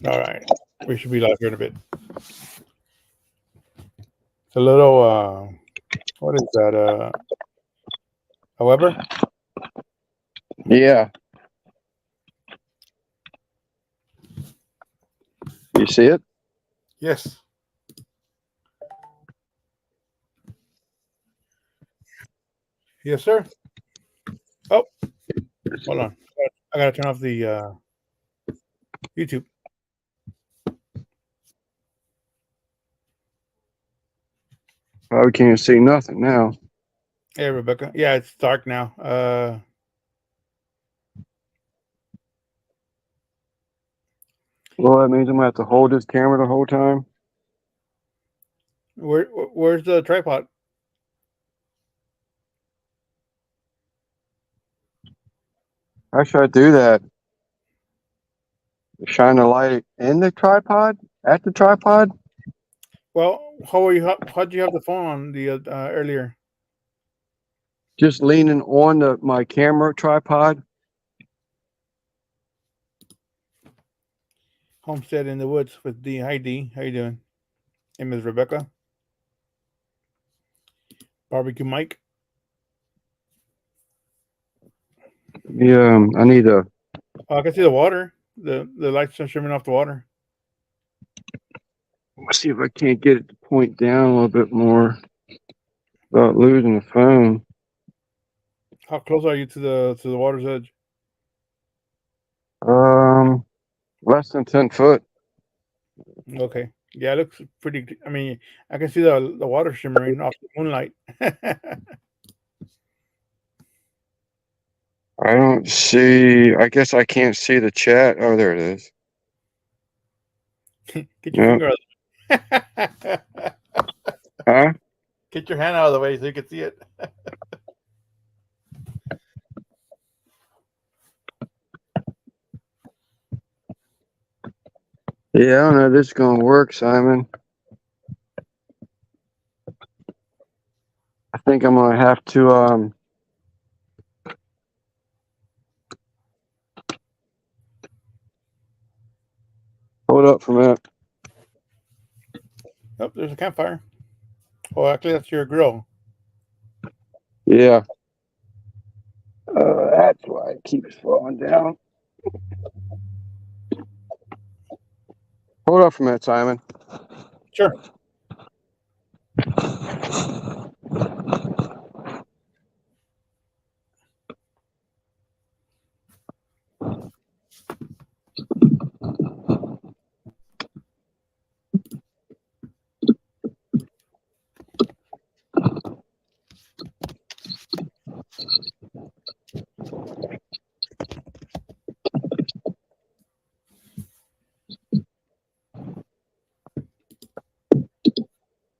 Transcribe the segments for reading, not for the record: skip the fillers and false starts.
All right. We should be live here in a bit. It's a little, what is that? A Weber? Yeah. You see it? Yes. Yes, sir. Oh, hold on. I got to turn off the YouTube. I can't see nothing now. Hey, Rebecca. Yeah, it's dark now. Well, that means I'm gonna have to hold this camera the whole time. Where's the tripod? How should I do that? Shine the light in the tripod? At the tripod? Well, how are you? How'd you have the phone on the earlier? Just leaning on my camera tripod? Homestead in the Woods with D. Hi, D. How you doing? Hey, Ms. Rebecca. Barbecue Mike. Yeah, I need a. Oh, I can see the water. The lights are shimmering off the water. Let's see if I can't get it to point down a little bit more without losing the phone. How close are you to the water's edge? Less than 10 foot. Okay. Yeah, it looks pretty. I mean, I can see the water shimmering off the moonlight. I don't see. I guess I can't see the chat. Oh, there it is. Get your Yep. finger out. Huh? Get your hand out of the way so you can see it. Yeah, I don't know if this is gonna work, Simon. I think I'm gonna have to hold up for a minute. Oh, there's a campfire. Oh, actually, that's your grill. Yeah. That's why it keeps falling down. Hold up for a minute, Simon. Sure.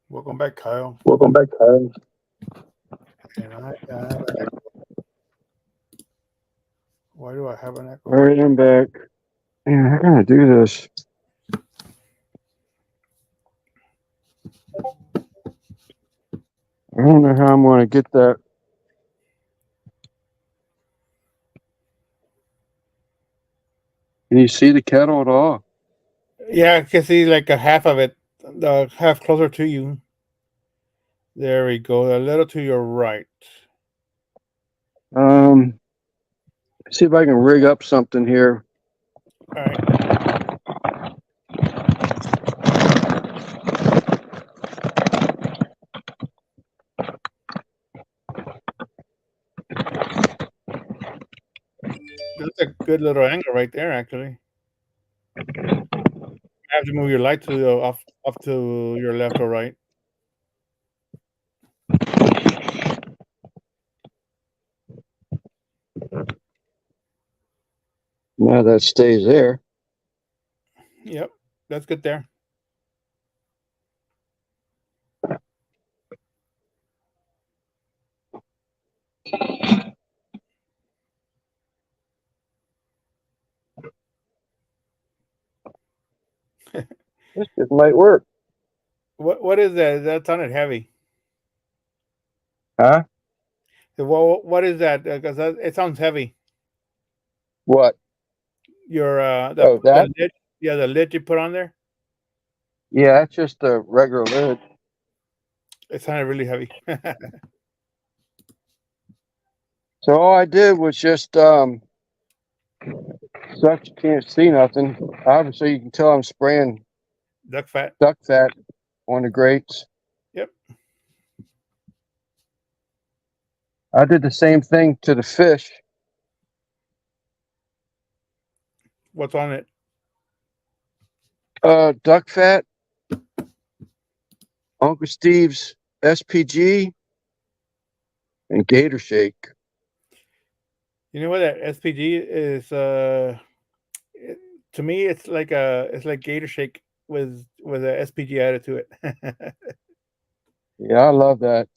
Welcome back, Kyle. Welcome back, Kyle. And I got an echo. Why do I have an echo? All right, I'm back. Man, how can I do this? I don't know how I'm going to get that. Can you see the kettle at all? Yeah, I can see like a half of it, the half closer to you. There we go. A little to your right. See if I can rig up something here. All right. That's a good little angle right there, actually. You have to move your light to off to your left or right. Now that stays there. Yep, that's good there. This just might work. What is that? That sounded heavy. Huh? What is that? Because it sounds heavy. What? Your Oh, that? the lid. Yeah, the lid you put on there, Yeah, that's just a regular lid. it sounded really heavy. So all I did was just such you can't see nothing. Obviously, you can tell I'm spraying Duck fat. duck fat on the grates. Yep. I did the same thing to the fish. What's on it? Duck fat, Uncle Steve's SPG, and Gator Shake. You know what that SPG is? To me, it's like Gator Shake with a SPG added to it. Yeah, I love that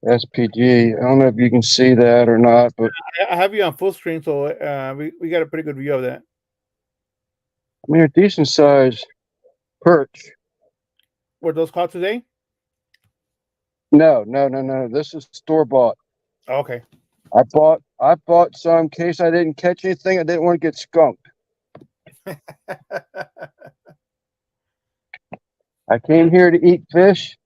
SPG. I don't know if you can see that or not, but I have you on full screen, so we got a pretty good view of that. I mean, a decent size perch. Were those caught today? No. This is store bought. Okay. I bought some in case I didn't catch anything. I didn't want to get skunked. I came here to eat fish,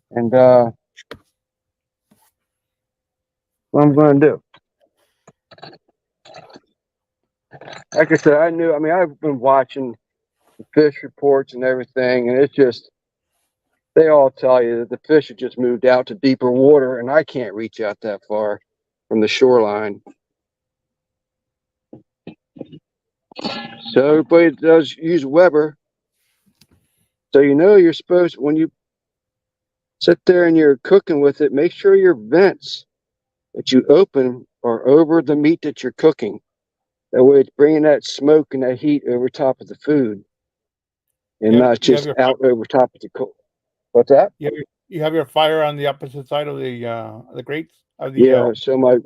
and what I'm going to do. Like I said, I mean, I've been watching the fish reports and everything, and it's just, they all tell you that the fish have just moved out to deeper water, and I can't reach out that far from the shoreline. So everybody does use Weber. So you know you're supposed, when you sit there and you're cooking with it, make sure your vents that you open are over the meat that you're cooking. That way it's bringing that smoke and that heat over top of the food and not just out over top of the coal. What's that? You have your fire on the opposite side of the grates of the Yeah, so my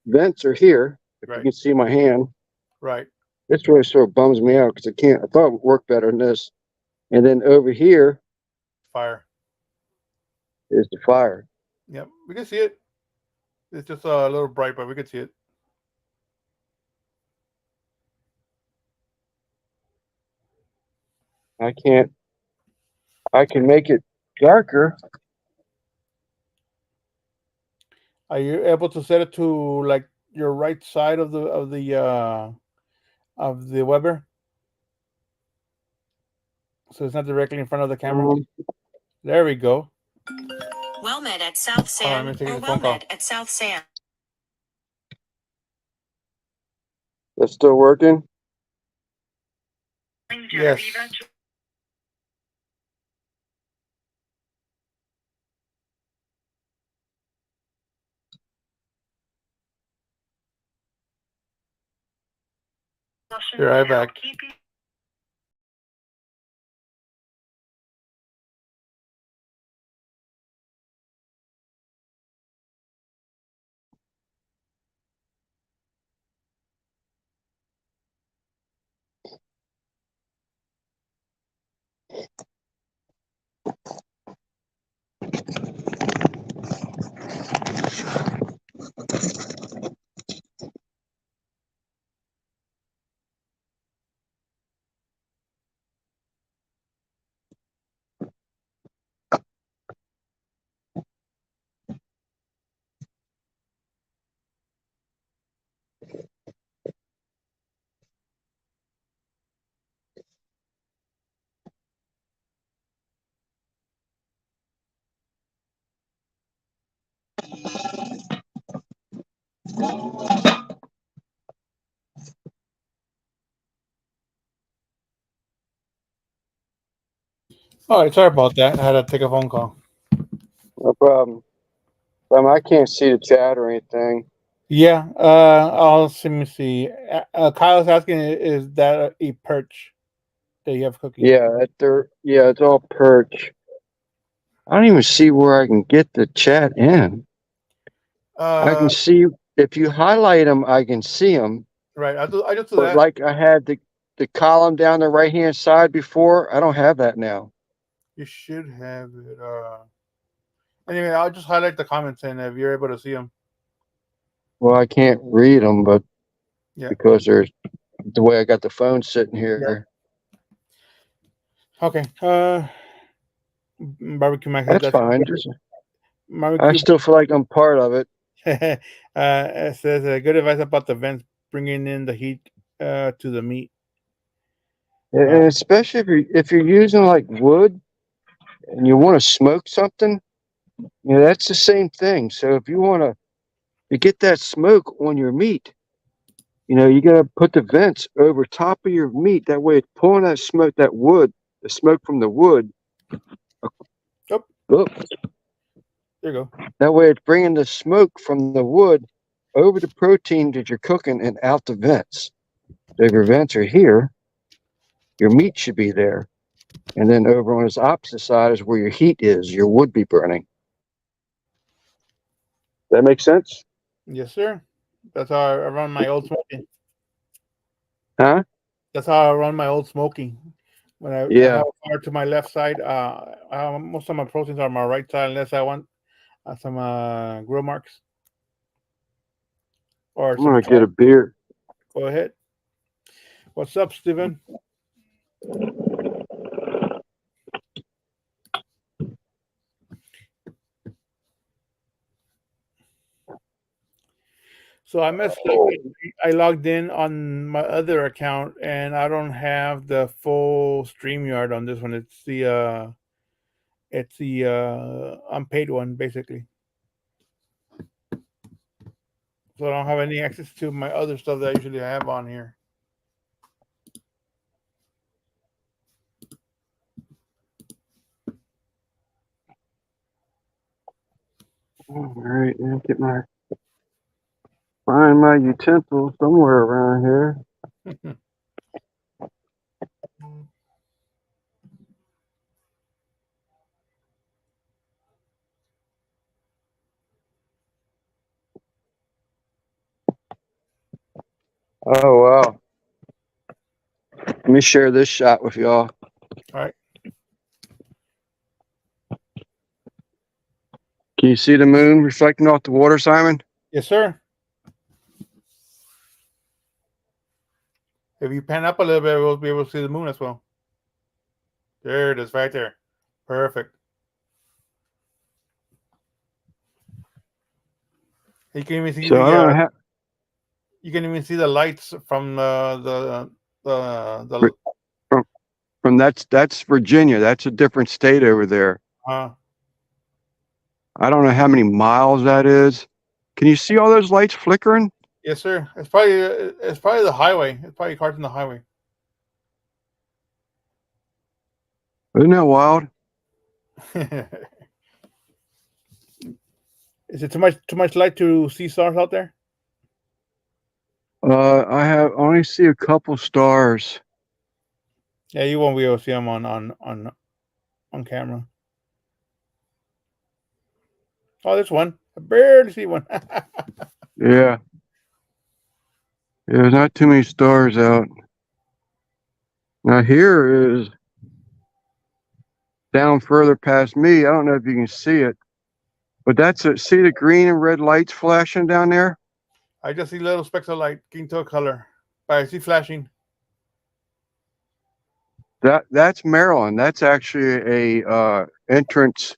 vents are here. If you can see my hand. Right. This really sort of bums me out because I thought it would work better than this. And then over here fire is the fire. Yep, we can see it. It's just a little bright, but we can see it. I can make it darker. Are you able to set it to like your right side of the Weber? So it's not directly in front of the camera. There we go. Well met at South Sam or well met at South Sam. That's still working? Yes. Be right back. All right, sorry about that. I had to take a phone call. No problem. I can't see the chat or anything. Yeah, let me see. Kyle's asking, is that a perch that you have cooking? Yeah, it's all perch. I don't even see where I can get the chat in. I can see, if you highlight them, I can see them. Right, I just do but that. Like I had the column down the right hand side before, I don't have that now. You should have it. Anyway, I'll just highlight the comments, and if you're able to see them. Well, I can't read them, but Yeah. because there's the way I got the phone sitting here. Okay. Barbecue Max. That's fine. I Barbecue. still feel like I'm part of it. It says good advice about the vents bringing in the heat to the meat. And especially if you're using like wood and you want to smoke something, that's the same thing. So if you want to get that smoke on your meat, you got to put the vents over top of your meat. That way it's pulling that smoke, the smoke from the wood. Oh. Oh. There you go. That way it's bringing the smoke from the wood over the protein that you're cooking and out the vents. So if your vents are here, your meat should be there. And then over on its opposite side is where your heat is, your wood be burning. That makes sense? Yes, sir. That's how I run my old smoking. Huh? That's how I run my old smoking. When I have a fire to my left side, most of my proteins are on my right side, unless I want some grill marks. Or I'm gonna get a beer. Go ahead. What's up, Steven? So I logged in on my other account, and I don't have the full StreamYard on this one. It's the unpaid one, basically. So I don't have any access to my other stuff that I usually have on here. All right, find my utensil somewhere around here. Oh wow. Let me share this shot with y'all. All right. Can you see the moon reflecting off the water, Simon? Yes, sir. If you pan up a little bit, we'll be able to see the moon as well. There it is, right there. Perfect. You can even see you can even see the lights from from that's Virginia. That's a different state over there. I don't know how many miles that is. Can you see all those lights flickering? Yes, sir. It's probably the highway. It's probably cars on the highway. Isn't that wild? Is it too much light to see stars out there? I only see a couple stars. Yeah, you won't be able to see them on camera. Oh, there's one. I barely see one. Yeah. There's not too many stars out. Now here is down further past me. I don't know if you can see it, but see the green and red lights flashing down there? I just see little specks of light getting to a color. I see flashing. That's Maryland. That's actually a entrance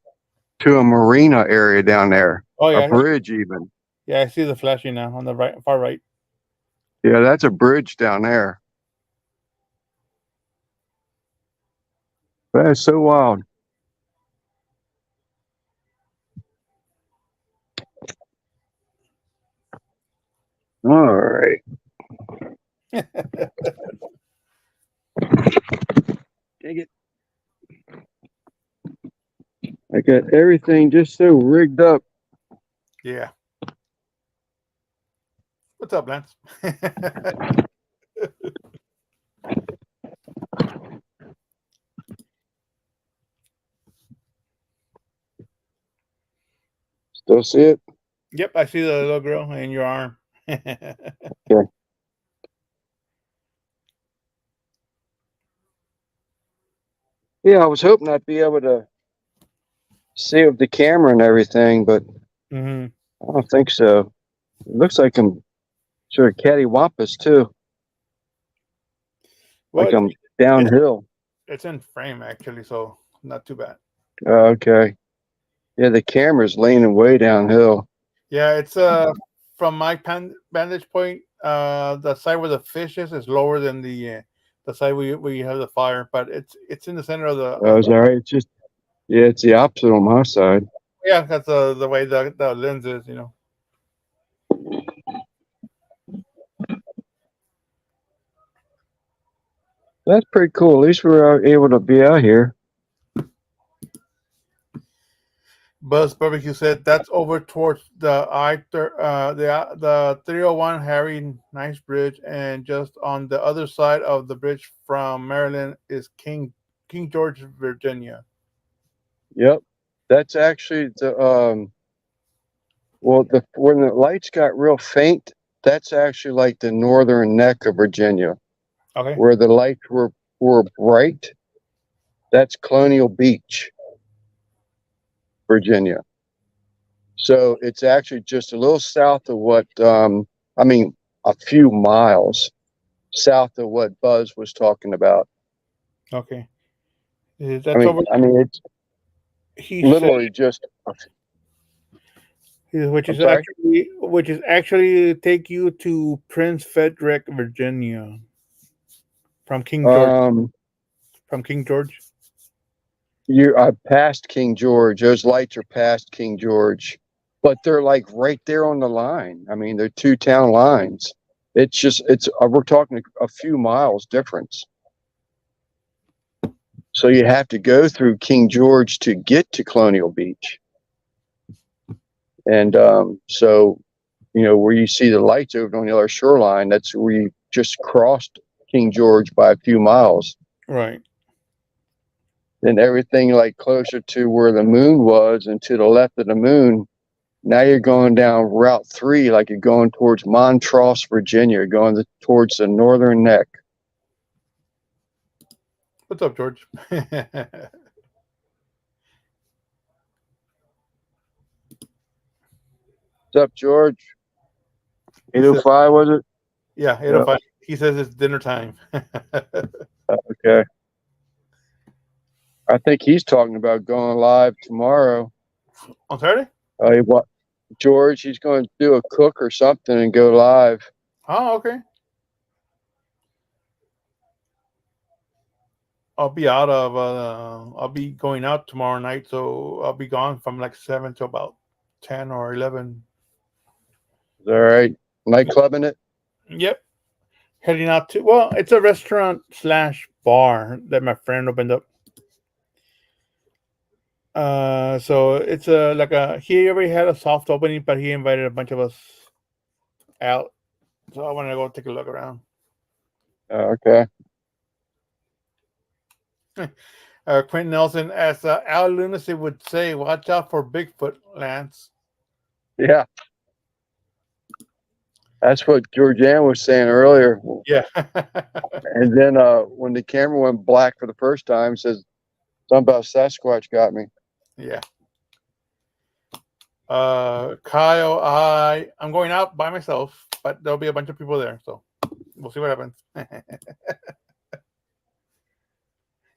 to a marina area down there. Oh yeah, a bridge even. Yeah, I see the flashing now on the far right. Yeah, that's a bridge down there. That is so wild. All right. Dang it. I got everything just so rigged up. Yeah. What's up, Lance? Still see it? Yep, I see the little girl in your arm. Okay. Yeah, I was hoping I'd be able to see with the camera and everything, but I don't think so. It looks like I'm sort of cattywampus too. Well, Like I'm downhill. it's in frame actually, so not too bad. Okay. Yeah, the camera's leaning way downhill. Yeah, it's from my vantage point, the side where the fish is lower than the side where you have the fire, but it's in the center of the. Oh, is that right? It's just, yeah, it's the opposite on my side. Yeah, that's the way the lens is, you know. That's pretty cool. At least we were able to be out here. Buzz Barbecue said that's over towards the the 301 Harry Nice Bridge, and just on the other side of the bridge from Maryland is King George, Virginia. Yep. That's actually the well, the when the lights got real faint, that's actually like the northern neck of Virginia. Okay. Where the lights were bright, that's Colonial Beach, Virginia. So it's actually just a little south of what I mean, a few miles south of what Buzz was talking about. Okay. That's over. I mean, it's He literally just. which I'm is sorry? actually take you to Prince Frederick, Virginia, from King George. From King George. I passed King George. Those lights are past King George, but they're like right there on the line. I mean, they're two town lines. It's we're talking a few miles difference. So you have to go through King George to get to Colonial Beach. And so, where you see the lights over on the other shoreline, that's where you just crossed King George by a few miles. Right. And everything like closer to where the moon was and to the left of the moon, now you're going down Route 3 like you're going towards Montross, Virginia, towards the northern neck. What's up, George? What's up, George? 805, was it? Yeah, 805. He says it's dinner time. Okay. I think he's talking about going live tomorrow. On Saturday? What, George? He's going to do a cook or something and go live. Oh, okay. I'll be going out tomorrow night, so I'll be gone from like 7 to about 10 or 11. Is that right? Nightclubbing it? Yep. Heading out to, well, it's a restaurant / bar that my friend opened up. So it's he already had a soft opening, but he invited a bunch of us out. So I want to go take a look around. Okay. Quentin Nelson, as Al Lunacy would say, watch out for Bigfoot, Lance. Yeah. That's what Georgianne was saying earlier. Yeah. And then when the camera went black for the first time, says something about Sasquatch got me. Yeah. Kyle, I'm going out by myself, but there'll be a bunch of people there, so we'll see what happens.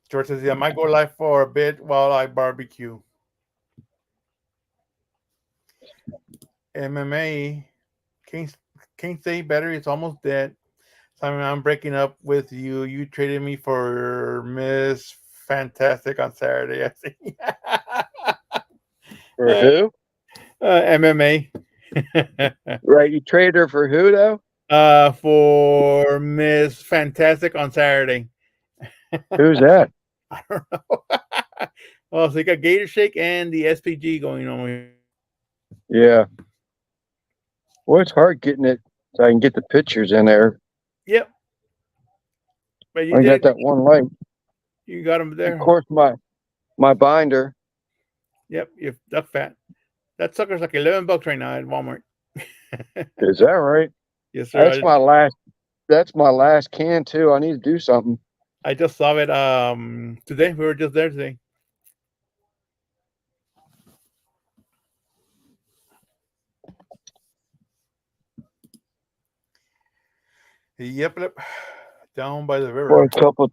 George says, yeah, I might go live for a bit while I barbecue. MMA, King State battery is almost dead. Simon, I'm breaking up with you. You traded me for Miss Fantastic on Saturday. I think. For who? MMA. Right, you traded her for who though? For Miss Fantastic on Saturday. Who's that? I don't know. Well, so you got Gator Shake and the SPG going on. Yeah. Well, it's hard getting it so I can get the pictures in there. Yep. But I got that one light. You got them there. Of course, my binder. Yep, you're duck fat. That sucker's like $11 right now at Walmart. Is that right? Yes, sir. That's my last can too. I need to do something. I just saw it today. We were just there today. Yep. Down by the Or a river. couple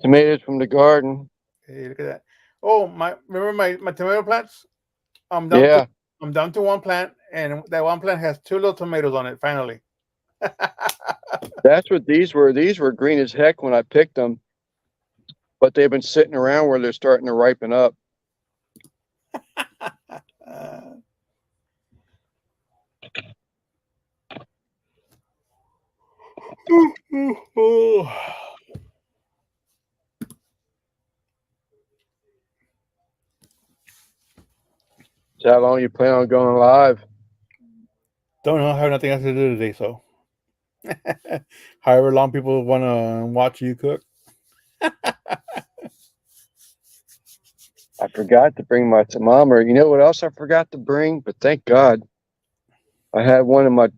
tomatoes from the garden. Hey, look at that. Oh, remember my tomato plants? I'm down to Yeah, I'm down to one plant, and that one plant has two little tomatoes on it. Finally. that's what these were. These were green as heck when I picked them, but they've been sitting around where they're starting to ripen up. Uh, oh. So how long you plan on going live? Don't know. I have nothing else to do today, so however long people want to watch you cook. I forgot to bring my thermometer. You know what else I forgot to bring? But thank God, I had one in my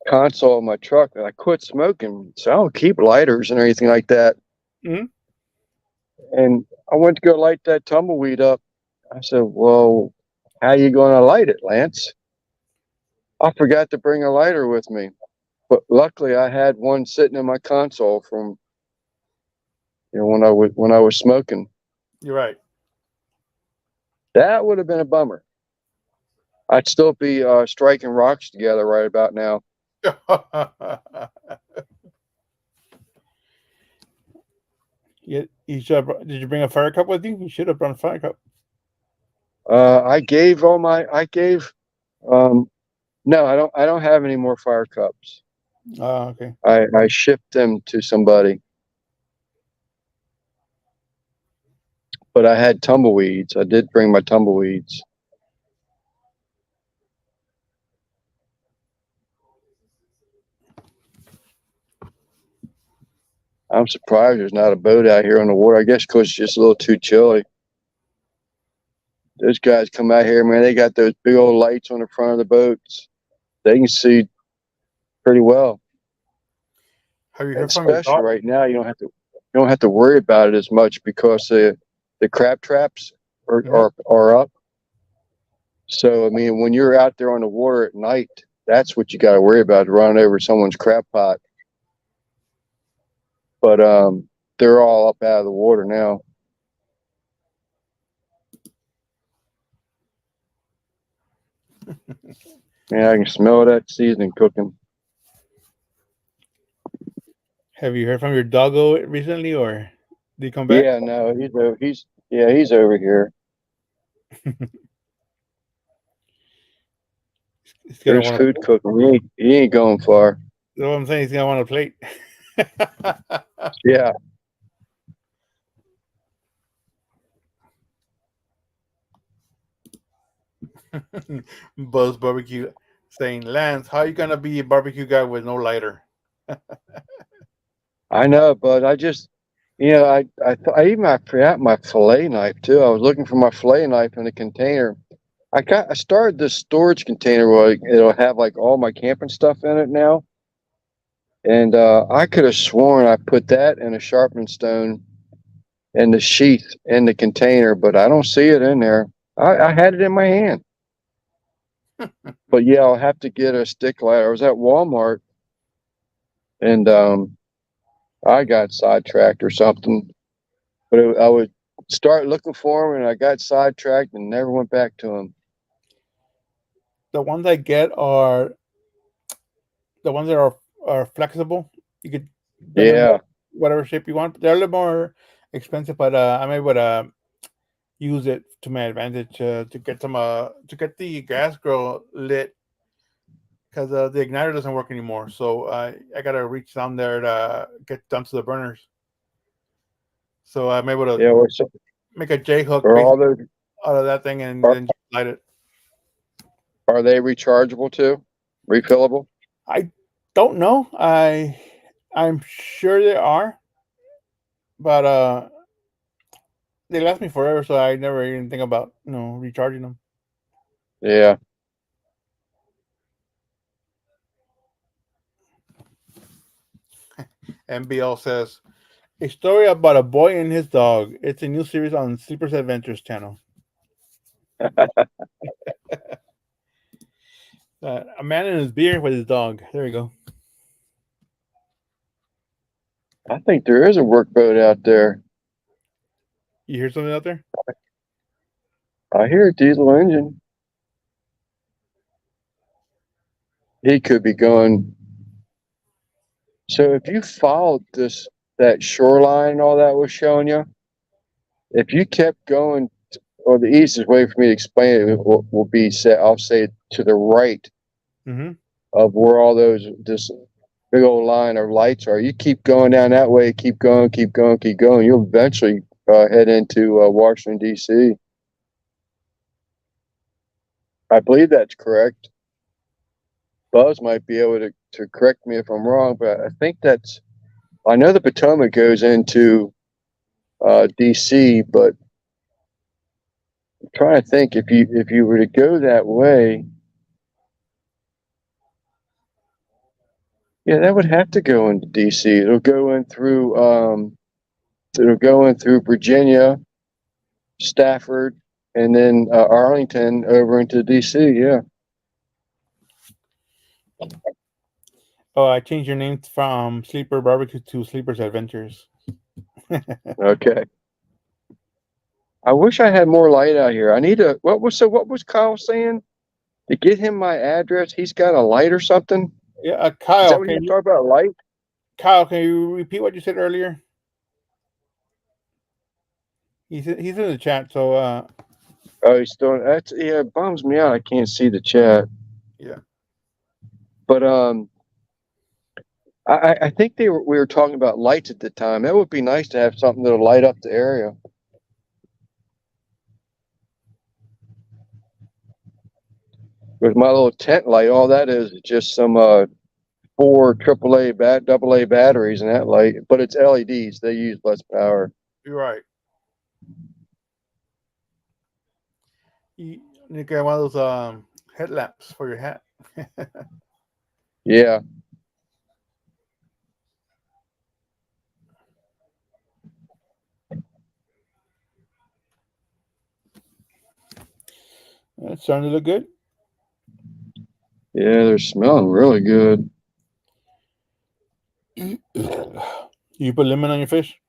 console of my truck that I quit smoking, so I don't keep lighters and anything like that. Mhm. And I went to go light that tumbleweed up. I said, "Well, how you going to light it, Lance?" I forgot to bring a lighter with me, but luckily I had one sitting in my console from when I was smoking. You're right. That would have been a bummer. I'd still be striking rocks together right about now. Yeah, did you bring a fire cup with you? You should have brought a fire cup. I gave all my. I gave. No, I don't. I don't have any more fire cups. Oh, okay. I shipped them to somebody, but I had tumbleweeds. I did bring my tumbleweeds. I'm surprised there's not a boat out here on the water. I guess because it's just a little too chilly. Those guys come out here, man. They got those big old lights on the front of the boats. They can see pretty well. Have you And heard from your especially dog? right now, you don't have to worry about it as much because the crab traps Mhm. are up. So I mean, when you're out there on the water at night, that's what you got to worry about, running over someone's crab pot. But they're all up out of the water now. Man, I can smell that seasoning cooking. Have you heard from your doggo recently, or did he come back? Yeah, no, he's over here. He's gonna There's want to. food cooking. He ain't going far. That's what I'm saying. He's gonna want a plate. Yeah, Buzz Barbecue saying, Lance, how you gonna be a barbecue guy with no lighter? I know, but I just, I forgot my fillet knife too. I was looking for my fillet knife in a container. I started this storage container where it'll have like all my camping stuff in it now, and I could have sworn I put that in a sharpening stone and the sheath in the container, but I don't see it in there. I had it in my hand, but yeah, I'll have to get a stick lighter. I was at Walmart and I got sidetracked or something, but I would start looking for them, and I got sidetracked and never went back to them. The ones I get are the ones that are flexible. You could bend them Yeah, whatever shape you want. They're a little more expensive, but I'm able to use it to my advantage to get the gas grill lit because the igniter doesn't work anymore. So I gotta reach down there to get down to the burners. So I'm able to yeah. make a J hook Or all basically those out of that thing and are, then just light it. are they rechargeable too? Refillable? I don't know. I'm sure there are, but they last me forever, so I never even think about recharging them. Yeah. MBL says a story about a boy and his dog. It's a new series on Sleepers Adventures channel. A man and his beer with his dog. There you go. I think there is a workboat out there. You hear something out there? I hear a diesel engine. He could be going. So if you followed that shoreline and all that was showing you, if you kept going, or the easiest way for me to explain it will be set. I'll say to the right Mm-hmm. of where all this big old line of lights are. You keep going down that way, keep going, keep going, keep going. You'll eventually head into Washington D.C. I believe that's correct. Buzz might be able to correct me if I'm wrong, but I think that's. I know the Potomac goes into D.C., but I'm trying to think if you were to go that way, yeah, that would have to go into D.C. It'll go in through Virginia, Stafford, and then Arlington over into D.C. Yeah. Oh, I changed your name from Sleeper Barbecue to Sleeper's Adventures. Okay. I wish I had more light out here. I need to. What was Kyle saying? To get him my address, he's got a light or something. Yeah, Is that Kyle, what you talk about? Light? Kyle, can you repeat what you said earlier? He's in the chat, so Oh, he's still. It bums me out. I can't see the chat. yeah. But I think we were talking about lights at the time. That would be nice to have something that'll light up the area. With my little tent light, all that is just some 4 AA batteries in that light, but it's LEDs. They use less power. You're right. You get one of those headlamps for your hat. Yeah. It's starting to look good. Yeah, they're smelling really good. You put lemon on your fish?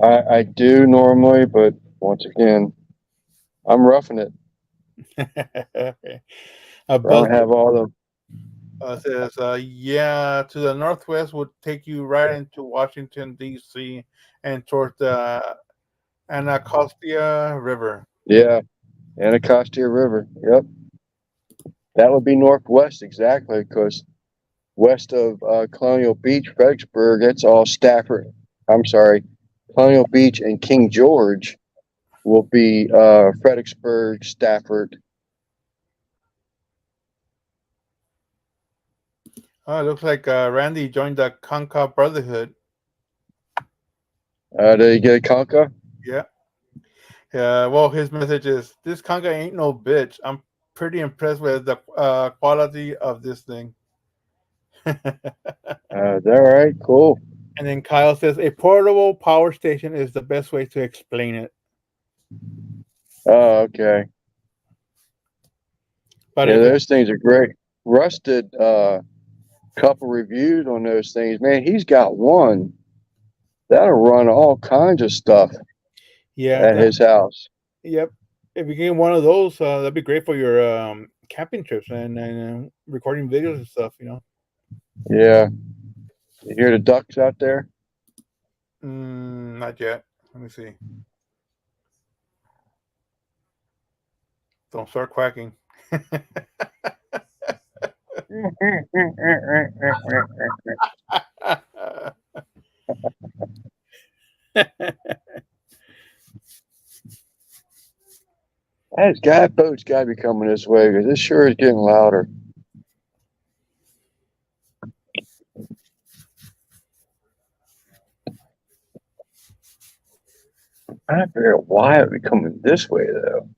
I do normally, but once again, I'm roughing it. Okay. I don't have all the. Says, yeah, to the northwest would take you right into Washington, D.C. and towards the Anacostia River. Yeah, Anacostia River. Yep. That would be northwest exactly, because west of Colonial Beach, Fredericksburg, that's all Stafford. I'm sorry, Colonial Beach and King George will be Fredericksburg, Stafford. Oh, it looks like Randy joined the Conca Brotherhood. Did you get a Conca? Yeah. Yeah. Well, his message is, this Conca ain't no bitch. I'm pretty impressed with the quality of this thing. Is that right? Cool. And then Kyle says, a portable power station is the best way to explain it. Oh, okay. But yeah, those things are great. Russ did a couple reviews on those things. Man, he's got one that'll run all kinds of stuff at his house. Yep. If you get one of those, that'd be great for your camping trips and recording videos and stuff, you know. Yeah. You hear the ducks out there? Not yet. Let me see. Don't start quacking. That boat's got to be coming this way, because it sure is getting louder. I figure out why it would be coming this way, though.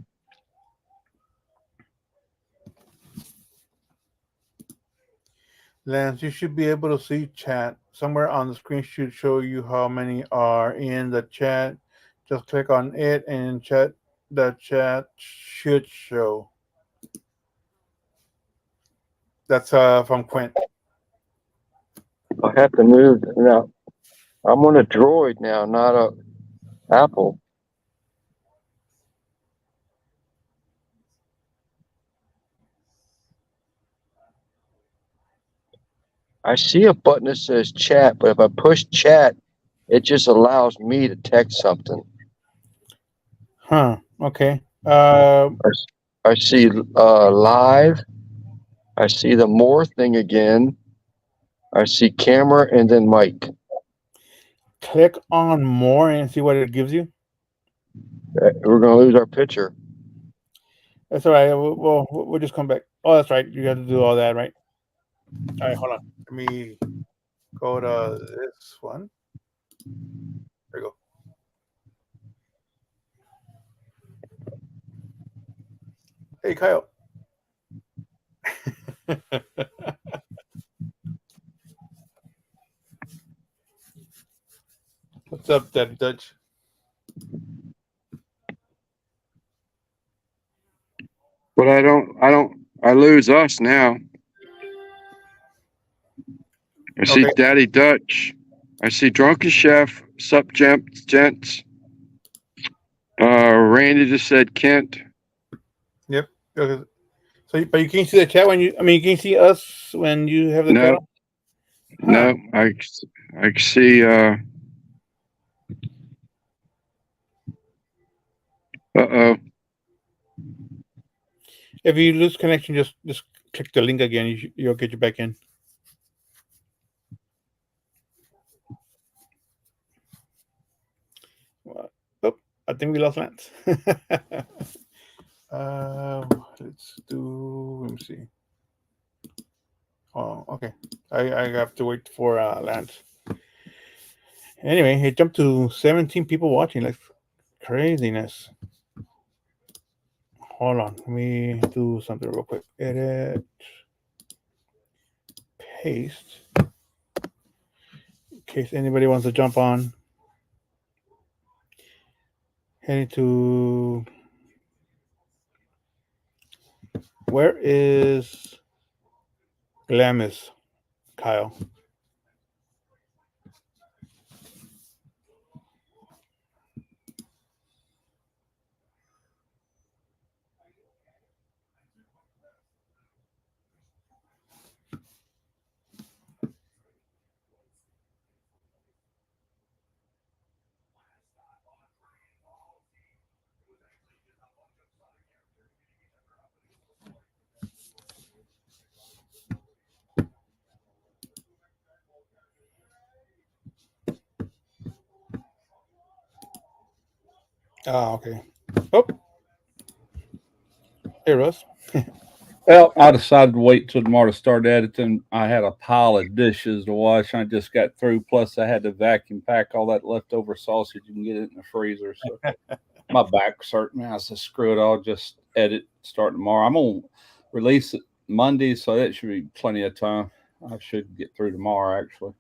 Lance, you should be able to see chat. Somewhere on the screen should show you how many are in the chat. Just click on it and the chat should show. That's from Quint. I have to move. Now, I'm on a Droid now, not a Apple. I see a button that says chat, but if I push chat, it just allows me to text something. Huh. Okay. I see live. I see the more thing again. I see camera and then mic. Click on more and see what it gives you. We're gonna lose our picture. That's all right. We'll just come back. Oh, that's right. You have to do all that, right? All right, hold on. Let me go to this one. There you go. Hey, Kyle. What's up, Daddy Dutch? But I lose us now. I see Okay. Daddy Dutch. I see Drunken Chef, Sup Gents. Randy just said Kent. Yep. Okay. So, but you can't see the chat when you. I mean, you can see us when you have the chat on. No, I see. Uh-oh. If you lose connection, just click the link again. You'll get you back in. Well, oh, I think we lost Lance. Let's do. Let me see. Oh, okay. I have to wait for Lance. Anyway, it jumped to 17 people watching. Like craziness. Hold on. Let me do something real quick. Edit. Paste. In case anybody wants to jump on. Heading to. Where is Glamis, Kyle? Ah, okay. Oh, hey, Russ. Well, I decided to wait till tomorrow to start editing. I had a pile of dishes to wash. I just got through. Plus, I had to vacuum pack all that leftover sausage and get it in the freezer. So my back's hurting. I said, screw it. I'll just edit, start tomorrow. I'm going to release it Monday, so that should be plenty of time. I should get through tomorrow, actually.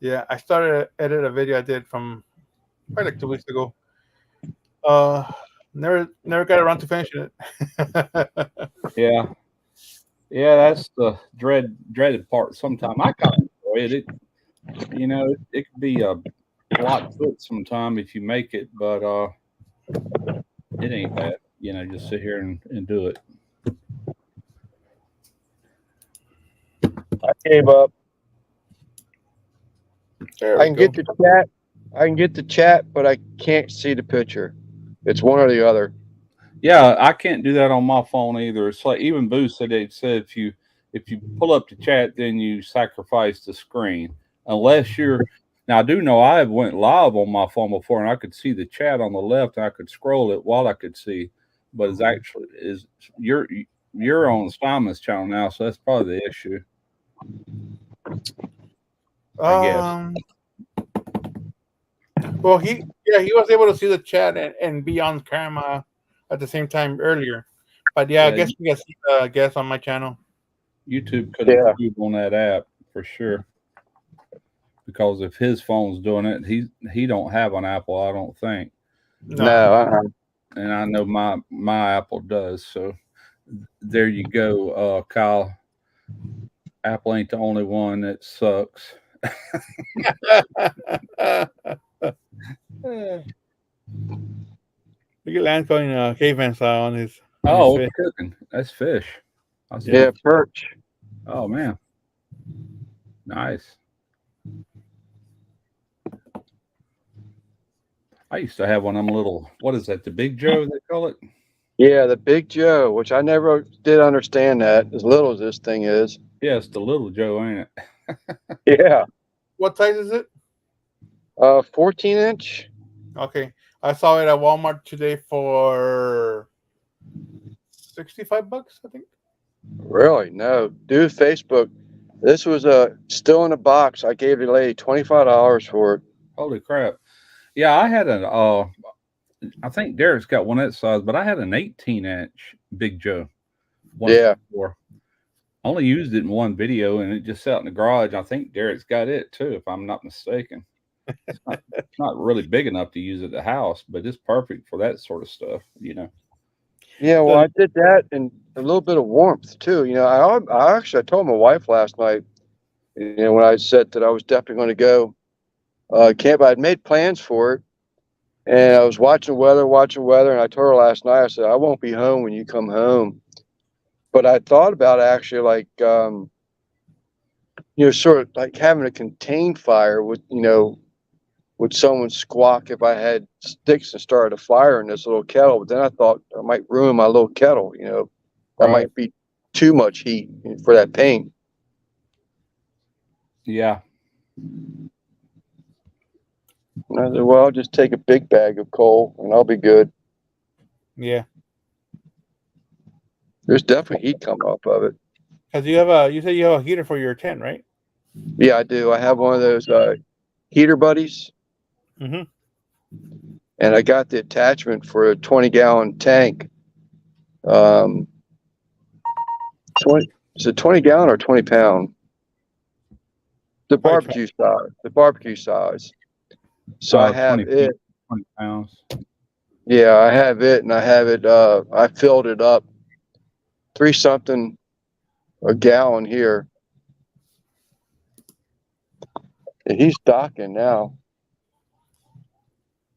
Yeah, I started to edit a video I did from probably like 2 weeks ago. Never got around to finishing it. Yeah. Yeah, that's the dreaded part. Sometimes I kind of enjoy it. It could be a lot to it sometime if you make it, but it ain't bad. Just sit here and do it. I gave up. There I can get the chat. I can get the chat, but I can't see the picture. It's one or the other. Yeah, I can't do that on my phone either. It's like even Boo said if you pull up the chat, then you sacrifice the screen. Unless you're now, I do know I went live on my phone before, and I could see the chat on the left, and I could scroll it while I could see. But it's actually you're on Simon's channel now, so that's probably the issue. I guess. Well, he was able to see the chat and be on camera at the same time earlier. But yeah, I guess you can see the guest on my channel. YouTube could have improved on that app for sure. Because if his phone's doing it, he don't have an Apple, I don't think. No. And I know my Apple does. So there you go, Kyle. Apple ain't the only one that sucks. Look at Lance going caveman style on his Oh, fish. cooking. That's fish. Yeah, perch. Oh man, nice. I used to have one of them little. What is that? The Big Joe they call it? Yeah, the Big Joe, which I never did understand that, as little as this thing is. Yeah, it's the little Joe, ain't it? Yeah. What size is it? 14-inch. Okay, I saw it at Walmart today for $65, I think. Really? No, dude. Facebook. This was still in a box. I gave the lady $25 for it. Holy crap! Yeah, I had an. I think Derek's got one that size, but I had an 18-inch Big Joe. Yeah. Before. I only used it in one video, and it just sat in the garage. I think Derek's got it too, if I'm not mistaken. It's not really big enough to use at the house, but it's perfect for that sort of stuff, you know. Yeah, well, I did that and a little bit of warmth too. You know, I told my wife last night, you know, when I said that I was definitely going to go camp. I'd made plans for it, and I was watching weather, and I told her last night, I said, I won't be home when you come home. But I thought about actually like, you know, sort of like having a contained fire with, you know, would someone squawk if I had sticks and started a fire in this little kettle? But then I thought I might ruin my little kettle, you know, that might be too much heat for that paint. Yeah. And I said, well, I'll just take a big bag of coal and I'll be good. Yeah, There's definitely heat coming off of it. because you said you have a heater for your tent, right? Yeah, I do. I have one of those heater buddies. Mm-hmm. And I got the attachment for a 20-gallon tank. 20, is it 20-gallon or 20-pound? The barbecue size. The barbecue size. So I have 20 it. 20 pounds. Yeah, I have it, and I have it. I filled it up 3-something a gallon here. And he's docking now.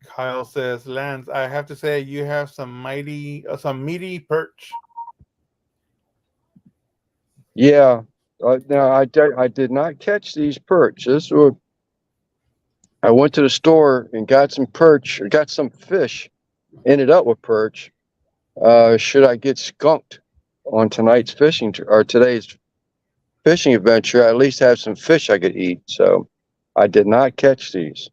Kyle says, Lance, I have to say you have some meaty perch. Yeah. Now I did not catch these perch. I went to the store and got some perch, or got some fish. Ended up with perch. Should I get skunked on tonight's today's fishing adventure? I at least have some fish I could eat. So I did not catch these.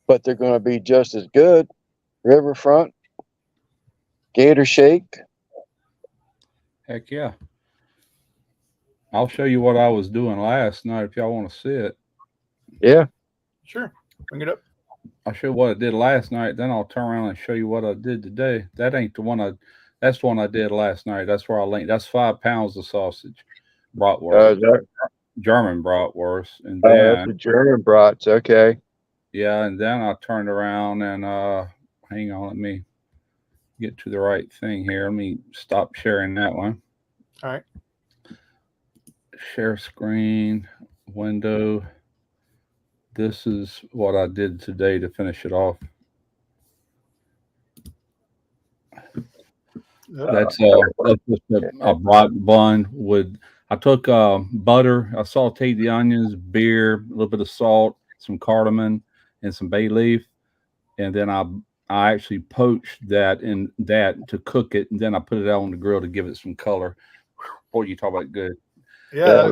But they're going to be just as good. Riverfront, gator shake. Heck yeah. I'll show you what I was doing last night if y'all want to see it. Yeah. Sure. Bring it up. I'll show you what I did last night, then I'll turn around and show you what I did today. That ain't the one that's the one I did last night. That's where I linked. That's 5 pounds of sausage. Bratwurst. German bratwurst. And then that's the German brats. Okay. Yeah, and then I turned around and hang on, let me get to the right thing here. Let me stop sharing that one. All right. Share screen, window. This is what I did today to finish it off. That's just a brat bun with. I took butter. I sauteed the onions, beer, a little bit of salt, some cardamom, and some bay leaf, and then I actually poached that in that to cook it, and then I put it out on the grill to give it some color. Boy, you talk about good. Yeah.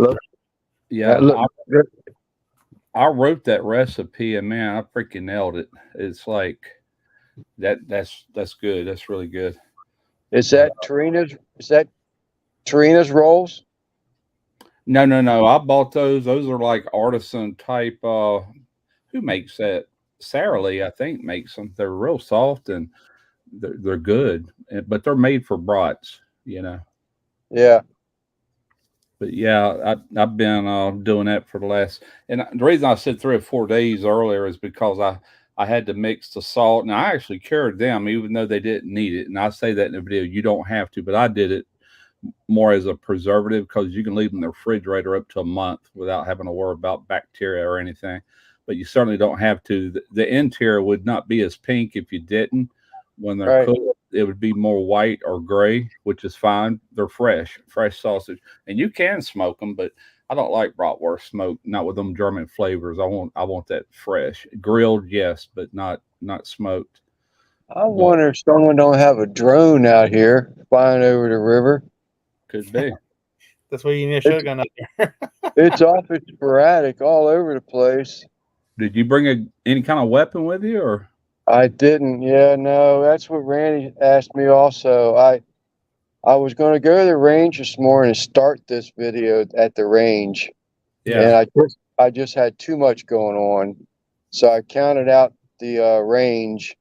I wrote that recipe, and man, I freaking nailed it. It's like that's good. That's really good. Is that Tarina's? Is that Tarina's rolls? No. I bought those. Those are like artisan type. Who makes that? Sara Lee, I think, makes them. They're real soft and they're good, but they're made for brats, you know. Yeah. But yeah, I've been doing that for the last. And the reason I said 3 or 4 days earlier is because I had to mix the salt, and I actually cured them even though they didn't need it. And I say that in the video, you don't have to, but I did it more as a preservative because you can leave them in the refrigerator up to a month without having to worry about bacteria or anything. But you certainly don't have to. The interior would not be as pink if you didn't. When they're cooked, it would be more white or gray, which is fine. They're fresh sausage, and you can smoke them, but I don't like bratwurst smoked, not with them German flavors. I want that fresh, grilled, yes, but not smoked. I wonder if someone don't have a drone out here flying over the river. Could be. That's why you need a shotgun out there. It's awfully sporadic all over the place. Did you bring any kind of weapon with you, or? I didn't. Yeah, no, that's what Randy asked me also. I was going to go to the range this morning and start this video at the range. Yeah. And I just had too much going on. So I counted out the range,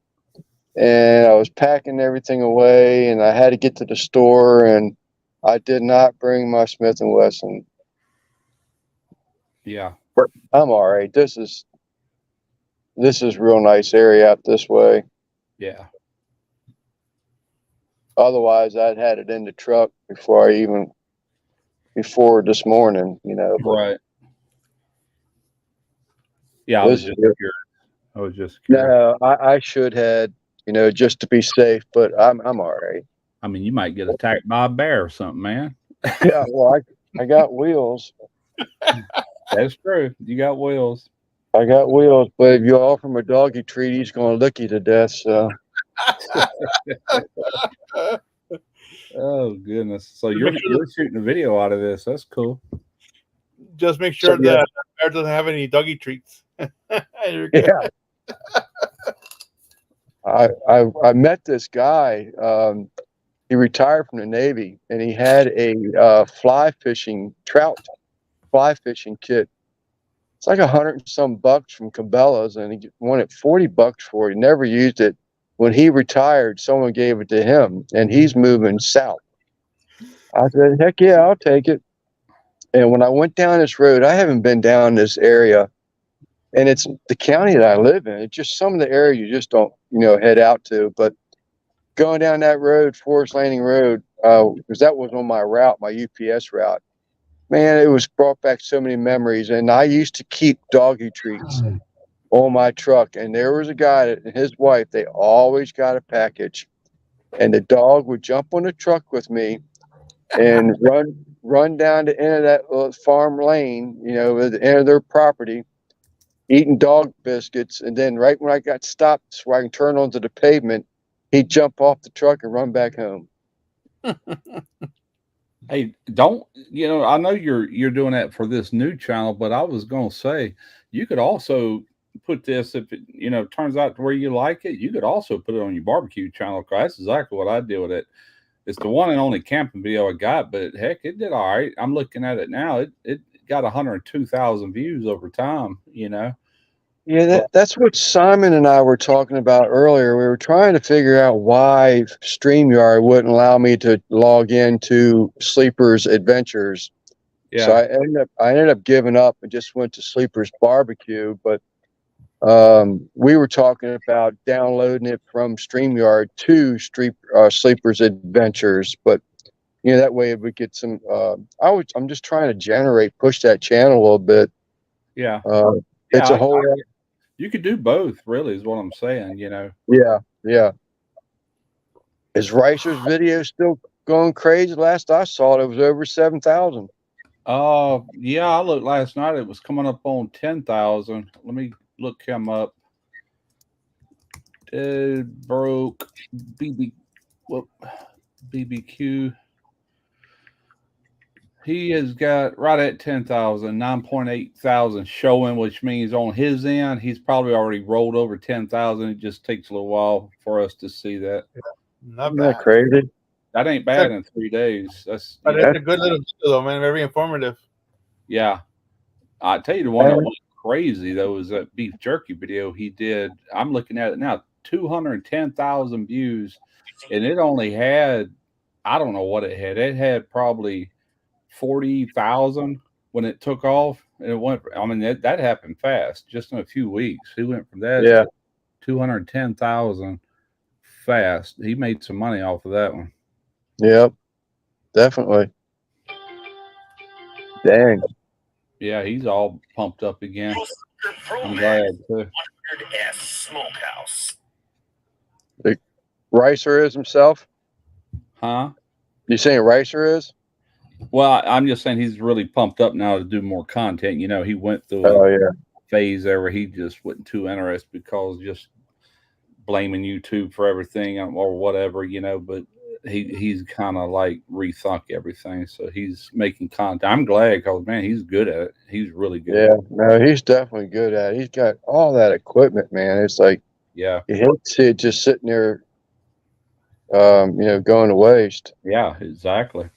and I was packing everything away, and I had to get to the store, and I did not bring my Smith & Wesson. Yeah. I'm all right. This is real nice area out this way. Yeah. Otherwise, I'd had it in the truck before this morning, you know. Right. Yeah, I was just curious. No, I should have, you know, just to be safe, but I'm all right. I mean, you might get attacked by a bear or something, man. Yeah, well, I got wheels. That's true. You got wheels. I got wheels, but if you offer him a doggy treat, he's going to lick you to death. So. Oh goodness! So you're shooting a video out of this. That's cool. Just make sure that bear doesn't have any doggy treats. Yeah. I met this guy. He retired from the Navy, and he had a trout fly fishing kit. It's like $100 and some from Cabela's, and he wanted $40 for it. He never used it. When he retired, someone gave it to him, and he's moving south. I said, heck yeah, I'll take it. And when I went down this road, I haven't been down this area, and it's the county that I live in. It's just some of the area you just don't, you know, head out to. But going down that road, Forest Landing Road, because that was on my route, my UPS route, man, it was brought back so many memories. And I used to keep doggy treats on my truck, and there was a guy and his wife, they always got a package, and the dog would jump on the truck with me and run down the end of that farm lane, you know, at the end of their property, eating dog biscuits. And then right when I got stopped so I can turn onto the pavement, he'd jump off the truck and run back home. Hey, don't, you know, I know you're doing that for this new channel, but I was going to say you could also put this, if it, you know, turns out to where you like it, you could also put it on your barbecue channel, because that's exactly what I did with it. It's the one and only camping video I got, but heck, it did all right. I'm looking at it now. It got 102,000 views over time, you know. Yeah, that's what Simon and I were talking about earlier. We were trying to figure out why StreamYard wouldn't allow me to log into Sleepers Adventures. Yeah. So I ended up giving up and just went to Sleepers Barbecue. But we were talking about downloading it from StreamYard to Sleepers Adventures. But you know, that way we get some. I'm just trying to push that channel a little bit. Yeah. It's a whole. You could do both, really, is what I'm saying, you know. Yeah. Is Ricer's video still going crazy? Last I saw it was over 7,000. Yeah, I looked last night. It was coming up on 10,000. Let me look him up. Dead Broke BBQ. He has got right at 10,000, 9.8 thousand showing, which means on his end, he's probably already rolled over 10,000. It just takes a little while for us to see that. Not Isn't that crazy? That ain't bad in 3 days. That's a good little video, though, man. Very informative. Yeah. I tell you, the one that went crazy, though, was that beef jerky video he did. I'm looking at it now, 210,000 views, and it only had, I don't know what it had. It had probably 40,000 when it took off, and it went. I mean, that happened fast, just in a few weeks. He went from that to 210,000 fast. He made some money off of that one. Yep. definitely. Dang. Yeah, he's all pumped up again. I'm I'm glad too. 100S Smokehouse. Ricer is himself? Huh? You saying Ricer is? Well, I'm just saying he's really pumped up now to do more content. You know, he went through Oh, a yeah. phase there where he just wasn't too interested because just blaming YouTube for everything or whatever, you know, but he's kind of like rethunk everything. So he's making content. I'm glad because, man, he's good at it. He's really good. Yeah, no, he's definitely good at it. He's got all that equipment, man. It's like, Yeah. you hate to see it just sitting there, going to waste. Yeah, exactly.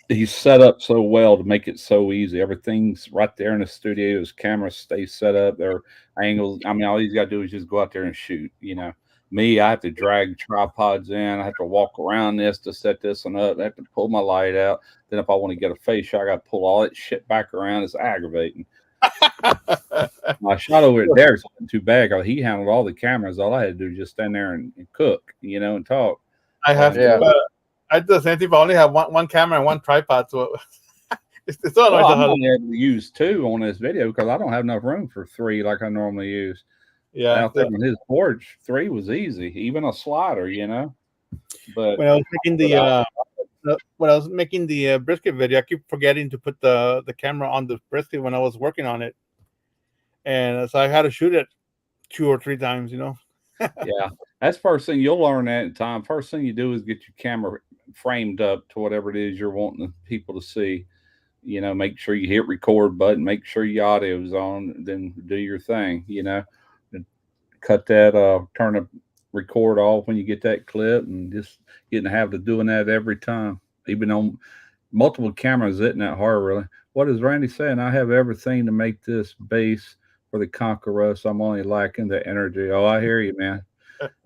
He's set up so well to make it so easy. Everything's right there in the studio. His cameras stay set up. Their angles. I mean, all he's got to do is just go out there and shoot. You know, me, I have to drag tripods in. I have to walk around this to set this one up. I have to pull my light out. Then if I want to get a face shot, I got to pull all that shit back around. It's aggravating. My shot over at Derek's wasn't too bad because he handled all the cameras. All I had to do was just stand there and cook, you know, and talk. I have Yeah. to. I do the same thing. But I only have one camera and one tripod, so it's so annoying. Well, I'm only able to use 2 on this video because I don't have enough room for 3 like I normally use. Yeah. Out there on his porch, 3 was easy, even a slider, you know. But When I was making the brisket video, I keep forgetting to put the camera on the brisket when I was working on it, and so I had to shoot it 2 or 3 times. You know. yeah, that's first thing you'll learn that in time. First thing you do is get your camera framed up to whatever it is you're wanting the people to see. You know, make sure you hit record button, make sure your audio's on, then do your thing. You know, and cut that, turn the record off when you get that clip, and just get in the habit of doing that every time. Even on multiple cameras, isn't that hard, really? What is Randy saying? I have everything to make this base for the Conqueror. I'm only lacking the energy. Oh, I hear you, man.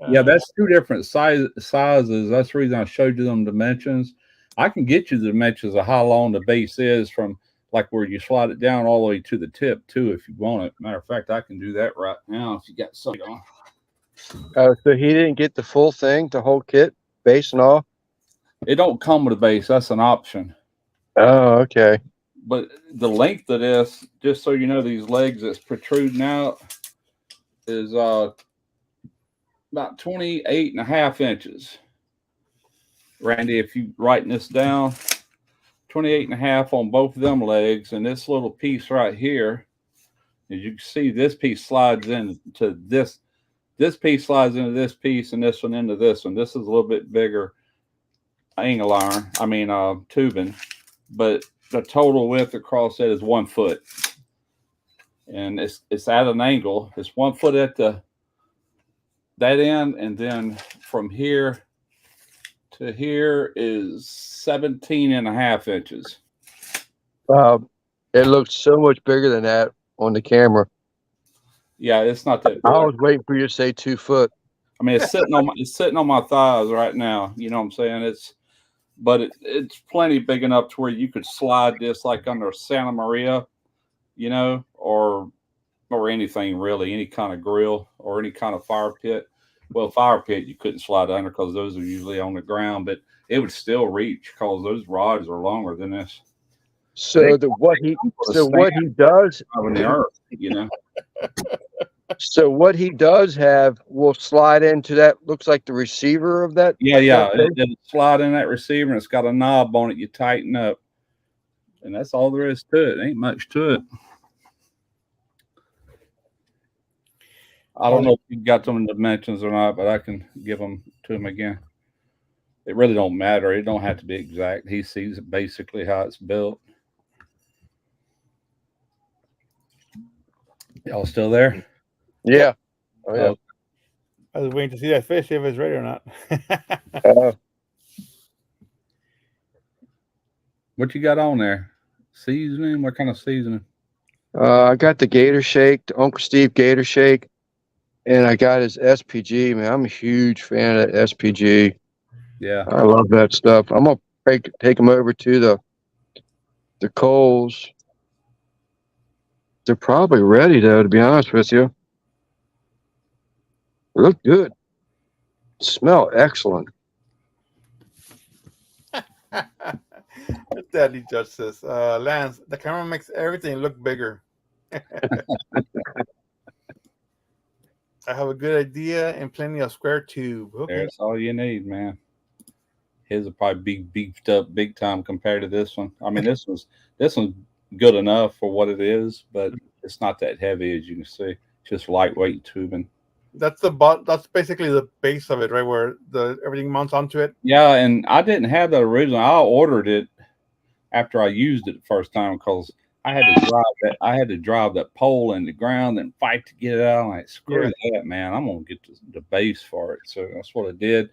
Yeah, that's 2 different sizes. That's the reason I showed you them dimensions. I can get you the dimensions of how long the base is from like where you slide it down all the way to the tip too, if you want it. Matter of fact, I can do that right now if you got something on. Oh, so he didn't get the full thing, the whole kit, base and all? It don't come with a base. That's an option. Oh, okay. But the length of this, just so you know, these legs that's protruding out is about 28.5 inches. Randy, if you writing this down, 28.5 on both of them legs, and this little piece right here, as you can see, this piece slides into this. This piece slides into this piece, and this one into this one. This is a little bit bigger angle iron. I mean, tubing, but the total width across that is 1 foot, and it's at an angle. It's 1 foot at that end, and then from here to here is 17.5 inches. It looks so much bigger than that on the camera. Yeah, it's not that big. I was waiting for you to say 2 foot. I mean, it's sitting on my thighs right now. You know what I'm saying? But it's plenty big enough to where you could slide this like under Santa Maria, you know, or anything really, any kind of grill or any kind of fire pit. Well, fire pit you couldn't slide under because those are usually on the ground, but it would still reach because those rods are longer than this. So what he does on the earth, you know. So what he does have will slide into that. Looks like the receiver of that. Yeah. It'll slide in that receiver, and it's got a knob on it. You tighten up, and that's all there is to it. Ain't much to it. I don't know if you got them in dimensions or not, but I can give them to him again. It really don't matter. It don't have to be exact. He sees basically how it's built. Y'all still there? Yeah. Oh yeah. I was waiting to see that fish if it's ready or not. What you got on there? Seasoning? What kind of seasoning? I got the Gator Shake, the Uncle Steve Gator Shake, and I got his SPG. Man, I'm a huge fan of that SPG. Yeah, I love that stuff. I'm gonna take them over to the Coles. They're probably ready though, to be honest with you. They look good. Smell excellent. Deadly Justice. Lance, the camera makes everything look bigger. I have a good idea and plenty of square tube. Okay. That's all you need, man. His will probably be beefed up big time compared to this one. I mean, this one's good enough for what it is, but it's not that heavy as you can see. Just lightweight tubing. That's that's basically the base of it, right? Where the everything mounts onto it. Yeah, and I didn't have that originally. I ordered it after I used it the first time because I had to drive that. I had to drive that pole in the ground and fight to get it out. I'm like, screw that, man! I'm gonna get the base for it. So that's what I did.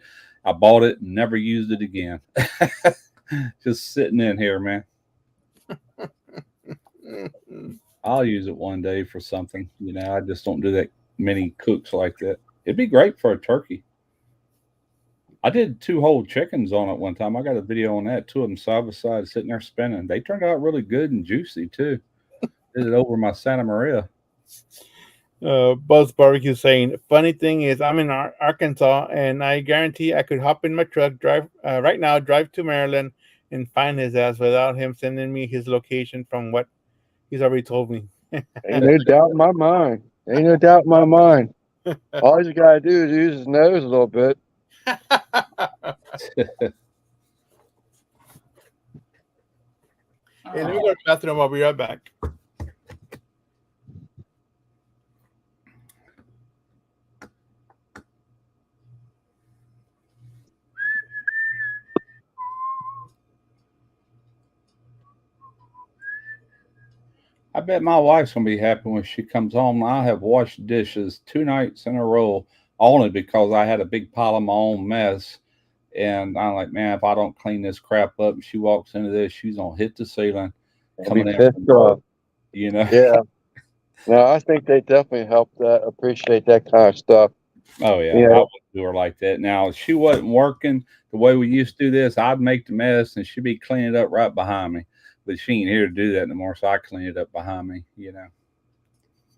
I bought it and never used it again. Just sitting in here, man. I'll use it one day for something. You know, I just don't do that many cooks like that. It'd be great for a turkey. I did 2 whole chickens on it one time. I got a video on that. 2 of them side by side sitting there spinning. They turned out really good and juicy too. Did it over my Santa Maria. Buzz Barbecue saying, funny thing is, I'm in Arkansas, and I guarantee I could hop in my truck, drive right now, drive to Maryland, and find his ass without him sending me his location from what he's already told me. Ain't no doubt in my mind. Ain't no doubt in my mind. All he's got to do is use his nose a little bit. Hey, let me go to the bathroom. I'll be right back. I bet my wife's gonna be happy when she comes home. I have washed dishes 2 nights in a row only because I had a big pile of my own mess. And I'm like, man, if I don't clean this crap up, and she walks into this, she's gonna hit the ceiling. Coming in, you know. Yeah. No, I think they definitely help that. Appreciate that kind of stuff. Oh yeah, I would do her like that. Now, if she wasn't working the way we used to do this, I'd make the mess and she'd be cleaning it up right behind me. But she ain't here to do that anymore, so I clean it up behind me. You know.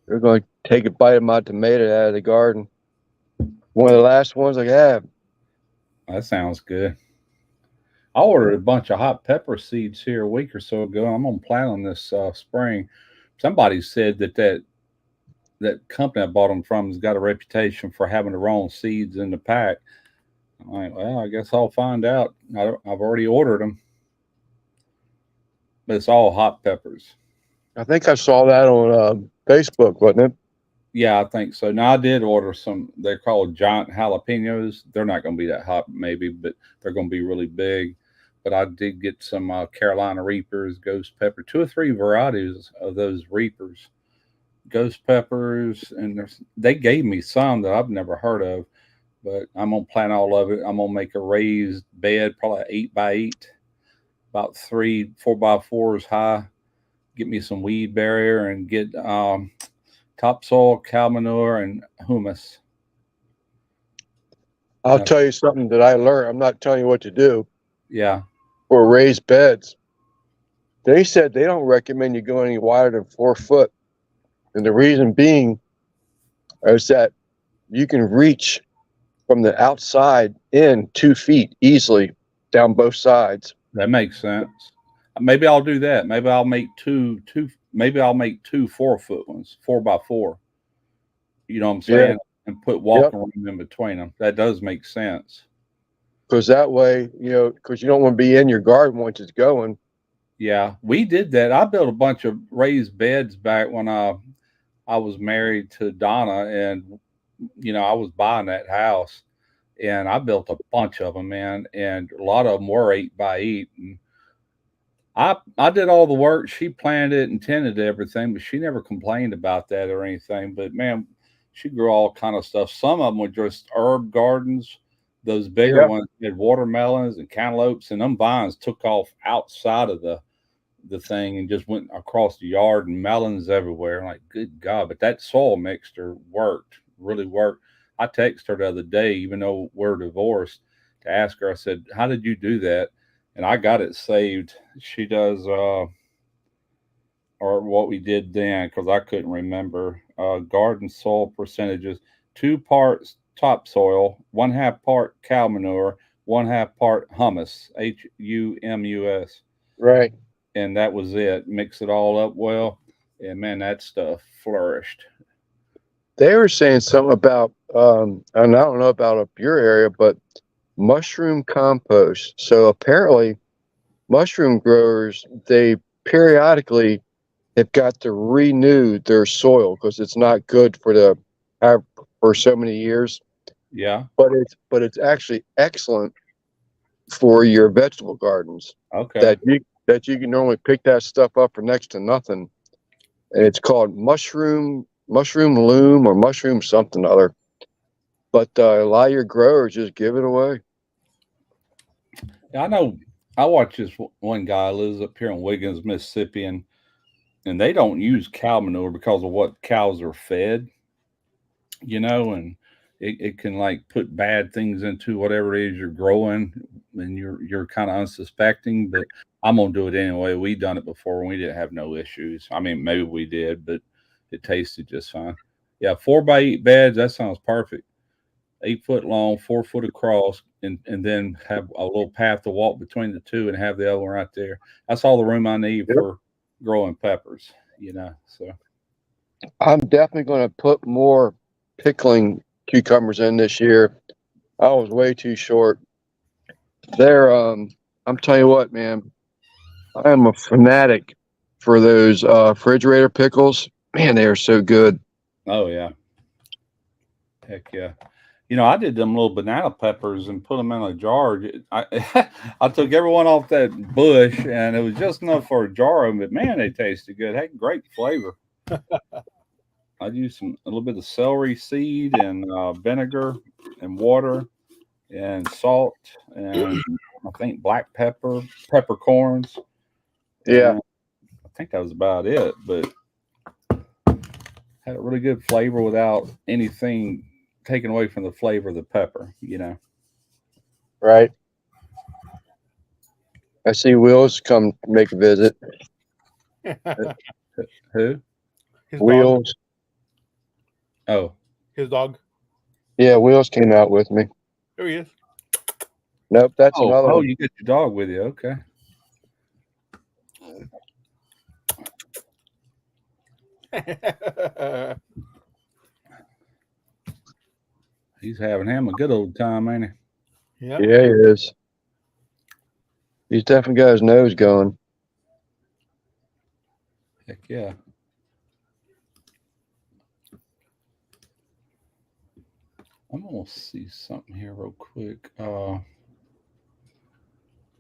We're going to take a bite of my tomato out of the garden. One of the last ones I have. That sounds good. I ordered a bunch of hot pepper seeds here a week or so ago. I'm gonna plant them this spring. Somebody said that company I bought them from has got a reputation for having the wrong seeds in the pack. I'm like, well, I guess I'll find out. I've already ordered them, but it's all hot peppers. I think I saw that on Facebook, wasn't it? Yeah, I think so. Now I did order some. They're called giant jalapenos. They're not going to be that hot, maybe, but they're going to be really big. But I did get some Carolina Reapers, ghost pepper, 2 or 3 varieties of those Reapers, ghost peppers, and they gave me some that I've never heard of. But I'm gonna plant all of it. I'm gonna make a raised bed, probably 8x8, about 3 4x4s high. Get me some weed barrier and get topsoil, cow manure, and humus. I'll tell you something that I learned. I'm not telling you what to do. Yeah. For raised beds, they said they don't recommend you go any wider than 4 foot. And the reason being is that you can reach from the outside in 2 feet easily down both sides. That makes sense. Maybe I'll do that. Maybe I'll make two. Maybe I'll make 2 4-foot ones, 4x4. You know what I'm saying? Yeah. And put walking room in between them. That does make sense. Because that way, because you don't want to be in your garden once it's going. Yeah, we did that. I built a bunch of raised beds back when I was married to Donna, and I was buying that house, and I built a bunch of them, man, and a lot of them were 8x8. And I did all the work. She planned it and tended everything, but she never complained about that or anything. But man, she grew all kind of stuff. Some of them were just herb gardens. Those bigger ones had watermelons and cantaloupes, and them vines took off outside of the thing and just went across the yard, and melons everywhere. I'm like, good God. But that soil mixture really worked. I texted her the other day, even though we're divorced, to ask her. I said, how did you do that? And I got it saved. She does, or what we did then, because I couldn't remember. Garden soil percentages: 2 parts topsoil, 1/2 part cow manure, 1/2 part humus, HUMUS, Right. and that was it. Mix it all up well, and man, that stuff flourished. They were saying something about, and I don't know about up your area, but mushroom compost. So apparently, mushroom growers, they periodically have got to renew their soil because it's not good for so many years. Yeah. But it's actually excellent for your vegetable gardens. Okay. That you can normally pick that stuff up for next to nothing, and it's called mushroom loom or mushroom something other. But a lot of your growers just give it away. I know. I watch this one guy lives up here in Wiggins, Mississippi, and they don't use cow manure because of what cows are fed, and it can like put bad things into whatever it is you're growing, and you're kind of unsuspecting. But I'm gonna do it anyway. We done it before and we didn't have no issues. I mean, maybe we did, but it tasted just fine. Yeah, 4x8 beds. That sounds perfect. 8 foot long, 4 foot across, and then have a little path to walk between the two and have the other one right there. That's all the room I need for growing peppers, so. I'm definitely going to put more pickling cucumbers in this year. I was way too short. I'm telling you what, man, I am a fanatic for those refrigerator pickles. Man, they are so good. Oh, yeah. Heck yeah. I did them little banana peppers and put them in a jar. I took everyone off that bush, and it was just enough for a jar of them. But man, they tasted good. Had great flavor. I used a little bit of celery seed and vinegar and water and salt and I think black peppercorns. Yeah, and I think that was about it. But had a really good flavor without anything taken away from the flavor of the pepper, right. I see Wheels come make a visit. Who? His Wheels. Dog. Oh, His dog. Yeah, Wheels came out with me. There he is. Nope, that's another oh, one. you get your dog with you. Okay. He's having him a good old time, ain't he? Yeah. Yeah, he is. He's definitely got his nose going. Heck yeah. I'm gonna see something here real quick.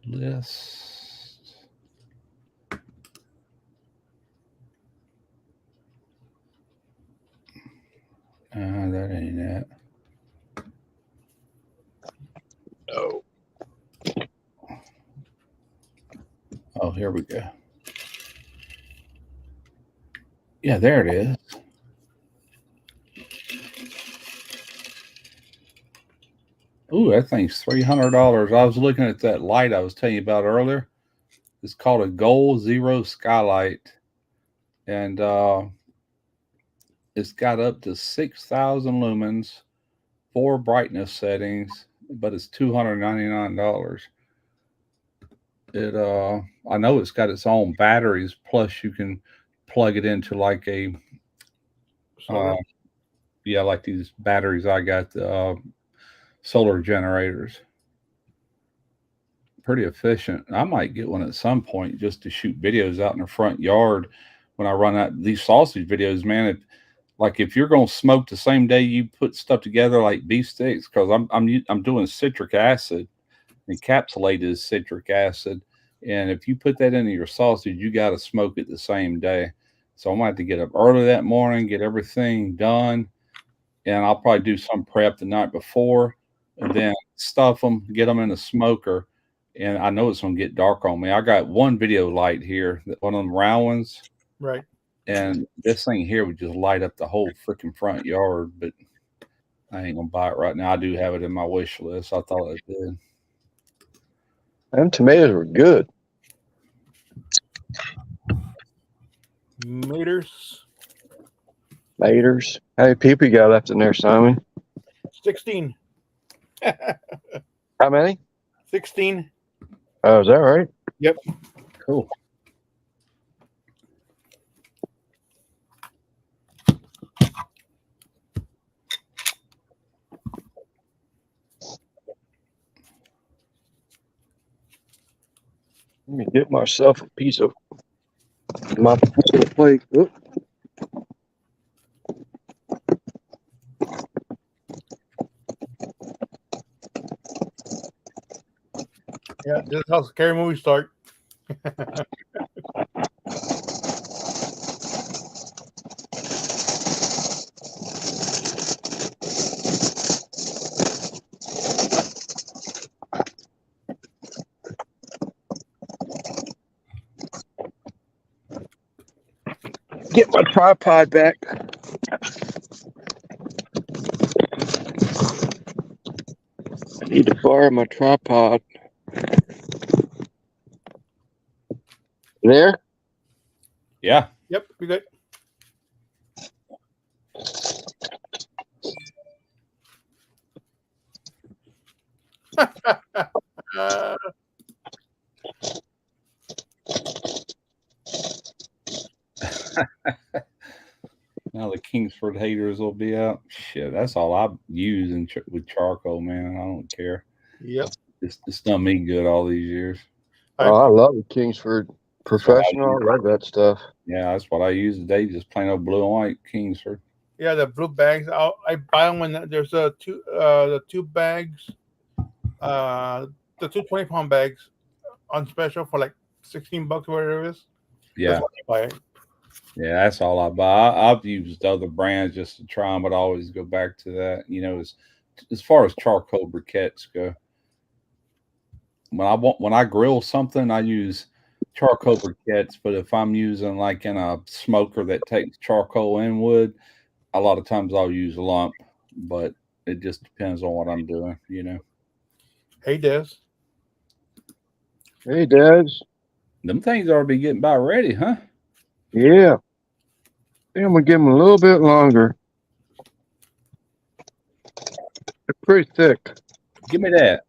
List. That ain't it. No. Oh, here we go. Yeah, there it is. Ooh, that thing's $300. I was looking at that light I was telling you about earlier. It's called a Goal Zero Skylight, and it's got up to 6,000 lumens, 4 brightness settings, but it's $299. I know it's got its own batteries, plus you can plug it into like a like these batteries I got, solar generators. Pretty efficient. I might get one at some point just to shoot videos out in the front yard when I run out these sausage videos, man. If you're going to smoke the same day you put stuff together like beef sticks, because I'm doing citric acid, encapsulated citric acid, and if you put that into your sausage, you got to smoke it the same day. So I'm going to have to get up early that morning, get everything done, and I'll probably do some prep the night before, and then stuff them, get them in the smoker. And I know it's going to get dark on me. I got one video light here, one of them round ones. Right. And this thing here would just light up the whole freaking front yard, but I ain't going to buy it right now. I do have it in my wish list. I thought it did. Them tomatoes were good. Meters. Maters. How many people you got left in there, Simon? 16. How many? 16. Oh, is that right? Yep. Cool. Let me get myself a piece of my plate. Oop. Yeah, this is how scary movies start. Get my tripod back. I need to borrow my tripod. There? Yeah. Yep, we good. Uh, Now the Kingsford haters will be out. Shit, that's all I use with charcoal, man. I don't care. yep. It's done me good all these years. Oh, I love the Kingsford That's what I Professional. I use. love that stuff. Yeah, that's what I use today. Just plain old blue and white Kingsford. Yeah, the blue bags. I buy them when there's the two bags, the two 20-pound bags on special for like $16, whatever it is. Yeah, That's what I buy it. yeah, that's all I buy. I've used other brands just to try them, but I always go back to that. You know, as far as charcoal briquettes go, when I grill something, I use charcoal briquettes. But if I'm using like in a smoker that takes charcoal and wood, a lot of times I'll use lump. But it just depends on what I'm doing. You know, Hey, Des. Hey, Dads. them things ought to be getting about ready, huh? Yeah. I think I'm going to give them a little bit longer. They're pretty thick. Give me that.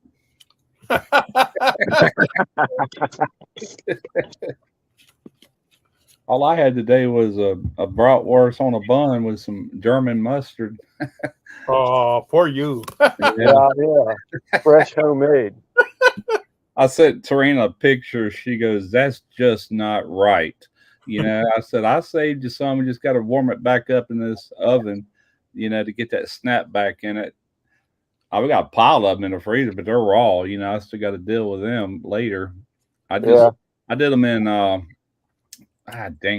All I had today was a bratwurst on a bun with some German mustard. Oh, poor you. Yeah. Fresh homemade. I sent Tarina a picture. She goes, "That's just not right." You know, I said, "I saved you some. We just got to warm it back up in this oven, you know, to get that snap back in it." We got a pile of them in the freezer, but they're raw. You know, I still got to deal with them later. I did them in. Dang,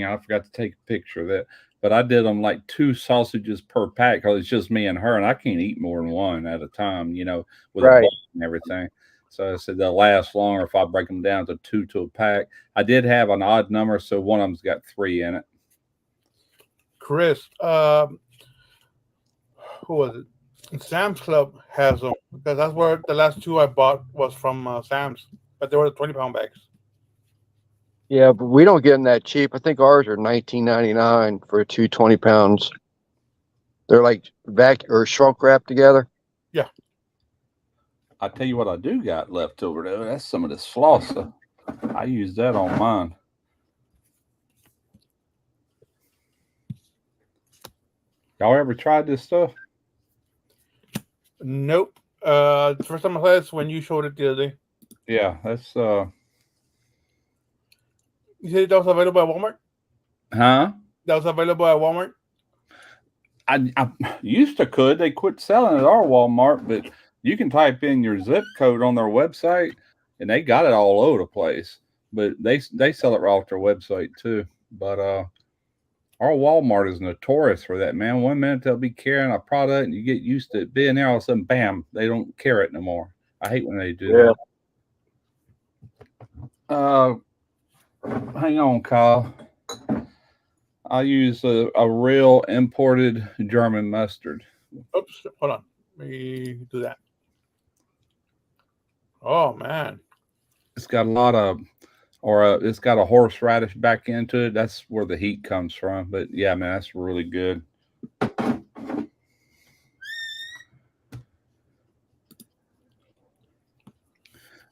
I forgot to take a picture of that. But I did them like 2 sausages per pack because it's just me and her, and I can't eat more than one at a time. You know, with a bowl and everything. So I said they'll last longer if I break them down to 2 to a pack. I did have an odd number, so one of them's got 3 in it. Chris, who was it? Sam's Club has them because that's where the last 2 I bought was from Sam's, but they were the 20-pound bags. Yeah, but we don't get them that cheap. I think ours are $19.99 for 2 20-pounds. They're like shrunk wrapped together. Yeah. I tell you what I do got left over though. That's some of this Slausa. I use that on mine. Y'all ever tried this stuff? Nope. The first time I saw this when you showed it the other day. Yeah, that's You said that was available at Walmart? huh? That was available at Walmart? I used to could. They quit selling it at our Walmart, but you can type in your zip code on their website and they got it all over the place. But they sell it right off their website too. But our Walmart is notorious for that, man. One minute they'll be carrying a product and you get used to it being there, all of a sudden, bam, they don't carry it no more. I hate when they do that. Hang on, Kyle. I use a real imported German mustard. Oops, hold on. Let me do that. Oh, man. It's got a lot of, it's got a horseradish back into it. That's where the heat comes from. But yeah, man, that's really good.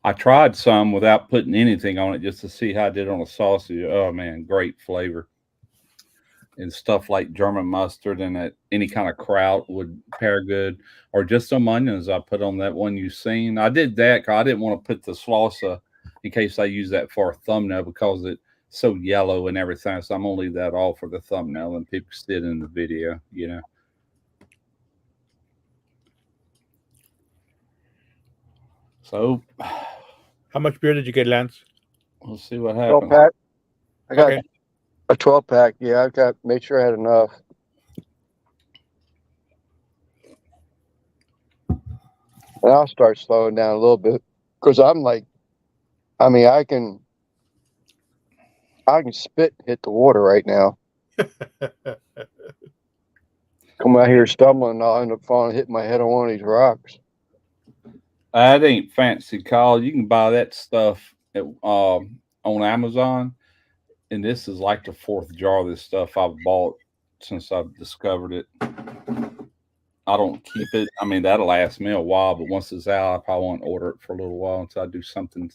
I tried some without putting anything on it just to see how I did on a sausage. Oh man, great flavor. And stuff like German mustard and any kind of kraut would pair good, or just some onions I put on that one you seen. I did that because I didn't want to put the salsa in case I use that for a thumbnail because it's so yellow and everything. So I'm gonna leave that all for the thumbnail and people see it in the video, you know. So, How much beer did you get, Lance? we'll see what 12 happens. pack. I got Okay. a 12 pack. Yeah, I got made sure I had enough. And I'll start slowing down a little bit because I'm like, I mean, I can spit and hit the water right now. Come out here stumbling, and I'll end up falling, hitting my head on one of these rocks. That ain't fancy, Kyle. You can buy that stuff on Amazon, and this is like the 4th jar of this stuff I've bought since I've discovered it. I don't keep it. I mean, that'll last me a while, but once it's out, I probably won't order it for a little while until I do something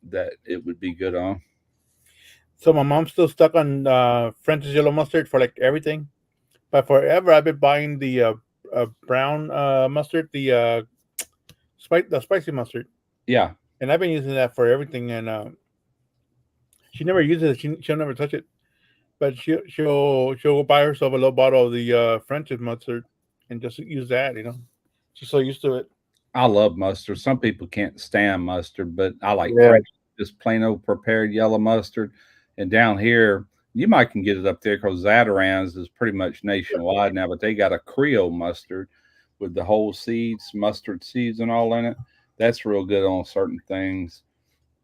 that it would be good on. So my mom's still stuck on French's yellow mustard for like everything, but forever I've been buying the brown mustard, the spicy mustard, Yeah. and I've been using that for everything. And she never uses it. She'll never touch it, but she'll buy herself a little bottle of the French's mustard and just use that. You know, she's so used to it. I love mustard. Some people can't stand mustard, but I like Yeah. fresh, just plain old prepared yellow mustard. And down here, you might can get it up there because Zatarain's is pretty much nationwide now, but they got a Creole mustard with the whole seeds, mustard seeds and all in it. That's real good on certain things.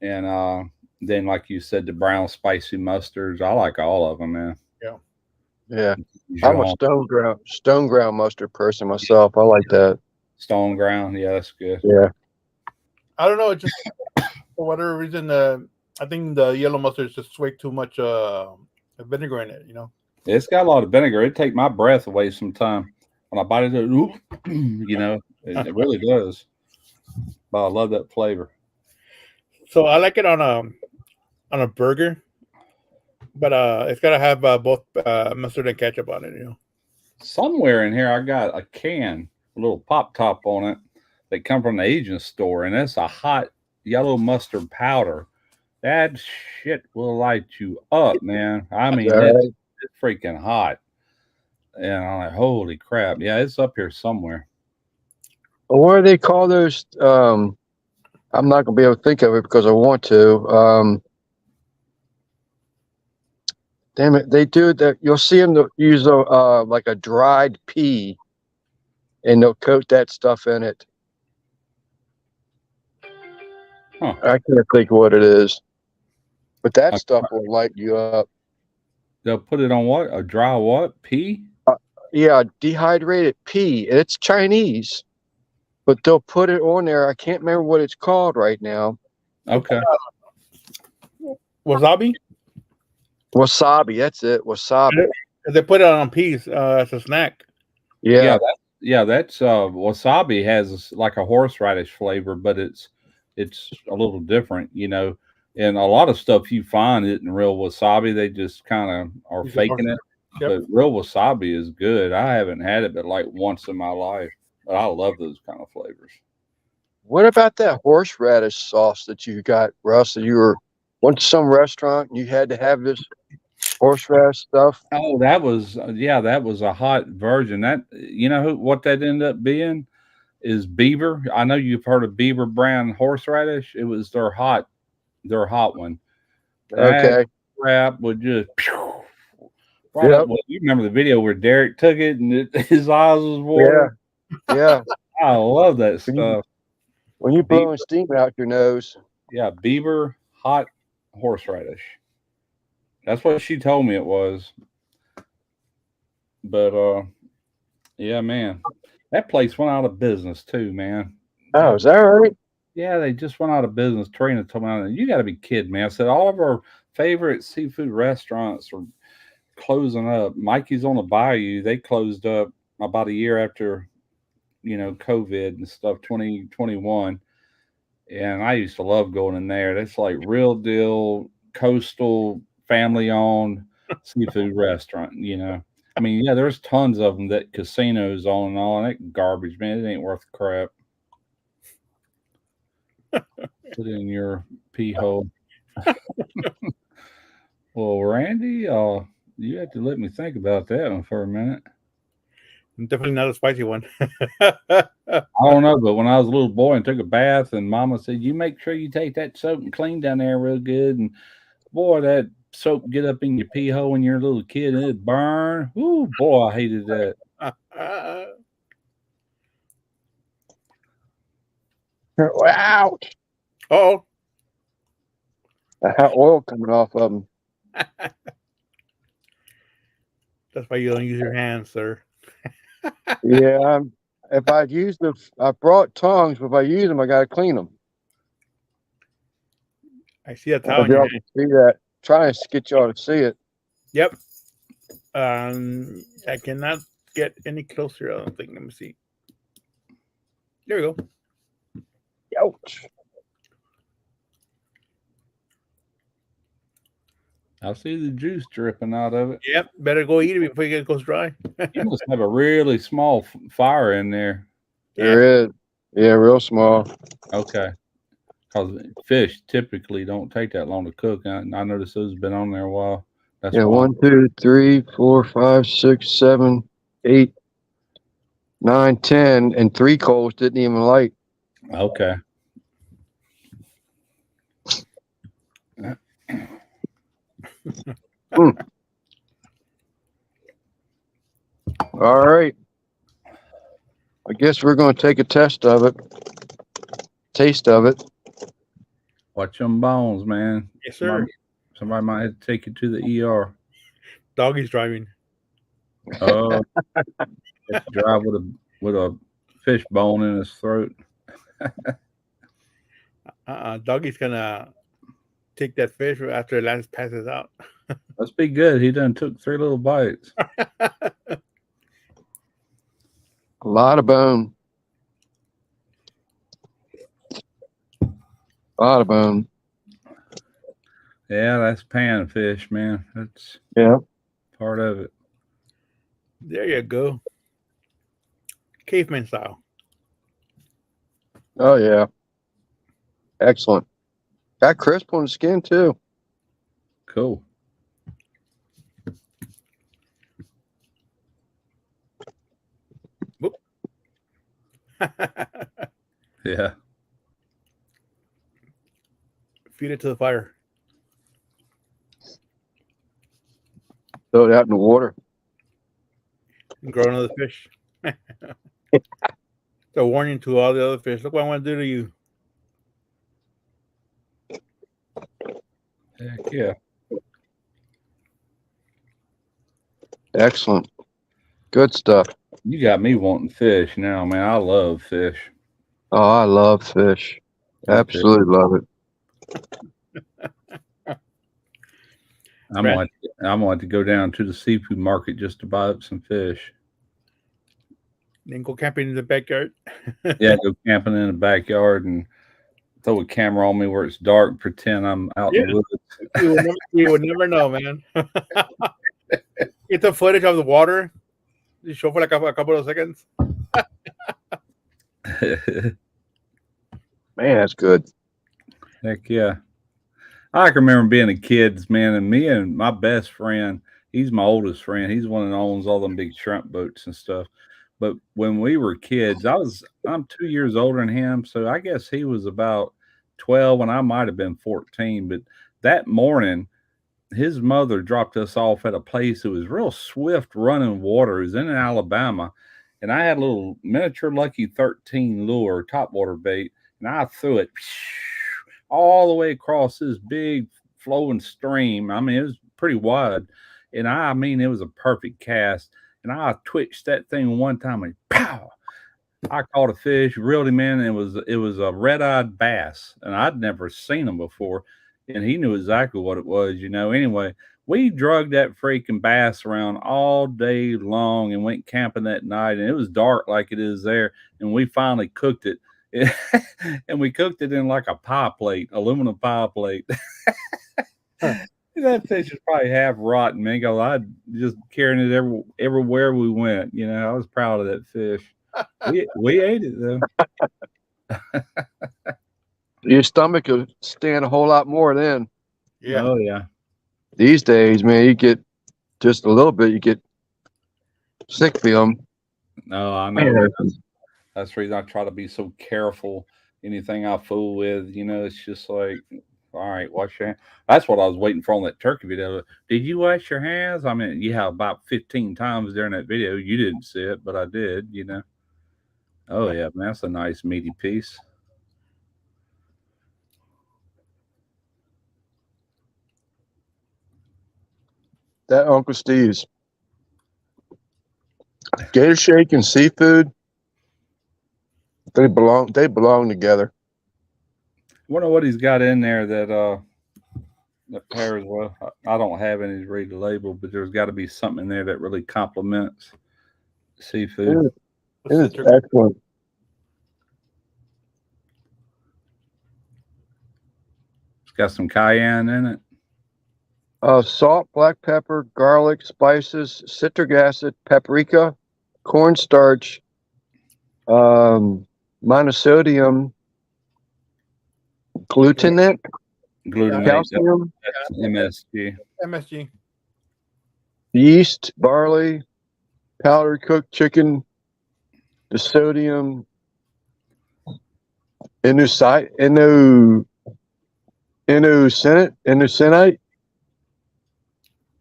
And then, like you said, the brown spicy mustards. I like all of them, man. Yeah, I'm a stone ground mustard person myself. I like that. Stone ground. Yeah, that's good. Yeah, I don't know. It just for whatever reason, I think the yellow mustard is just way too much vinegar in it. You know. It's got a lot of vinegar. It take my breath away sometime when I bite it. You know, it really does. But I love that flavor. So I like it on a burger, but it's gotta have both mustard and ketchup on it. You know. Somewhere in here, I got a can, a little pop top on it that come from the Asian store, and it's a hot yellow mustard powder. That shit will light you up, man. I mean, it's freaking hot. And I'm like, holy crap. Yeah, it's up here somewhere. what do they call those? I'm not gonna be able to think of it because I want to. Damn it, they do that. You'll see them use like a dried pea, and they'll coat that stuff in it. Huh. I can't think of what it is, but that stuff will light you up. They'll put it on what? A dry what? Pea? Yeah, dehydrated pea. It's Chinese, but they'll put it on there. I can't remember what it's called right now. Okay. Wasabi. Wasabi. That's it. Wasabi. They put it on peas as a snack. Yeah. That's wasabi has like a horseradish flavor, but it's a little different, you know. And a lot of stuff you find isn't real wasabi. They just kind of are faking it. Yep. But real wasabi is good. I haven't had it but like once in my life. But I love those kind of flavors. What about that horseradish sauce that you got, Russ? You went to some restaurant and you had to have this horseradish stuff. Oh, that was a hot version. That you know what that ended up being is Beaver. I know you've heard of Beaver brand horseradish. It was their hot one. Okay. That crap would just Yep. up. Well, you remember the video where Derek took it and his eyes was water. Yeah. I love that stuff. When you're blowing steam out your nose. Yeah, Beaver hot horseradish. That's what she told me it was. But yeah, man. That place went out of business too, man. Oh, is that right? Yeah, they just went out of business. Trina told me, you got to be kidding me. I said, all of our favorite seafood restaurants are closing up. Mikey's on the Bayou. They closed up about a year after, you know, COVID and stuff, 2021. And I used to love going in there. That's like real deal coastal family owned seafood restaurant, you know. I mean, yeah, there's tons of them that casinos own and all that garbage, man. It ain't worth crap. Put it in your pee hole. Well, Randy, you have to let me think about that one for a minute. Definitely not a spicy one. I don't know, but when I was a little boy and took a bath, and Mama said, "You make sure you take that soap and clean down there real good." And boy, that soap get up in your pee hole when you're a little kid and it burn. Ooh, boy, I hated that. Wow. Oh, The hot oil coming off of them. that's why you don't use your hands, sir. Yeah. If I use I brought tongs, but if I use them, I got to clean them. I see a I towel don't in your know if hand. y'all can see that. Trying to get y'all to see it. Yep. I cannot get any closer. I don't think. Let me see. There we go. Ouch. I see the juice dripping out of it. Yep. Better go eat it before it goes dry. You must have a really small fire in there. There is. Yeah, real small. Okay. Because fish typically don't take that long to cook. I noticed those have been on there a while. That's Yeah, why. 1, 2, 3, 4, 5, 6, 7, 8, 9, 10, and 3 coals didn't even light. Okay. All right. I guess we're going to take a taste of it. Watch them bones, man. Yes, sir. Somebody might have to take you to the ER. Doggy's driving. Oh, have to drive with a fish bone in his throat. Doggy's gonna take that fish after Lance passes out. Must be good. He done took 3 little bites. A lot of bone. A lot of bone. Yeah, that's panfish, man. That's Yeah. part of it. There you go. Caveman style. Oh, yeah. Excellent. Got crisp on the skin, too. Cool. Yeah. Feed it to the fire. Throw it out in the water. And grow another fish. The warning to all the other fish. Look what I want to do to you. Heck yeah. Excellent. Good stuff. You got me wanting fish now, man. I love fish. Oh, I love fish. Absolutely love it. I'm going to have to go down to the seafood market just to buy up some fish. Then go camping in the backyard. Yeah, go camping in the backyard and throw a camera on me where it's dark, pretend I'm out in the woods. You would never know, man. Get the footage of the water. You show for like a couple of seconds. Man, that's good. Heck yeah. I can remember being a kid, man, and me and my best friend, he's my oldest friend. He's one that owns all them big shrimp boats and stuff. But when we were kids, I'm 2 years older than him, so I guess he was about 12 and I might have been 14. But that morning, his mother dropped us off at a place that was real swift running water. It was in Alabama. And I had a little miniature Lucky 13 lure, topwater bait, and I threw it all the way across this big flowing stream. I mean, it was pretty wide. And I mean, it was a perfect cast. And I twitched that thing one time and pow! I caught a fish, reeled him in, and it was a red-eyed bass. And I'd never seen him before. And he knew exactly what it was, you know. Anyway, we drugged that freaking bass around all day long and went camping that night. And it was dark like it is there. And we finally cooked it. And we cooked it in like a pie plate, aluminum pie plate. That fish is probably half rotten, man. I just carrying it everywhere we went. You know, I was proud of that fish. We ate it though. Your stomach will stand a whole lot more then. Yeah. Oh yeah. These days, man, you get just a little bit, you get sick feeling. No, I know. That's the reason I try to be so careful. Anything I fool with, you know, it's just like, all right, wash your hands. That's what I was waiting for on that turkey video. Did you wash your hands? I mean, yeah, about 15 times during that video. You didn't see it, but I did, you know. Oh, yeah, man, that's a nice meaty piece. That Uncle Steve's. Gator Shake and seafood, they belong together. I wonder what he's got in there that pairs well. I don't have any to read the label, but there's got to be something in there that really complements seafood. It is excellent. It's got some cayenne in it. Salt, black pepper, garlic, spices, citric acid, paprika, cornstarch, monosodium, glutamate, calcium, MSG. MSG. yeast, barley, powdered cooked chicken, the sodium, inosite, INOSINATE.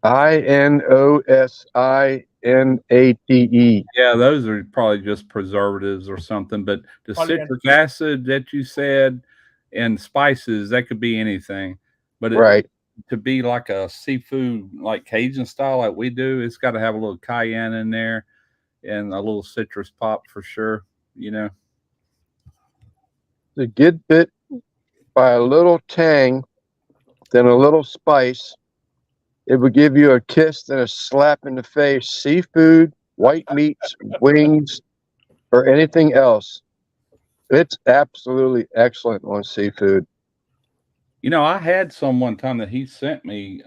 Yeah, those are probably just preservatives or something. But the citric acid that you said and spices, that could be anything. But to be like a seafood, like Cajun style, like we do, it's got to have a little cayenne in there and a little citrus pop for sure. You know, to get bit by a little tang, then a little spice. It would give you a kiss and a slap in the face. Seafood, white meats, wings, or anything else. It's absolutely excellent on seafood. You know, I had some one time that he sent me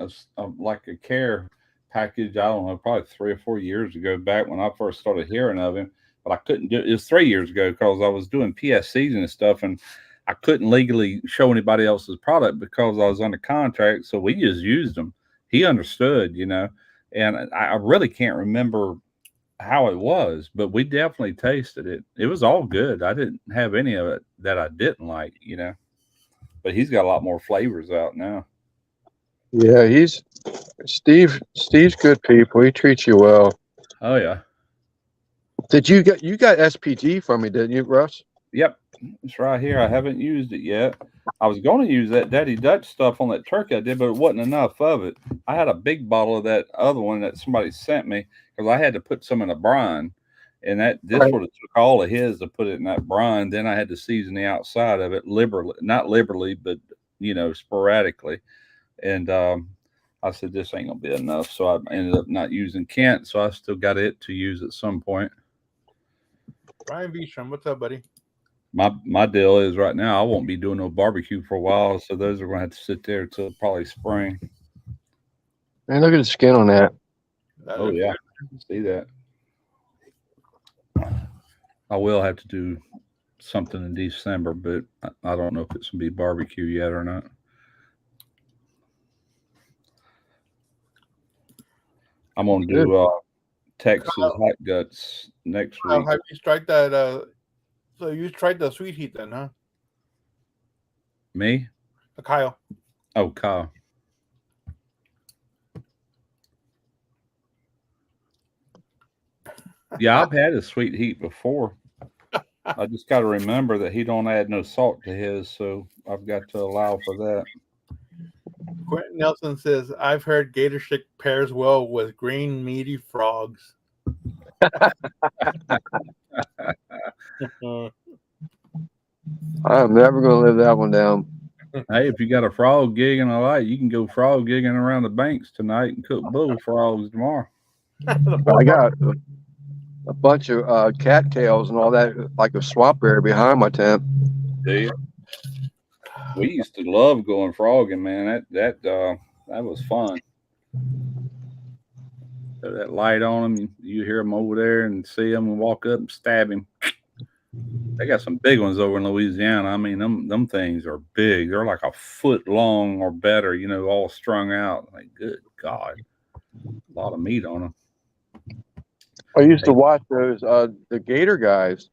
like a care package. I don't know, probably 3 or 4 years ago, back when I first started hearing of him. But I couldn't do it. It was 3 years ago because I was doing PSCs and stuff, and I couldn't legally show anybody else's product because I was under contract. So we just used them. He understood, you know, and I really can't remember how it was, but we definitely tasted it. It was all good. I didn't have any of it that I didn't like, you know, but he's got a lot more flavors out now. Yeah, Steve's good people. He treats you well. Oh yeah. You got SPG from me, didn't you, Russ? Yep. It's right here. I haven't used it yet. I was going to use that Daddy Dutch stuff on that turkey I did, but it wasn't enough of it. I had a big bottle of that other one that somebody sent me because I had to put some in a brine, and this would have took all of his to put it in that brine. Then I had to season the outside of it not liberally, but you know, sporadically. And I said this ain't gonna be enough, so I ended up not using Kent. So I still got it to use at some point. Brian Beecham, what's up, buddy? My deal is right now I won't be doing no barbecue for a while, so those are going to have to sit there till probably spring. Man, look at the skin on that. Oh yeah, see that. I will have to do something in December, but I don't know if it's going to be barbecue yet or not. I'm going to do Texas hot guts next week. Have you tried that? So you tried the sweet heat then, huh? Me? Kyle. Oh, Kyle. Yeah, I've had a sweet heat before. I just got to remember that he don't add no salt to his, so I've got to allow for that. Quentin Nelson says, I've heard Gator Shake pairs well with green meaty frogs. I'm never going to live that one down. Hey, if you got a frog gig and a light, you can go frog gigging around the banks tonight and cook bullfrogs tomorrow. a bunch of cattails and all that, like a swamp area behind my tent. Do you? We used to love going frogging, man. That was fun. Throw that light on them, you hear them over there and see them and walk up and stab him. They got some big ones over in Louisiana. I mean, them things are big. They're like a foot long or better, you know, all strung out. Like, good God, a lot of meat on them. I used to watch those the Gator guys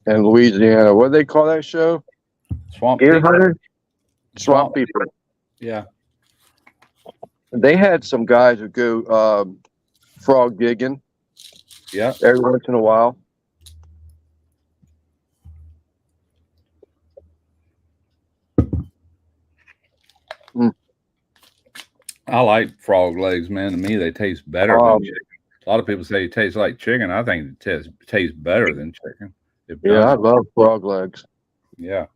in Louisiana. What do they call that show? Swamp Gator people. Hunter? Swamp People. Yeah. They had some guys who go frog gigging. Yeah. Every once in a while. I like frog legs, man. To me, they taste better than chicken. A lot of people say it tastes like chicken. I think it tastes better than chicken. Yeah, I love frog legs. Yeah.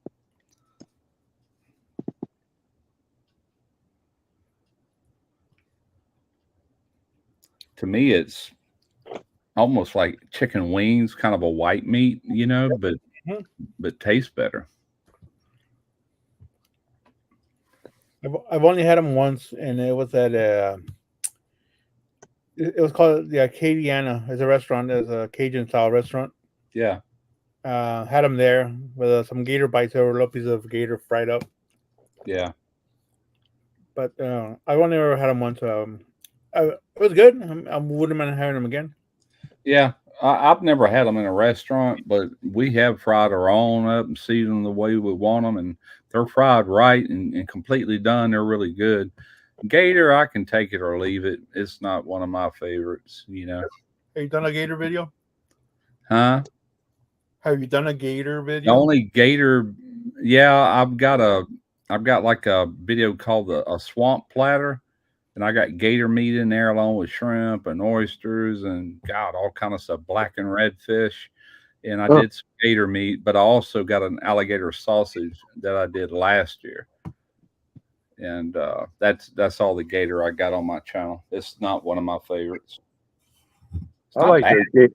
To me, it's almost like chicken wings, kind of a white meat, you know, but tastes better. I've only had them once, and it was at it was called the Acadiana. It's a restaurant. It's a Cajun style restaurant. Yeah. Had them there with some gator bites or a little piece of gator fried up. Yeah. But I've only ever had them once. It was good. I wouldn't mind having them again. Yeah. I've never had them in a restaurant, but we have fried our own up and seasoned them the way we want them, and they're fried right and completely done. They're really good. Gator, I can take it or leave it. It's not one of my favorites, you know. Have you done a gator video? Huh? Have you done a gator The video? only gator, yeah, I've got like a video called a swamp platter, and I got gator meat in there along with shrimp and oysters and God, all kind of stuff, black and red fish. And I did some gator meat, but I also got an alligator sausage that I did last year. And that's all the gator I got on my channel. It's not one of my favorites. It's I not like bad.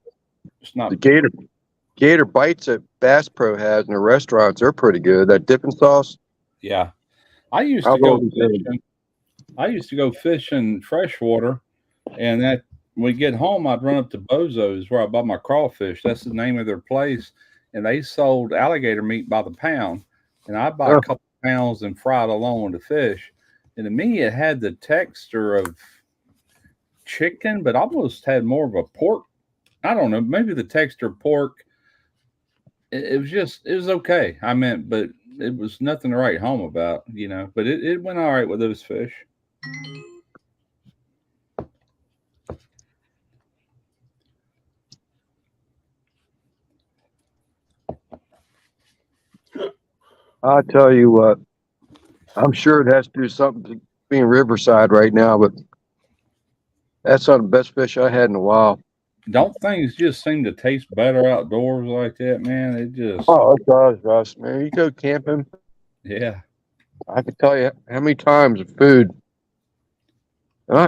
It's not the gator bites that Bass Pro has in the restaurants. They're pretty good. That dipping sauce. Yeah. I used How to go long is it? fishing. I used to go fishing freshwater, and that when we get home, I'd run up to Bozo's where I bought my crawfish. That's the name of their place, and they sold alligator meat by the pound, and I'd buy a couple pounds and fry it along with the fish. And to me, it had the texture of chicken, but almost had more of a pork. I don't know, maybe the texture of pork. It was okay. I meant, but it was nothing to write home about, you know. But it went all right with those fish. I'll tell you what. I'm sure it has to do something to being Riverside right now, but that's some of the best fish I had in a while. Don't things just seem to taste better outdoors like that, man? It just Oh, it does, Russ. Man, you go camping. yeah. I can tell you how many times of food.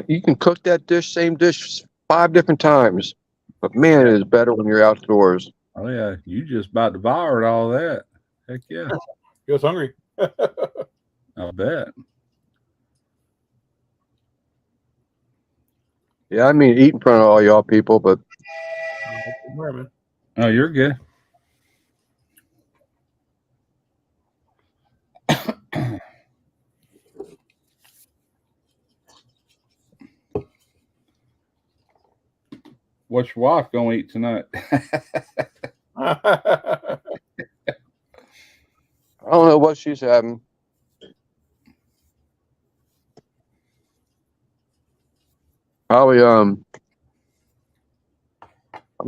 You can cook that same dish 5 different times, but man, it is better when you're outdoors. Oh yeah. You just about devoured all that. Heck yeah. He was hungry. I bet. Yeah, I mean, eat in front of all y'all people, but Oh, you're good. What's your wife gonna eat tonight? I don't know what she's having. Probably, I'm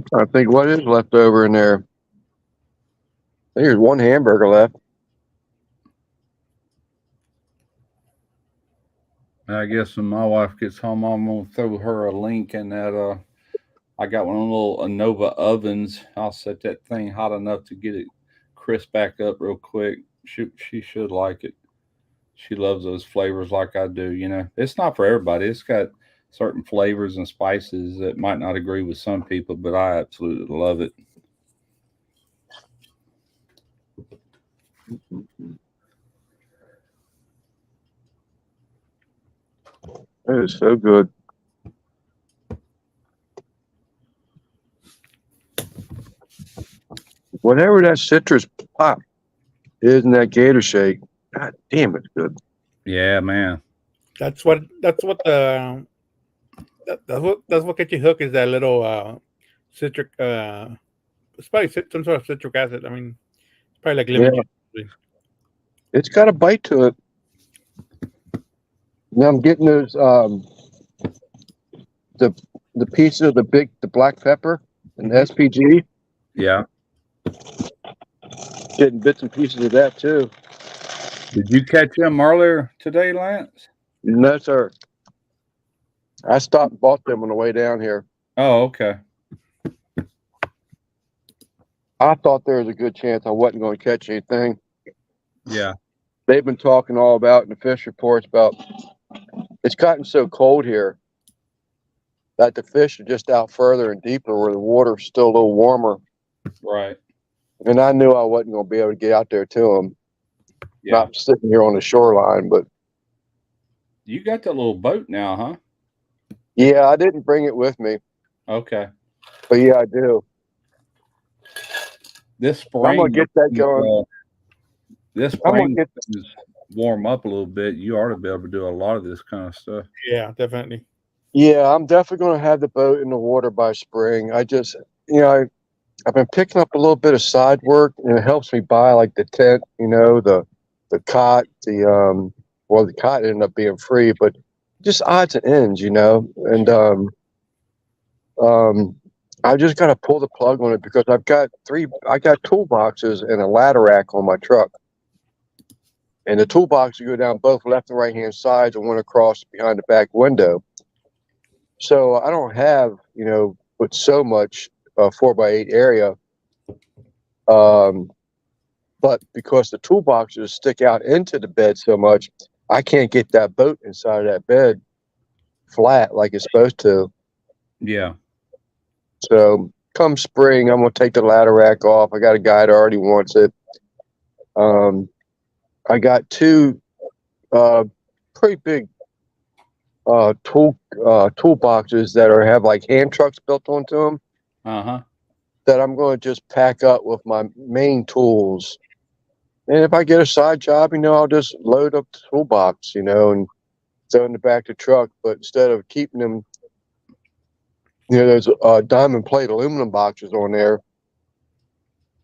trying to think what is left over in there. I think there's one hamburger left. I guess when my wife gets home, I'm gonna throw her a link in that. I got one of the little Anova ovens. I'll set that thing hot enough to get it crisp back up real quick. She should like it. She loves those flavors like I do. You know, it's not for everybody. It's got certain flavors and spices that might not agree with some people, but I absolutely love it. It is so good. Whatever that citrus pop is in that Gator Shake, god damn, it's good. Yeah, man. That's what that's what gets you hooked is that little citric it's probably some sort of citric acid. I mean, it's probably like lemon juice. It's got a bite to it. Now I'm getting those the pieces of the black pepper and the SPG. Yeah. Getting bits and pieces of that too. Did you catch them earlier today, Lance? No, sir. I stopped and bought them on the way down here. Oh, okay. I thought there was a good chance I wasn't going to catch anything. Yeah. They've been talking all about in the fish reports about it's gotten so cold here that the fish are just out further and deeper where the water's still a little warmer. Right. And I knew I wasn't going to be able to get out there to them. Yeah. Not sitting here on the shoreline, but You got that little boat now, huh? yeah, I didn't bring it with me, Okay. but yeah, I do. This spring, I'm gonna get that going. This I'm gonna spring get. is warm up a little bit. You ought to be able to do a lot of this kind of stuff. Yeah, definitely. Yeah, I'm definitely going to have the boat in the water by spring. I just, I've been picking up a little bit of side work, and it helps me buy like the tent, the cot, the cot ended up being free, but just odds and ends, and I just got to pull the plug on it because I got toolboxes and a ladder rack on my truck. And the toolboxes go down both left and right hand sides and one across behind the back window. So I don't have, with so much 4x8 area. But because the toolboxes stick out into the bed so much, I can't get that boat inside of that bed flat like it's supposed to. Yeah. So come spring, I'm going to take the ladder rack off. I got a guy that already wants it. I got two pretty big toolboxes that have like hand trucks built onto them. That I'm going to just pack up with my main tools. And if I get a side job, I'll just load up the toolbox, and throw in the back of the truck. But instead of keeping them, those diamond plate aluminum boxes on there,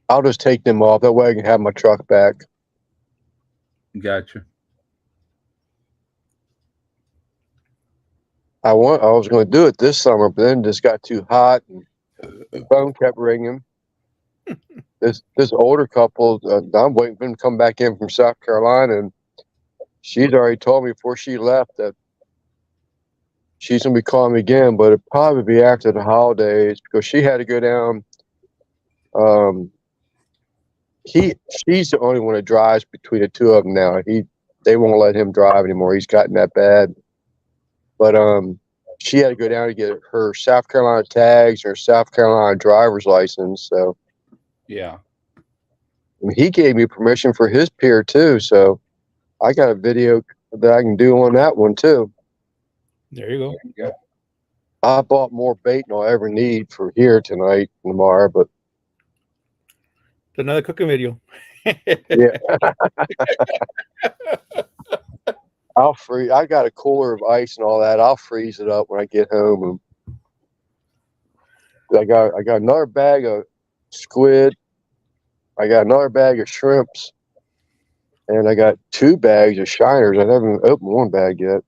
I'll just take them off. That way I can have my truck back. Gotcha. I was going to do it this summer, but then it just got too hot and the phone kept ringing. This older couple, I'm waiting for them to come back in from South Carolina, and she's already told me before she left that she's going to be calling me again, but it'll probably be after the holidays because she had to go down. She's the only one that drives between the two of them now. They won't let him drive anymore. He's gotten that bad. But she had to go down to get her South Carolina tags, her South Carolina driver's license. So yeah, he gave me permission for his pier too. So I got a video that I can do on that one too. There you go. I bought more bait than I'll ever need for here tonight and tomorrow, but it's another cooking video. Yeah. I got a cooler of ice and all that. I'll freeze it up when I get home. And I got another bag of squid. I got another bag of shrimps. And I got 2 bags of shiners. I haven't opened one bag yet.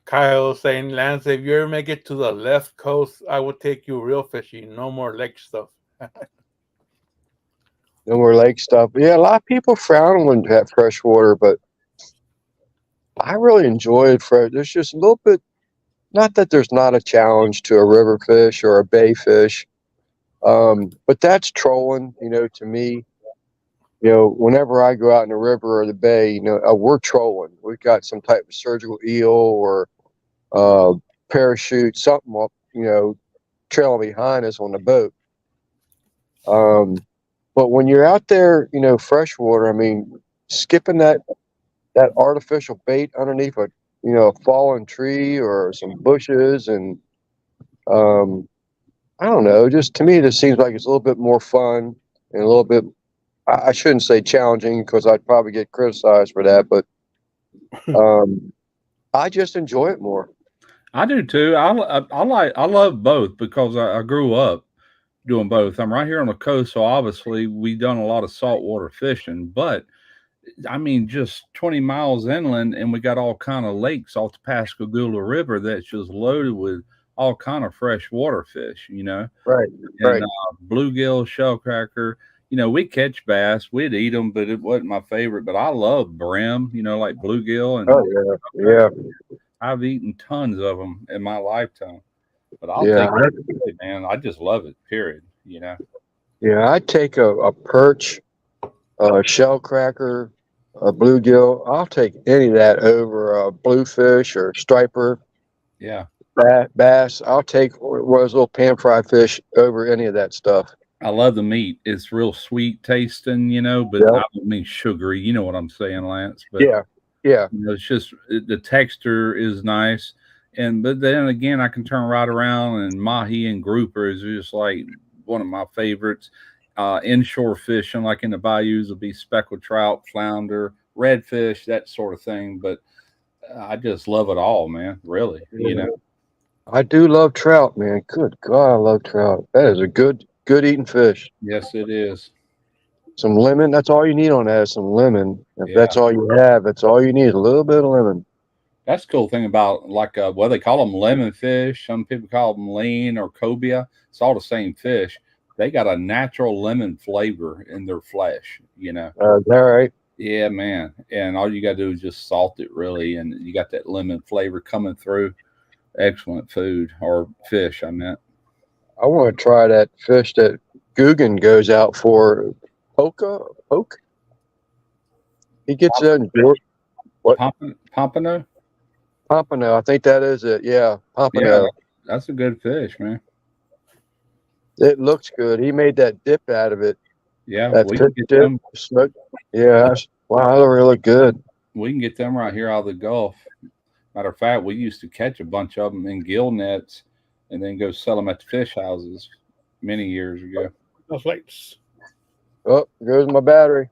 Kyle saying, Lance, if you ever make it to the left coast, I will take you real fishing. No more lake stuff. No more lake stuff. Yeah, a lot of people frown on that fresh water, but I really enjoyed fresh. There's just a little bit, not that there's not a challenge to a river fish or a bay fish, but that's trolling, to me. whenever I go out in the river or the bay, we're trolling. We've got some type of surgical eel or parachute, something up, trailing behind us on the boat. But when you're out there, freshwater, I mean, skipping that artificial bait underneath a fallen tree or some bushes, and I don't know, just to me, this seems like it's a little bit more fun and a little bit. I shouldn't say challenging because I'd probably get criticized for that, but I just enjoy it more. I do too. I love both because I grew up doing both. I'm right here on the coast, so obviously we done a lot of saltwater fishing, but I mean, just 20 miles inland, and we got all kind of lakes off the Pascagoula River that's just loaded with all kind of freshwater fish, Right, and bluegill, shellcracker. We catch bass, we'd eat them, but it wasn't my favorite. But I love brim, like bluegill, and yeah. I've eaten tons of them in my lifetime. But I'll Yeah. take it, man. I just love it. Period. Yeah, I'd take a perch, a shellcracker, a bluegill. I'll take any of that over a bluefish or striper. Yeah. Bass. I'll take one of those little pan fried fish over any of that stuff. I love the meat. It's real sweet tasting, but I don't mean sugary. You know what I'm saying, Lance? But yeah. it's just the texture is nice. But then again, I can turn right around, and mahi and grouper is just like one of my favorites. Inshore fishing, like in the bayous, will be speckled trout, flounder, redfish, that sort of thing. But I just love it all, man. Really, I do love trout, man. Good God, I love trout. That is a good eating fish. Yes, it is. Some lemon. That's all you need on that is some lemon. If that's all you have, that's all you need. A little bit of lemon. That's the cool thing about they call them lemon fish. Some people call them lean or cobia. It's all the same fish. They got a natural lemon flavor in their flesh, All right. Yeah, man. And all you got to do is just salt it really, and you got that lemon flavor coming through. Excellent food or fish, I meant. I want to try that fish that Guggen goes out for. Poke? He gets it in what? Pompano? Pompano. I think that is it. Yeah, Pompano. Yeah, that's a good fish, man. It looks good. He made that dip out of it. Yeah, that we fish can get dip, them. smoked. Yeah, wow, they really look good. We can get them right here out of the Gulf. Matter of fact, we used to catch a bunch of them in gill nets and then go sell them at the fish houses many years ago. Those lights. Oh, goes my battery.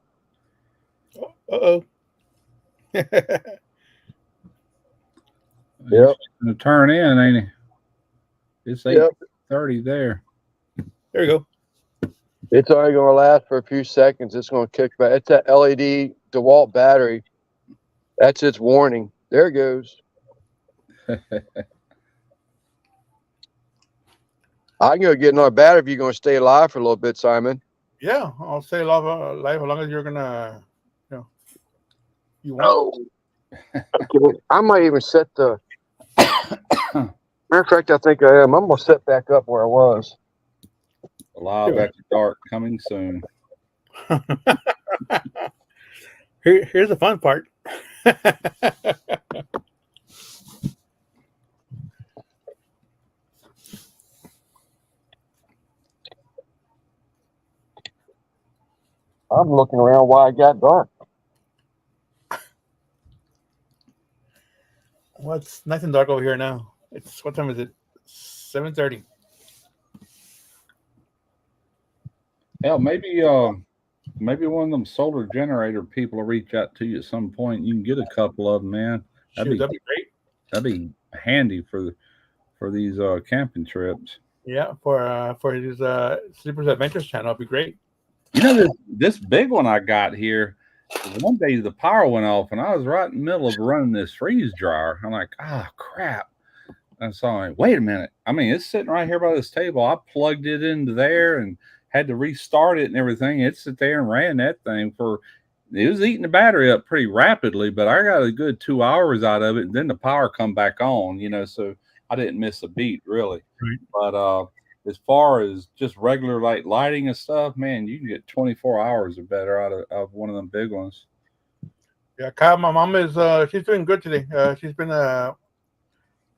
Uh-oh. Yep. Gonna turn in, ain't he? It's 8:30 there. There you go. It's only going to last for a few seconds. It's going to kick back. It's that LED DeWalt battery. That's its warning. There it goes. I can go get another battery if you're going to stay alive for a little bit, Simon. Yeah, I'll stay alive as long as you're gonna, you want. Okay. I might even set the. Matter of fact, I think I am. I'm gonna set back up where I was. Live after dark coming soon. Here's the fun part. I'm looking around why it got dark. Well, it's nice and dark over here now. What time is it? 7:30. Hell, maybe one of them solar generator people will reach out to you at some point. You can get a couple of them, man. That'd be great. That'd be handy for these camping trips. Yeah, for his Sleepers Adventures channel, it'd be great. This big one I got here. One day the power went off, and I was right in the middle of running this freeze dryer. I'm like, crap. And so I'm like, wait a minute. I mean, it's sitting right here by this table. I plugged it into there and had to restart it and everything. It sit there and ran that thing it was eating the battery up pretty rapidly, but I got a good 2 hours out of it. And then the power come back on, so I didn't miss a beat really. Right. But as far as just regular like lighting and stuff, man, you can get 24 hours or better out of one of them big ones. Yeah, Kyle, my mom is she's doing good today. She's been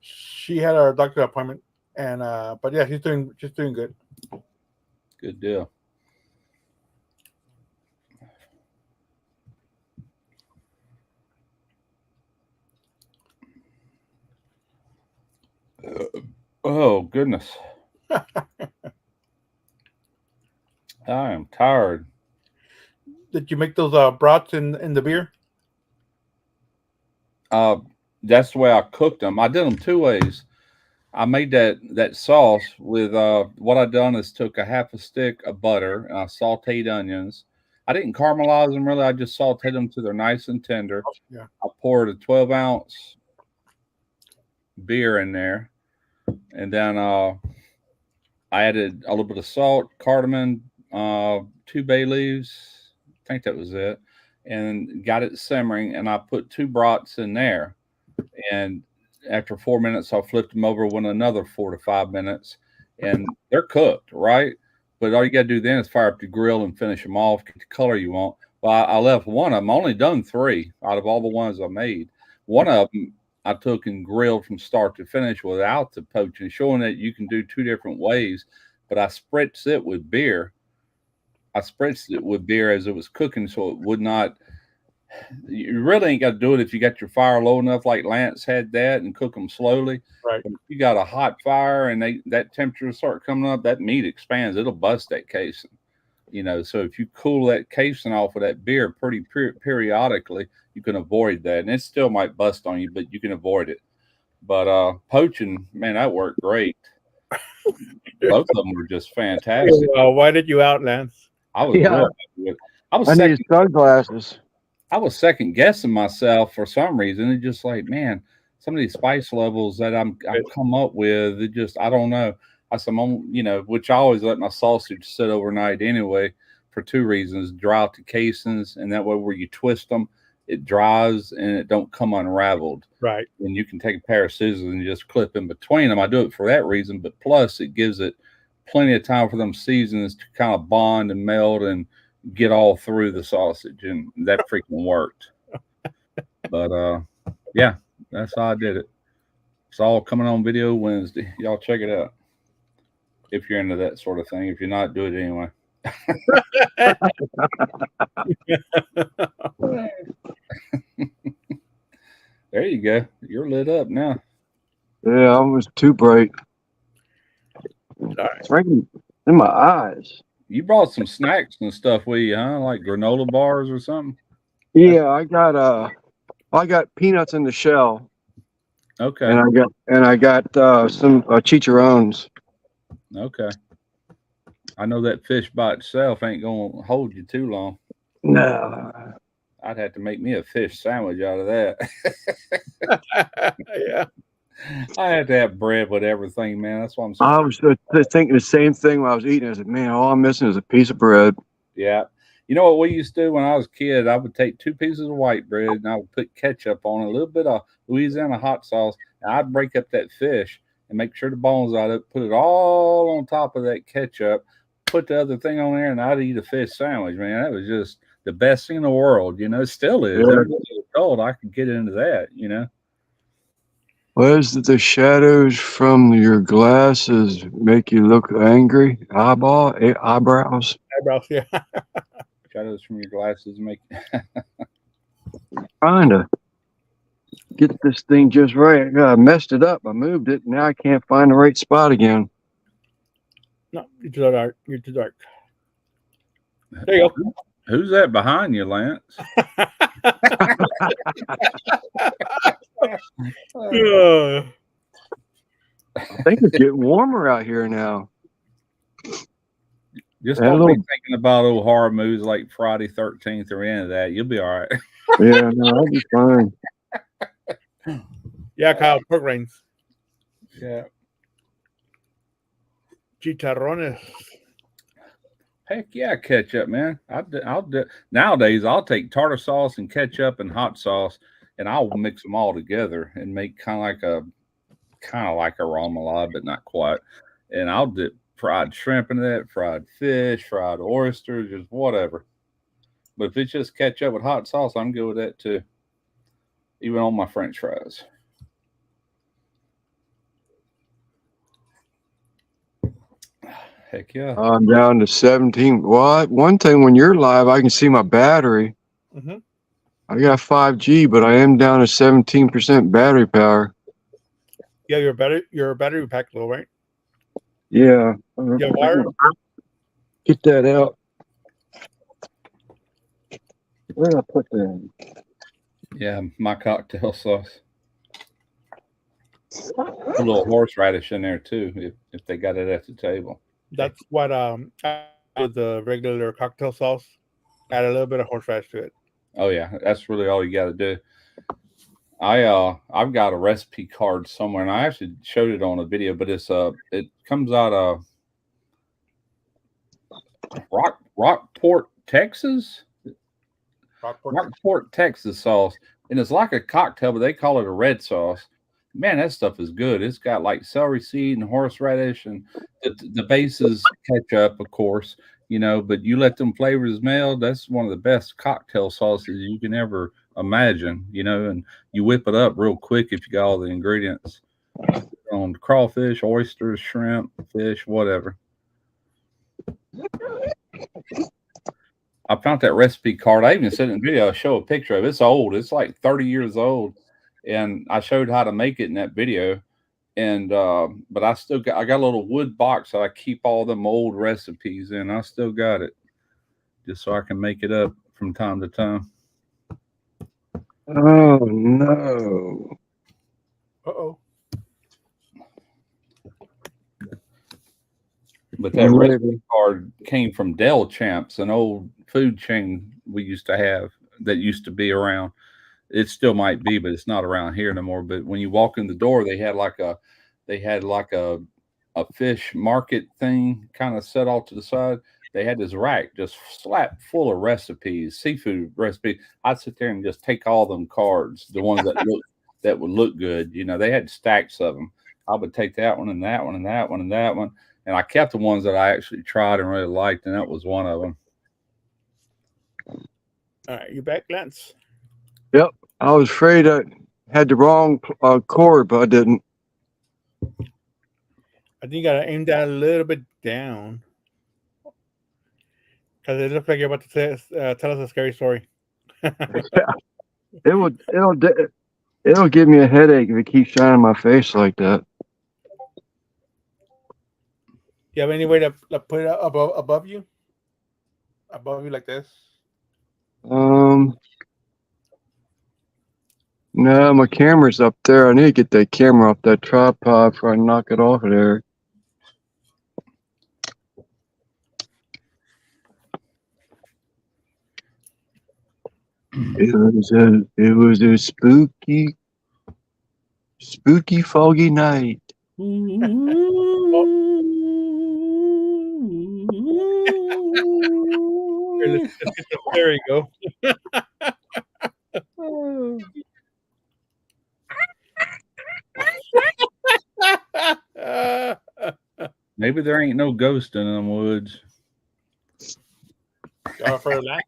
she had a doctor appointment, and but yeah, she's doing good. Good deal. Oh goodness. I am tired. Did you make those brats in the beer? That's the way I cooked them. I did them two ways. I made that sauce with what I done is took a half a stick of butter and I sauteed onions. I didn't caramelize them really. I just sauteed them till they're nice and tender. Yeah. I poured a 12-ounce beer in there, and then I added a little bit of salt, cardamom, 2 bay leaves. I think that was it, and got it simmering. And I put 2 brats in there, and after 4 minutes, I flipped them over with another 4 to 5 minutes, and they're cooked, right? But all you got to do then is fire up the grill and finish them off, get the color you want. Well, I left one of them. I only done 3 out of all the ones I made. One of them I took and grilled from start to finish without the poaching, showing that you can do 2 different ways. But I spritzed it with beer. I spritzed it with beer as it was cooking, so it would not. You really ain't got to do it if you got your fire low enough, like Lance had that, and cook them slowly. Right. But if you got a hot fire and that temperature start coming up, that meat expands. It'll bust that casing. So if you cool that casing off with that beer pretty periodically, you can avoid that. And it still might bust on you, but you can avoid it. But poaching, man, that worked great. Both of them were just fantastic. Why did you out, Lance? I was real happy with it. I need sunglasses. I was second guessing myself for some reason. It's just like, man, some of these spice levels that I've come up with, it just, I don't know. I said, which I always let my sausage sit overnight anyway for 2 reasons: dry out the casings, and that way where you twist them, it dries and it don't come unraveled. Right. And you can take a pair of scissors and just clip in between them. I do it for that reason, but plus it gives it plenty of time for them seasons to kind of bond and meld and get all through the sausage, and that freaking worked. But yeah, that's how I did it. It's all coming on video Wednesday. Y'all check it out if you're into that sort of thing. If you're not, do it anyway. There you go. You're lit up now. Yeah, I was too bright. It's right in my eyes. You brought some snacks and stuff with you, huh? Like granola bars or something? Yeah, I got peanuts in the shell. Okay. And I got some chicharrones. Okay. I know that fish by itself ain't gonna hold you too long. No. I'd have to make me a fish sandwich out of that. Yeah. I had to have bread with everything, man. That's what I'm I saying. was thinking the same thing when I was eating. I said, man, all I'm missing is a piece of bread. Yeah. You know what we used to do when I was a kid? I would take 2 pieces of white bread and I would put ketchup on it, a little bit of Louisiana hot sauce, and I'd break up that fish and make sure the bones out of it, put it all on top of that ketchup, put the other thing on there, and I'd eat a fish sandwich, man. That was just the best thing in the world. It still is. Yeah. Cold, I could get into that, Was the shadows from your glasses make you look angry? Eyebrows? Eyebrows, yeah. Shadows from your glasses make Trying to get this thing just right. I messed it up. I moved it. Now I can't find the right spot again. No, you're too dark. You're too dark. There you go. Who's that behind you, Lance? I think it's getting warmer out here now. Just don't be thinking about old horror movies like Friday 13th or any of that. You'll be all right. Yeah, no, I'll be fine. Yeah, Kyle, pork reigns. Yeah. Chicharrones. Heck yeah, ketchup, man. Nowadays, I'll take tartar sauce and ketchup and hot sauce, and I'll mix them all together and make kind of like a remoulade, but not quite. And I'll dip fried shrimp in that, fried fish, fried oysters, just whatever. But if it's just ketchup with hot sauce, I'm good with that too. Even on my French fries. Heck yeah. I'm down to 17. Well, one thing when you're live, I can see my battery. Mm-hmm. I got 5G, but I am down to 17% battery power. Yeah, your battery pack low, right? Yeah. Yeah, wire. Get that out. Where did I put that? Yeah, my cocktail sauce. A little horseradish in there too, if they got it at the table. That's what with the regular cocktail sauce. Add a little bit of horseradish to it. Oh yeah, that's really all you got to do. I've got a recipe card somewhere, and I actually showed it on a video, but it comes out of Rockport, Texas. Rockport, Texas sauce, and it's like a cocktail, but they call it a red sauce. Man, that stuff is good. It's got like celery seed and horseradish, and the base is ketchup, of course, but you let them flavors meld. That's one of the best cocktail sauces you can ever imagine, and you whip it up real quick if you got all the ingredients on crawfish, oysters, shrimp, fish, whatever. I found that recipe card. I even sent in a video. I show a picture of it. It's old. It's like 30 years old. And I showed how to make it in that video. And but I got a little wood box that I keep all them old recipes in. I still got it just so I can make it up from time to time. Oh no. Uh-oh. But that recipe card came from Del Champs, an old food chain we used to have that used to be around. It still might be, but it's not around here no more. But when you walk in the door, they had like a fish market thing kind of set off to the side. They had this rack just slapped full of recipes, seafood recipes. I'd sit there and just take all them cards, the ones that would look good. They had stacks of them. I would take that one and that one and that one and that one. And I kept the ones that I actually tried and really liked, and that was one of them. All right, you back, Lance? Yep. I was afraid I had the wrong cord, but I didn't. I think you got to aim that a little bit down. Because it looks like you're about to tell us a scary story. It'll give me a headache if it keeps shining my face like that. You have any way to put it above you? Above you like this? No, my camera's up there. I need to get that camera off that tripod before I knock it off of there. It was a spooky, foggy night. There you go. Maybe there ain't no ghost in them woods. Y'all for that?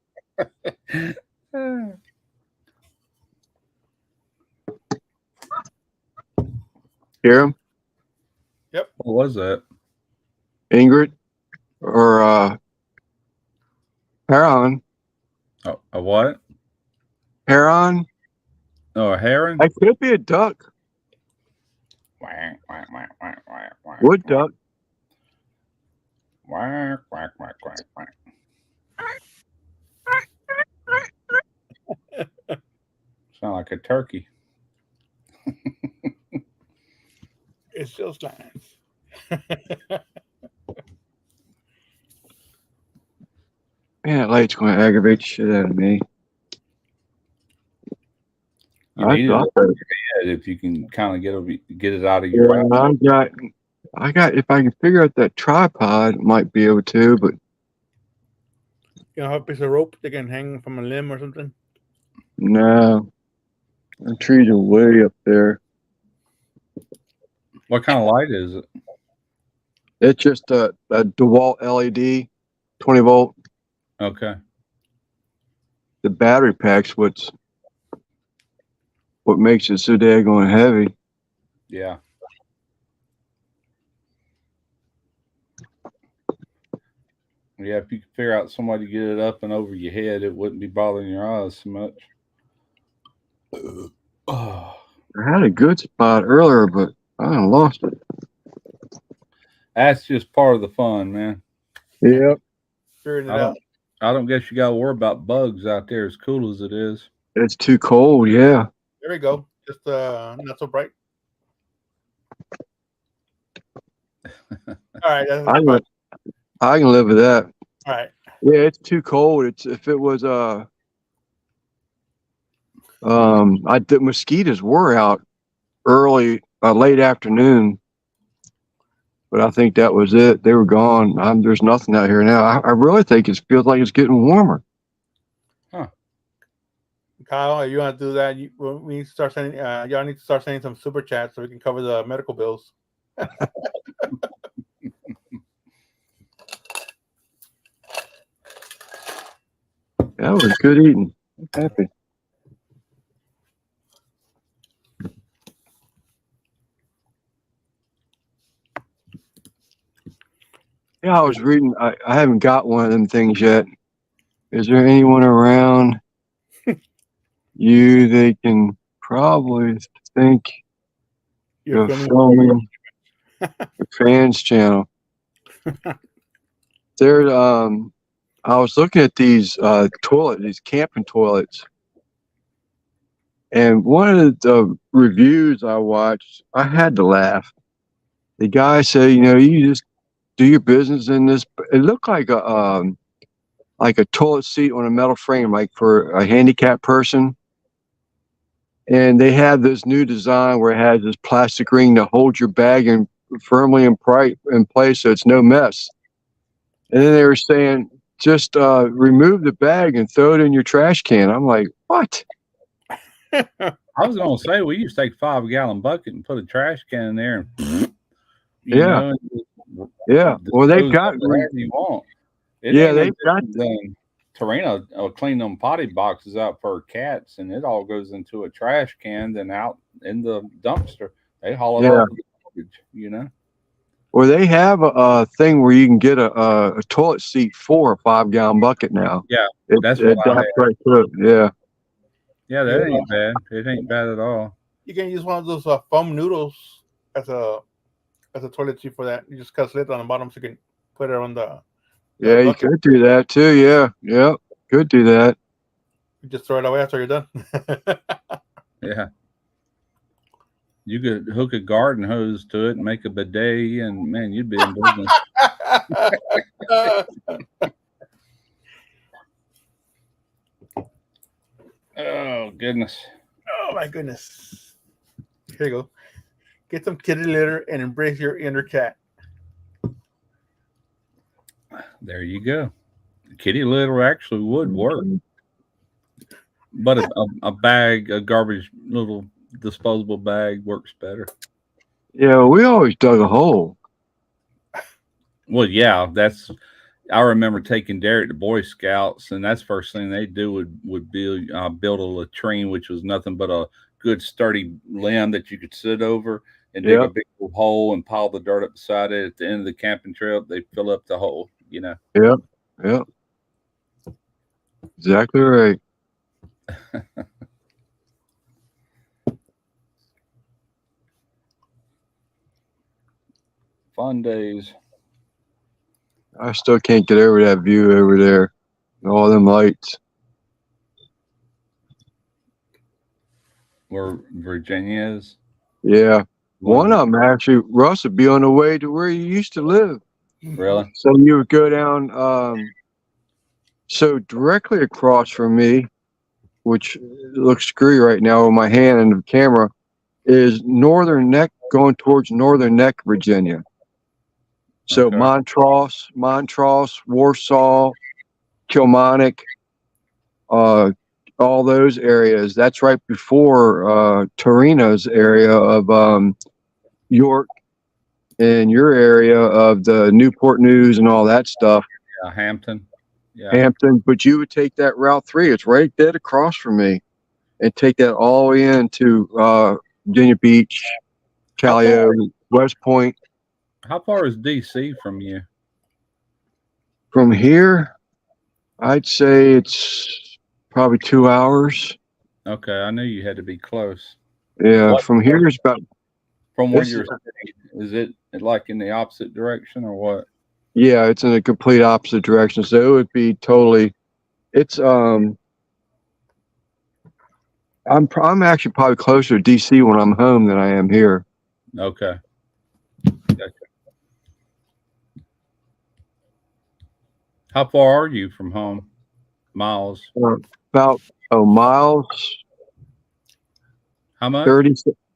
Hear him? Yep. What was that? Ingrid? Or Heron? Oh, a what? Heron? Oh, a heron? That could be a duck. Quack, quack, quack, quack, quack, quack, Wood duck. quack, quack, quack, quack, quack. Sound like a turkey. It's just Lance. Man, that light's going to aggravate the shit out of me. You need it if you can kind of get it out of your mouth. I got. If I can figure out that tripod, I might be able to. But You know, have a piece of rope they can hang from a limb or something. no, the trees are way up there. What kind of light is it? It's just a DeWalt LED, 20 volt. Okay. The battery pack's what makes it so daggone heavy. Yeah. Yeah, if you could figure out somebody to get it up and over your head, it wouldn't be bothering your eyes so much. Oh, I had a good spot earlier, but I done lost it. that's just part of the fun, man. Yep. Figuring it I out. don't guess you got to worry about bugs out there, as cool as it is. It's too cold, yeah. There we go. Just not so bright. All right. That's I can live with that. all right. Yeah, it's too cold. It's if it was the mosquitoes were out early, late afternoon, but I think that was it. They were gone. There's nothing out here now. I really think it feels like it's getting warmer. Kyle, you want to do that? We need to start sending. Y'all need to start sending some super chats so we can cover the medical bills. That was good eating. I'm happy. Yeah, I was reading. I haven't got one of them things yet. Is there anyone around you they can probably think You're of filming. filming the fans channel? There, I was looking at these these camping toilets, and one of the reviews I watched, I had to laugh. The guy said, you just do your business in this. It looked like a toilet seat on a metal frame, like for a handicapped person. And they have this new design where it has this plastic ring to hold your bag and firmly in place, so it's no mess. And then they were saying, just remove the bag and throw it in your trash can. I'm like, what? I was going to say, we used to take a 5-gallon bucket and put a trash can in there. And, Yeah. Well, they've got. whatever you want. They've got. Tarina will clean them potty boxes out for cats, and it all goes into a trash can, then out in the dumpster. They haul it off the garbage, Well, they have a thing where you can get a toilet seat for a 5-gallon bucket now. Yeah, that's what I had. Right through it. Yeah. Yeah, that ain't bad. It ain't bad at all. You can use one of those foam noodles as a toilet seat for that. You just cut a slit on the bottom so you can put it on the. Yeah, you could do that too. Yeah, could do that. You just throw it away after you're done. Yeah. You could hook a garden hose to it and make a bidet, and man, you'd be in business. Oh, goodness. Oh, my goodness. Here you go. Get some kitty litter and embrace your inner cat. There you go. Kitty litter actually would work. But a bag, a garbage little disposable bag works better. Yeah, we always dug a hole. Well, yeah, I remember taking Derek to Boy Scouts, and that's the first thing they do would build a latrine, which was nothing but a good sturdy limb that you could sit over and dig a big hole and pile the dirt up beside it. At the end of the camping trail, they fill up the hole, Yep. Exactly right. Fun days. I still can't get over that view over there. All them lights. Where Virginia is? Yeah. One of them actually, Russ, would be on the way to where you used to live. Really? So you would go down, so directly across from me, which looks screwy right now with my hand in the camera, is Northern Neck, going towards Northern Neck, Virginia. So Okay. Montrose, Warsaw, Kilmarnock, all those areas. That's right before Torino's area of York, in your area of the Newport News and all that stuff, Yeah, Hampton. Yeah. Hampton, but you would take that Route 3. It's right dead across from me, and take that all the way into Virginia Beach, Callio, West Point. How far is DC from you? From here, I'd say it's probably 2 hours. Okay, I knew you had to be close. Yeah, What- from here is about. From where This you're is- staying, is it like in the opposite direction or what? Yeah, it's in a complete opposite direction. So it would be totally. It's I'm actually probably closer to DC when I'm home than I am here. Okay. Gotcha. How far are you from home? Miles. About miles, How much?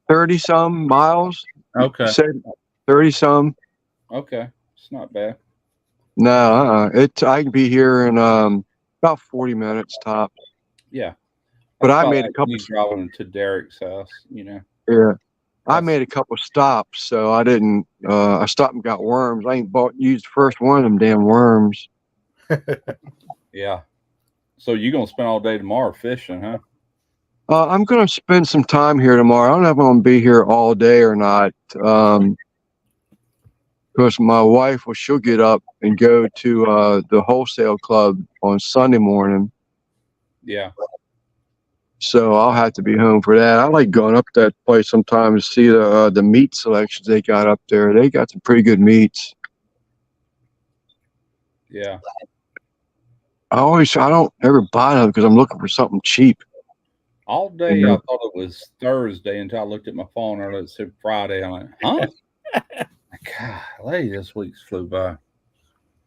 30 some miles. Okay. You said 30 some. Okay. It's not bad. No, I can be here in about 40 minutes top. Yeah. But That's I about made a like couple. me driving to Derek's house, you know. Yeah, I That's- made a couple stops, so I didn't. I stopped and got worms. I ain't used the first one of them damn worms. Yeah. So you're gonna spend all day tomorrow fishing, huh? I'm gonna spend some time here tomorrow. I don't know if I'm gonna be here all day or not. Because my wife, well, she'll get up and go to the wholesale club on Sunday morning. Yeah. So I'll have to be home for that. I like going up that place sometimes to see the meat selections they got up there. They got some pretty good meats. Yeah. I don't ever buy them because I'm looking for something cheap. All day Mhm. I thought it was Thursday until I looked at my phone and it said Friday. I'm like, huh? Golly, this week's flew by.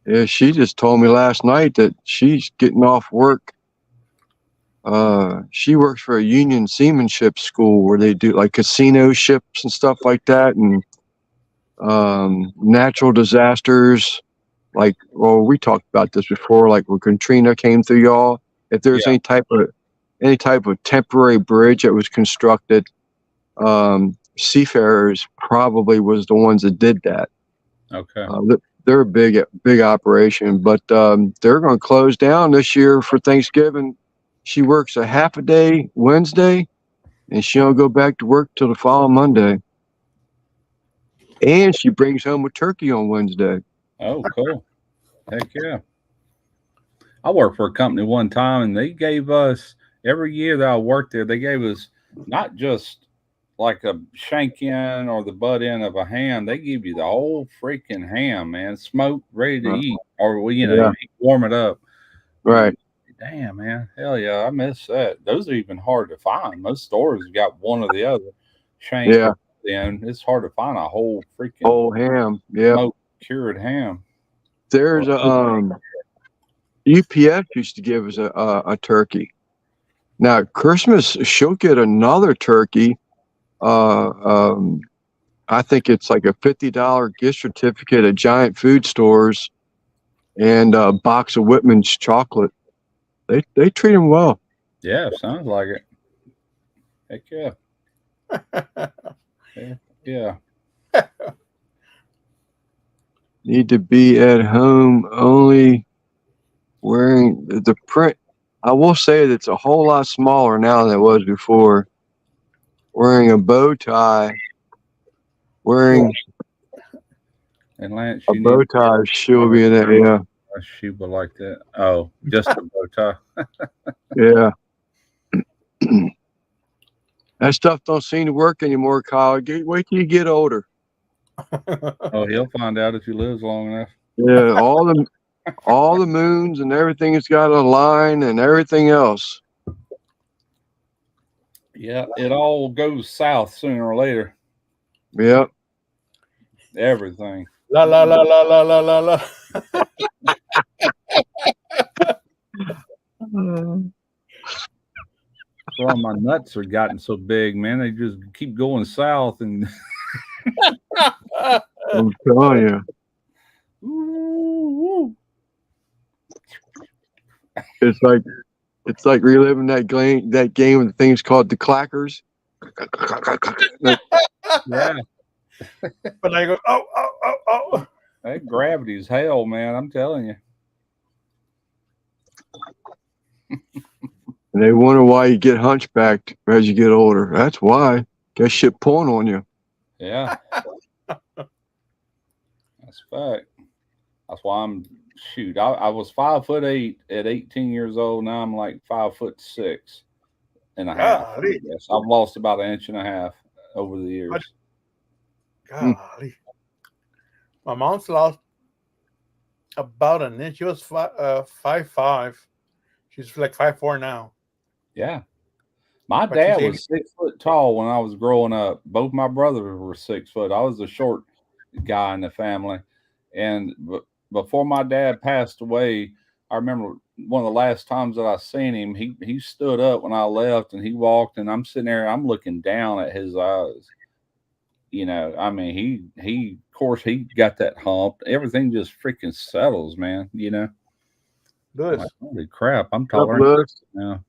Yeah, she just told me last night that she's getting off work. She works for a union seamanship school where they do like casino ships and stuff like that, and natural disasters. Like, well, we talked about this before. Like when Katrina came through, y'all. If there's Yeah. any type of temporary bridge that was constructed, Seafarers probably was the ones that did that. Okay. They're a big operation, but they're going to close down this year for Thanksgiving. She works a half a day Wednesday, and she don't go back to work till the following Monday. And she brings home a turkey on Wednesday. Oh, cool. Heck yeah. I worked for a company one time and they gave us every year that I worked there, they gave us not just like a shank in or the butt end of a ham, they give you the whole freaking ham, man, smoked, ready to eat, or you know, Yeah. you warm it up. Right. Damn, man, hell yeah, I miss that. Those are even hard to find. Most stores have got one or the other. Shank, Yeah. then it's hard to find a whole freaking Whole ham. Yeah. smoked cured ham. There's a UPS used to give us a turkey. Now at Christmas she'll get another turkey. I think it's like a $50 gift certificate at Giant Food Stores and a box of Whitman's chocolate. They treat them well. Yeah, sounds like it. Heck yeah. Yeah. Need to be at home only wearing the print. I will say that it's a whole lot smaller now than it was before. Wearing a bow tie, wearing And Lance, a you bow need tie, she'll be there. Yeah, a shoe but like that. Oh, just a bow tie. yeah. That stuff don't seem to work anymore, Kyle. Wait till you get older. Oh, he'll find out if he lives long enough. Yeah, all the moons and everything has got a line and everything else. Yeah, it all goes south sooner or later. Yep. Everything. La la la la la la la la. Well, my nuts are gotten so big, man. They just keep going south, and I'm telling you, Ooh, it's like reliving that game with things called the clackers. yeah, But I go, oh, oh, oh, oh. That gravity's hell, man. I'm telling you. And they wonder why you get hunchbacked as you get older. That's why. Got shit pulling on you. Yeah. That's fact. That's why I'm shoot. I was 5'8" at 18 years old. Now I'm like 5'6" and a half. Golly. Yes, I've lost about an inch and a half over the years. Golly. My mom's lost about an inch. She was 5'5". She's like 5'4" now. Yeah. My But dad she's was 6 foot tall when I was growing up. Both my brothers were 6 foot. I was the short guy in the family. And before my dad passed away, I remember one of the last times that I seen him, he stood up when I left and he walked, and I'm sitting there, I'm looking down at his eyes. You know, I mean, he of course he got that hump. Everything just freaking settles, man, you know. Lewis. Like, holy crap, I'm Up, taller Lewis? now.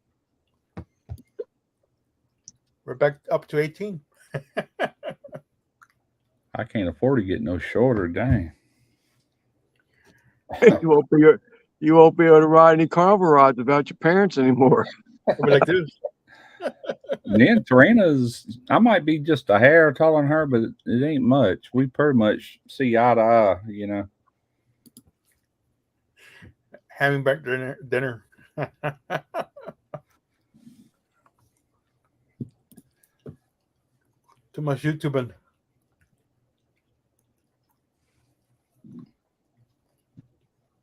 We're back up to 18. I can't afford to get no shorter, dang. You won't be able to ride any carnival rides without your parents anymore. We're like this. Then Tarina's, I might be just a hair taller than her, but it ain't much. We pretty much see eye to eye, you know. Having back dinner. Too much YouTubing.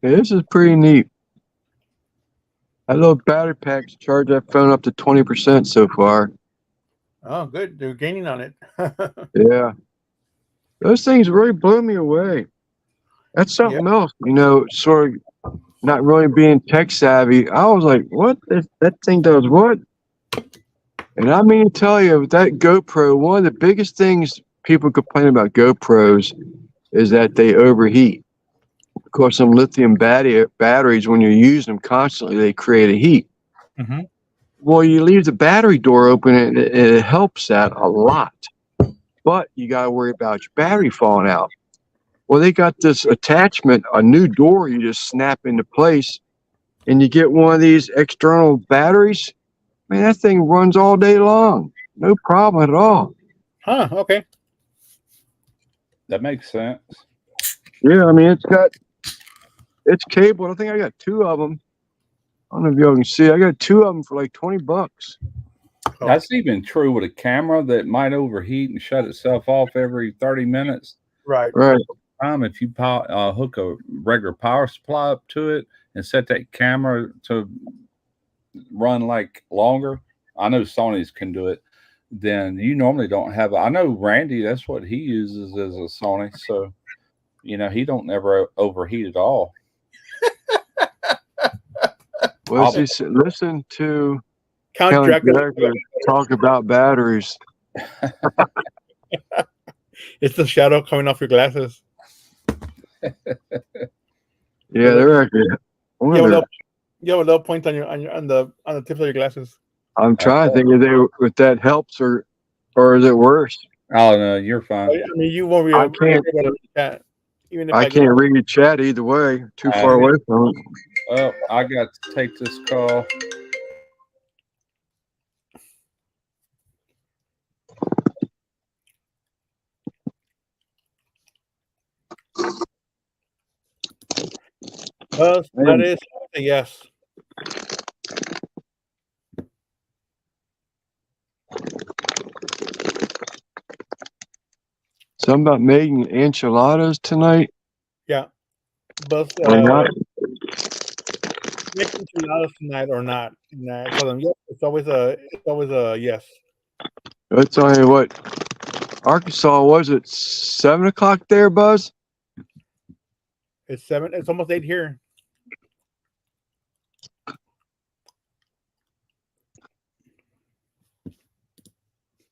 Yeah, this is pretty neat. That little battery pack's charged that phone up to 20% so far. Oh, good. They're gaining on it. Yeah. Those things really blew me away. That's something else, you know, sort of not really being tech savvy. I was like, what? That thing does what? And I mean to tell you, with that GoPro, one of the biggest things people complain about GoPros is that they overheat. Of course, some lithium batteries, when you use them constantly, they create a heat. Mm-hmm. Well, you leave the battery door open, and it helps that a lot. But you got to worry about your battery falling out. Well, they got this attachment, a new door you just snap into place, and you get one of these external batteries. Man, that thing runs all day long. No problem at all. Huh, okay. That makes sense. Yeah, I mean, it's cable. I think I got two of them. I don't know if y'all can see. I got two of them for like $20. Oh. That's even true with a camera that might overheat and shut itself off every 30 minutes. Right. If you hook a regular power supply up to it and set that camera to run like longer, I know Sony's can do it, then you normally don't have I know Randy, that's what he uses as a Sony, so you know he don't never overheat at all. Well, listen to Count Count Dracula Dracula talk about batteries. It's the shadow coming off your glasses. Yeah, they're actually. You have a little point on the tips of your glasses. I'm trying to think if that helps or is it worse? Oh no, you're fine. I mean, you won't be. I can't. Even if I can't read your chat either way. Too far away from it. Oh, I got to take this call. That is a yes. Something about making enchiladas tonight. Yeah, but Or not? making enchiladas tonight or not? Nah, tell them yes. It's always a yes. That's only what Arkansas was it 7 o'clock there, Buzz? It's 7. It's almost 8 here.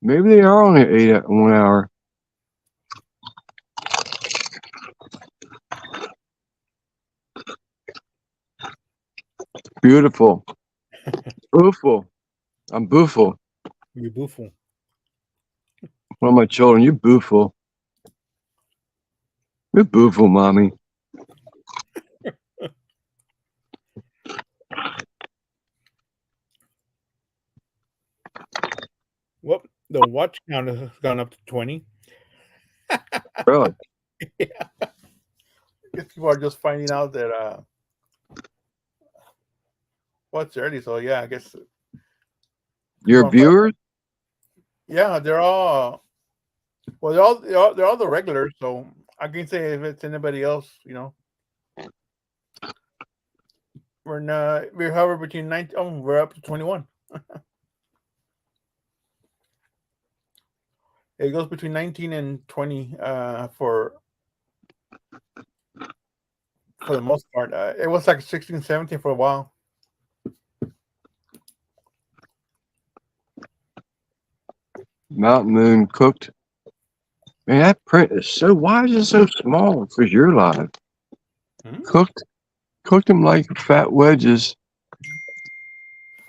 Maybe they are only 8 at 1 hour. Beautiful. Booful. I'm booful. You booful. One of my children, you booful. You're beautiful, mommy. Well, the watch count has gone up to 20. Really? Yeah. I guess people are just finding out that it's early. So yeah, I guess Your people are viewers? yeah, they're all they're all the regulars. So I can say if it's anybody else, we're however between 19. Oh, we're up to 21. It goes between 19 and 20 for the most part. It was like 16, 17 for a while. Mountain Moon cooked. Man, that print is so. Why is it so small for your live? Hmm? Cooked them like fat wedges.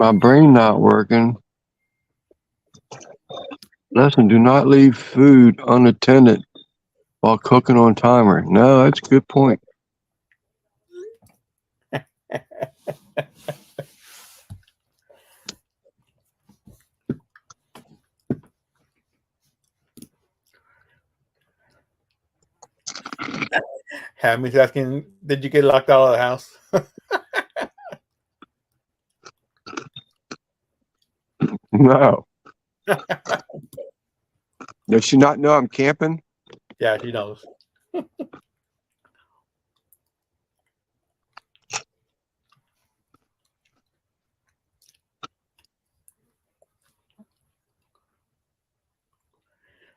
My brain not working. Lesson: do not leave food unattended while cooking on timer. No, that's a good point. Hammy's asking, did you get locked out of the house? No. Does she not know I'm camping? Yeah, she knows.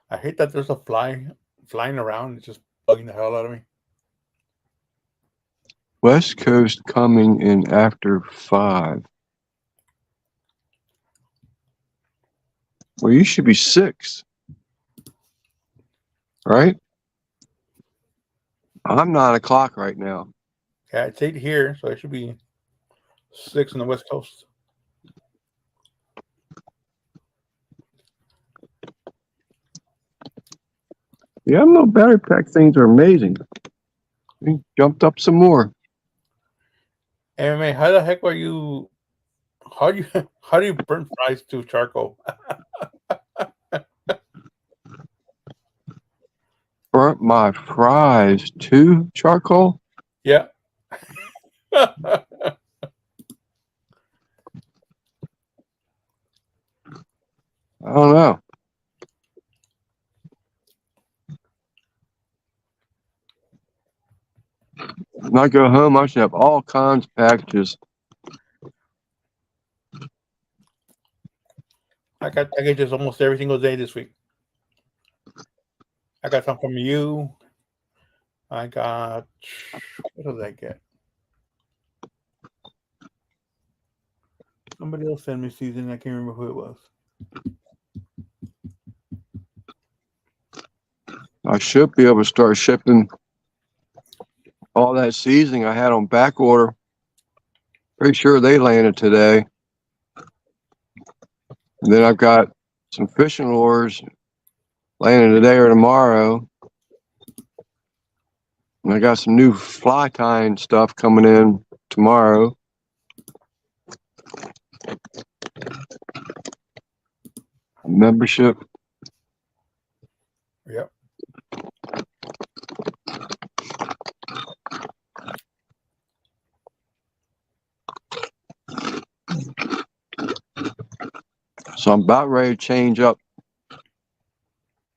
I hate that there's a fly flying around. It's just bugging the hell out of me. West Coast coming in after 5. Well, you should be 6. Right? I'm 9 o'clock right now. Yeah, it's 8 here, so it should be 6 on the West Coast. Yeah, I'm no battery pack things are amazing. We jumped up some more. MMA, how the heck are you? How do you burn fries to charcoal? Burnt my fries to charcoal. Yeah. I don't know. When I go home, I should have all kinds of packages. I got packages almost every single day this week. I got some from you. I got, what did I get? Somebody else sent me season. I can't remember who it was. I should be able to start shipping all that seasoning I had on back order. Pretty sure they landed today. And then I've got some fishing lures landing today or tomorrow. And I got some new fly tying stuff coming in tomorrow. Membership. Yep. So I'm about ready to change up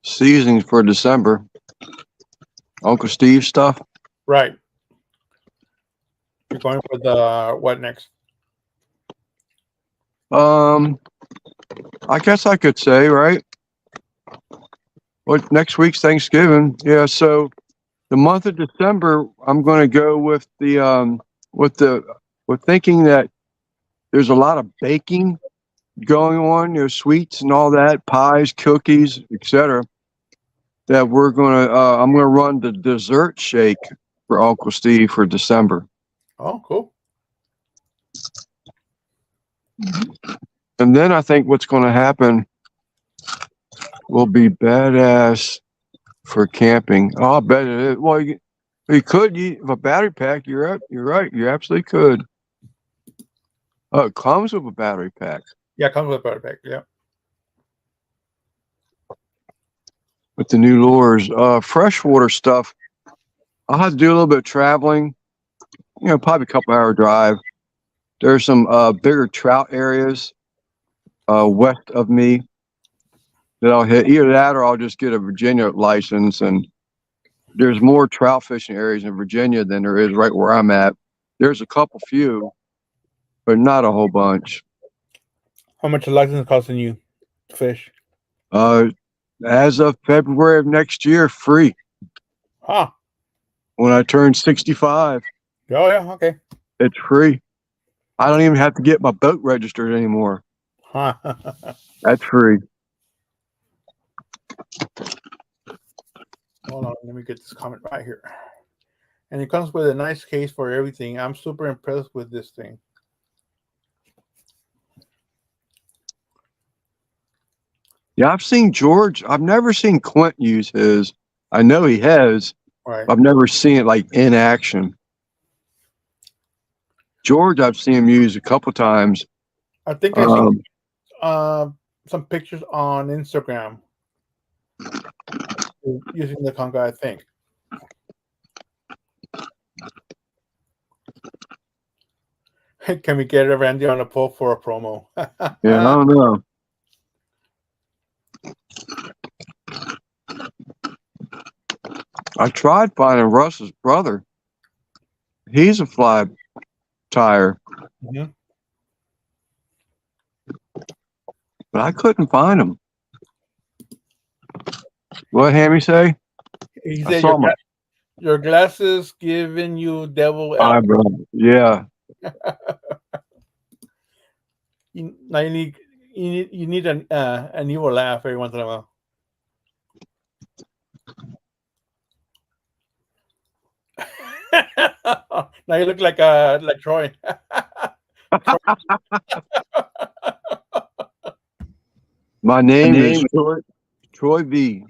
seasons for December. Uncle Steve stuff. Right. You're going for the what next? I guess I could say, right? Well, next week's Thanksgiving. Yeah, so the month of December, I'm going to go with with thinking that there's a lot of baking going on, sweets and all that, pies, cookies, etc. That I'm going to run the dessert shake for Uncle Steve for December. Oh, cool. And then I think what's going to happen will be badass for camping. Oh, I bet it is. Well, you could use a battery pack. You're right. You absolutely could. Oh, it comes with a battery pack. Yeah, comes with a battery pack. Yeah. With the new lures, freshwater stuff. I'll have to do a little bit of traveling. Probably a couple hour drive. There's some bigger trout areas west of me that I'll hit. Either that or I'll just get a Virginia license. And there's more trout fishing areas in Virginia than there is right where I'm at. There's a few, but not a whole bunch. How much a license costing you to fish? As of February of next year, free. Huh. When I turn 65. Oh, yeah. Okay. It's free. I don't even have to get my boat registered anymore. Huh. That's free. Hold on. Let me get this comment right here. And it comes with a nice case for everything. I'm super impressed with this thing. Yeah, I've seen George. I've never seen Clint use his. I know he has. Right. I've never seen it like in action. George, I've seen him use a couple times. I think I seen some pictures on Instagram using the Conga, I think. Can we get Randy on a poll for a promo? Yeah, I don't know. I tried finding Russ's brother. He's a fly tire. Mhm. But I couldn't find him. What Hammy say? He I said saw him. your glasses giving you devil Eyebrow. Yeah. Now you need an evil laugh every once in a while. Now you look like Troy. My name is Troy V.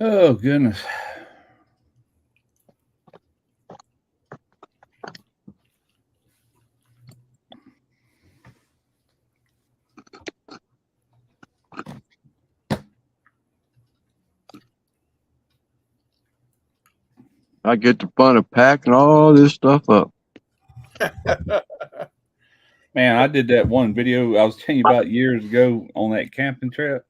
Oh goodness. I get the fun of packing all this stuff up. Man, I did that one video I was telling you about years ago on that camping trip.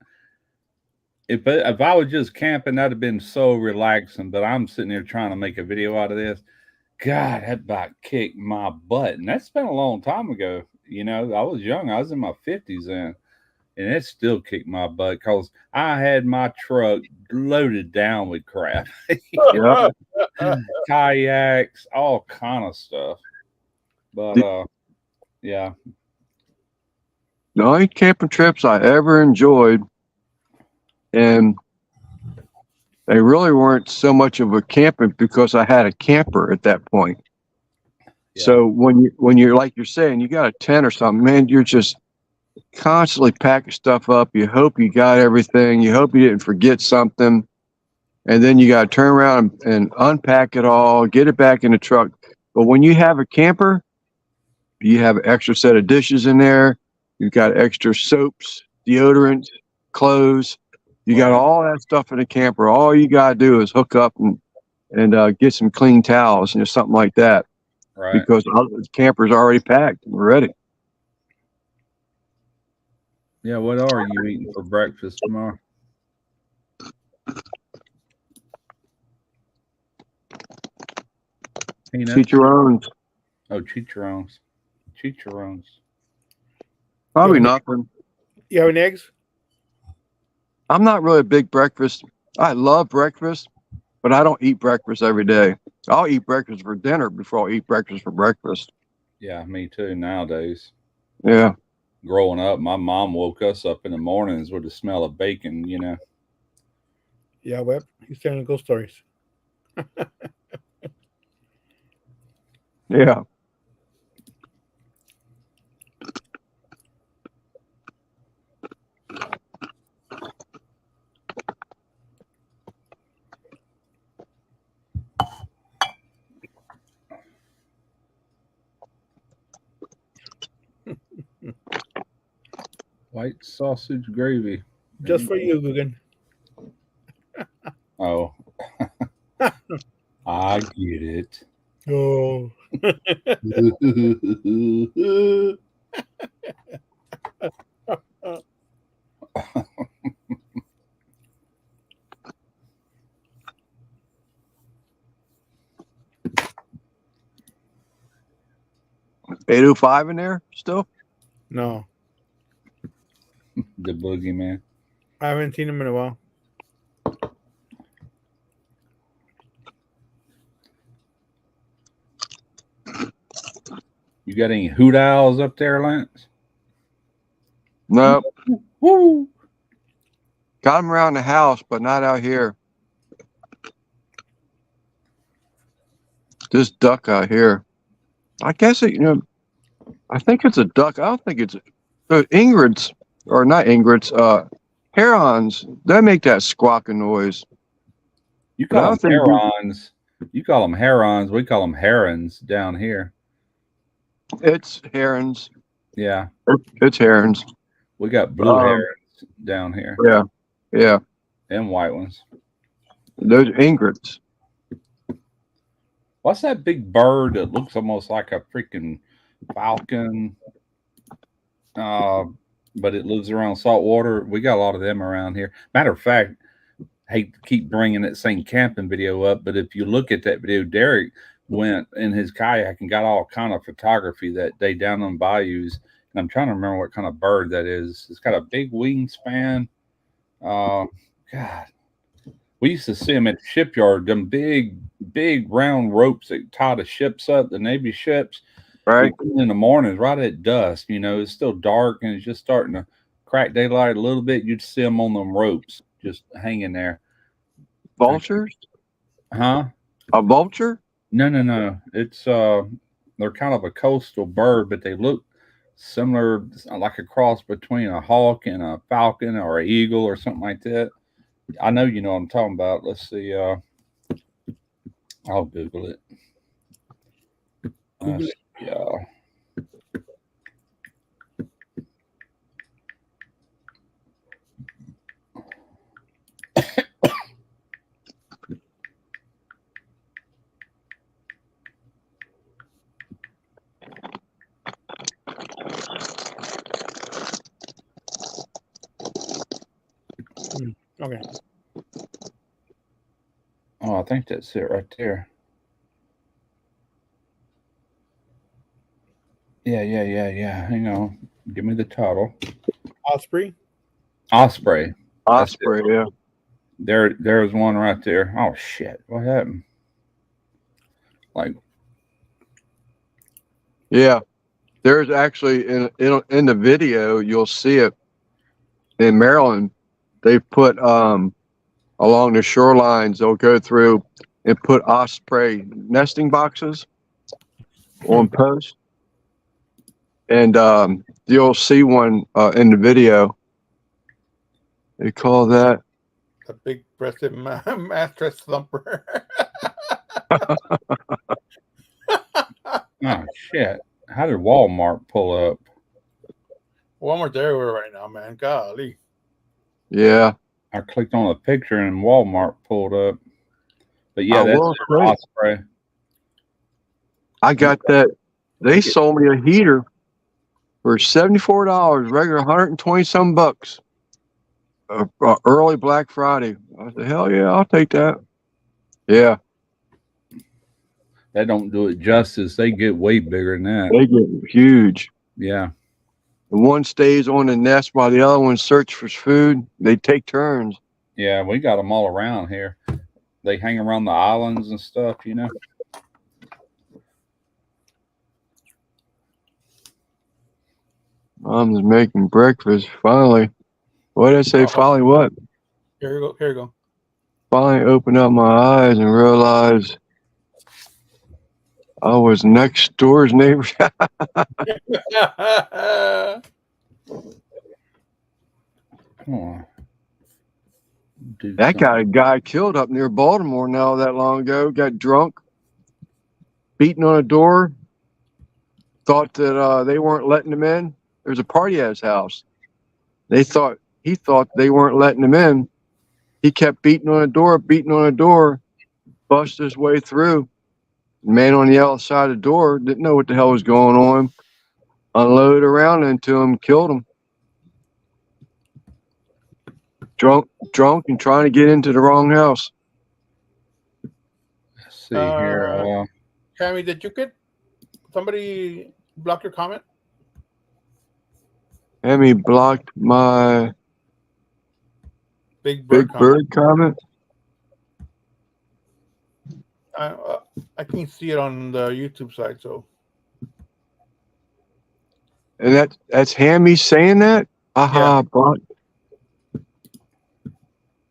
If I was just camping, that'd have been so relaxing. But I'm sitting there trying to make a video out of this. God, that bike kicked my butt, and that's been a long time ago. I was young; I was in my 50s then, and it still kicked my butt because I had my truck loaded down with crap, Yep. kayaks, all kind of stuff. But yeah. The only camping trips I ever enjoyed, and they really weren't so much of a camping because I had a camper at that point. Yeah. So when you're like you're saying, you got a tent or something, man, you're just constantly packing stuff up. You hope you got everything. You hope you didn't forget something. And then you got to turn around and unpack it all, get it back in the truck. But when you have a camper, you have an extra set of dishes in there. You've got extra soaps, deodorant, clothes. You got all that stuff in the camper. All you got to do is hook up and get some clean towels, something like that. Right. Because the camper's already packed and ready. Yeah, what are you eating for breakfast tomorrow? Peanuts? Chicharrones. Oh, chicharrones. Chicharrones. Probably nothing. You have any eggs? I'm not really a big breakfast. I love breakfast, but I don't eat breakfast every day. I'll eat breakfast for dinner before I'll eat breakfast for breakfast. Yeah, me too nowadays. Yeah. Growing up, my mom woke us up in the mornings with the smell of bacon, Yeah, Webb. He's telling ghost stories. Yeah. White sausage gravy. Just for you, Guggen. Oh, I get it. Oh. $8.05 in there still? No, The boogeyman. I haven't seen him in a while. You got any hoot owls up there, Lance? No. Woo! Got them around the house, but not out here. This duck out here. I guess it, I think it's a duck. I don't think it's Ingrid's, or not Ingrid's, herons. They make that squawking noise. You But I call don't them think herons. You call them herons. We call them herons down here. It's herons. Yeah, It's herons. we got blue Um, herons down here Yeah. Yeah. and white ones. Those Ingrid's. What's that big bird that looks almost like a freaking falcon? But it lives around salt water. We got a lot of them around here. Matter of fact, hate to keep bringing that same camping video up, but if you look at that video, Derek went in his kayak and got all kind of photography that day down on bayous. And I'm trying to remember what kind of bird that is. It's got a big wingspan. God, we used to see them at the shipyard, them big round ropes that tie the ships up, the Navy ships. Right. In the mornings, right at dusk, it's still dark and it's just starting to crack daylight a little bit. You'd see them on them ropes just hanging there. Vultures? Huh? A vulture? No. It's they're kind of a coastal bird, but they look similar, like a cross between a hawk and a falcon or an eagle or something like that. I know you know what I'm talking about. Let's see. I'll Google it. Yeah. Okay. Oh, I think that's it right there. Yeah. Hang on. Give me the title. Osprey. Osprey. Osprey, yeah. There's one right there. Oh shit! What happened? Like, Yeah. There's actually in the video, you'll see it in Maryland. They put along the shorelines, they'll go through and put osprey nesting boxes on posts. And you'll see one in the video. They call that The big-breasted mattress thumper. oh shit! How did Walmart pull up? Walmart's everywhere right now, man. Golly. yeah. I clicked on a picture and Walmart pulled up. But yeah, I that's will an say, Osprey. I got that. They sold me a heater for $74, regular 120 some bucks. Early Black Friday. I said, hell yeah, I'll take that. Yeah. That don't do it justice. They get way bigger than that. They get huge. Yeah. The one stays on the nest while the other one searches for food. They take turns. Yeah, we got them all around here. They hang around the islands and stuff, I'm just making breakfast. Finally. What did I say? Finally what? Here you go. Here you go. Finally opened up my eyes and realized I was next door's neighbor. Come on. Do That something. got a guy killed up near Baltimore not that long ago. Got drunk, beating on a door. Thought that they weren't letting him in. There's a party at his house. He thought they weren't letting him in. He kept beating on a door, busted his way through. The man on the outside of the door didn't know what the hell was going on. Unloaded around into him, killed him. Drunk and trying to get into the wrong house. Let's see here. Cammy, did you get somebody block your comment? Emmy blocked my Big Bird Big Bird comment. I can't see it on the YouTube side, so. And that's Hammy saying that? Aha, blocked.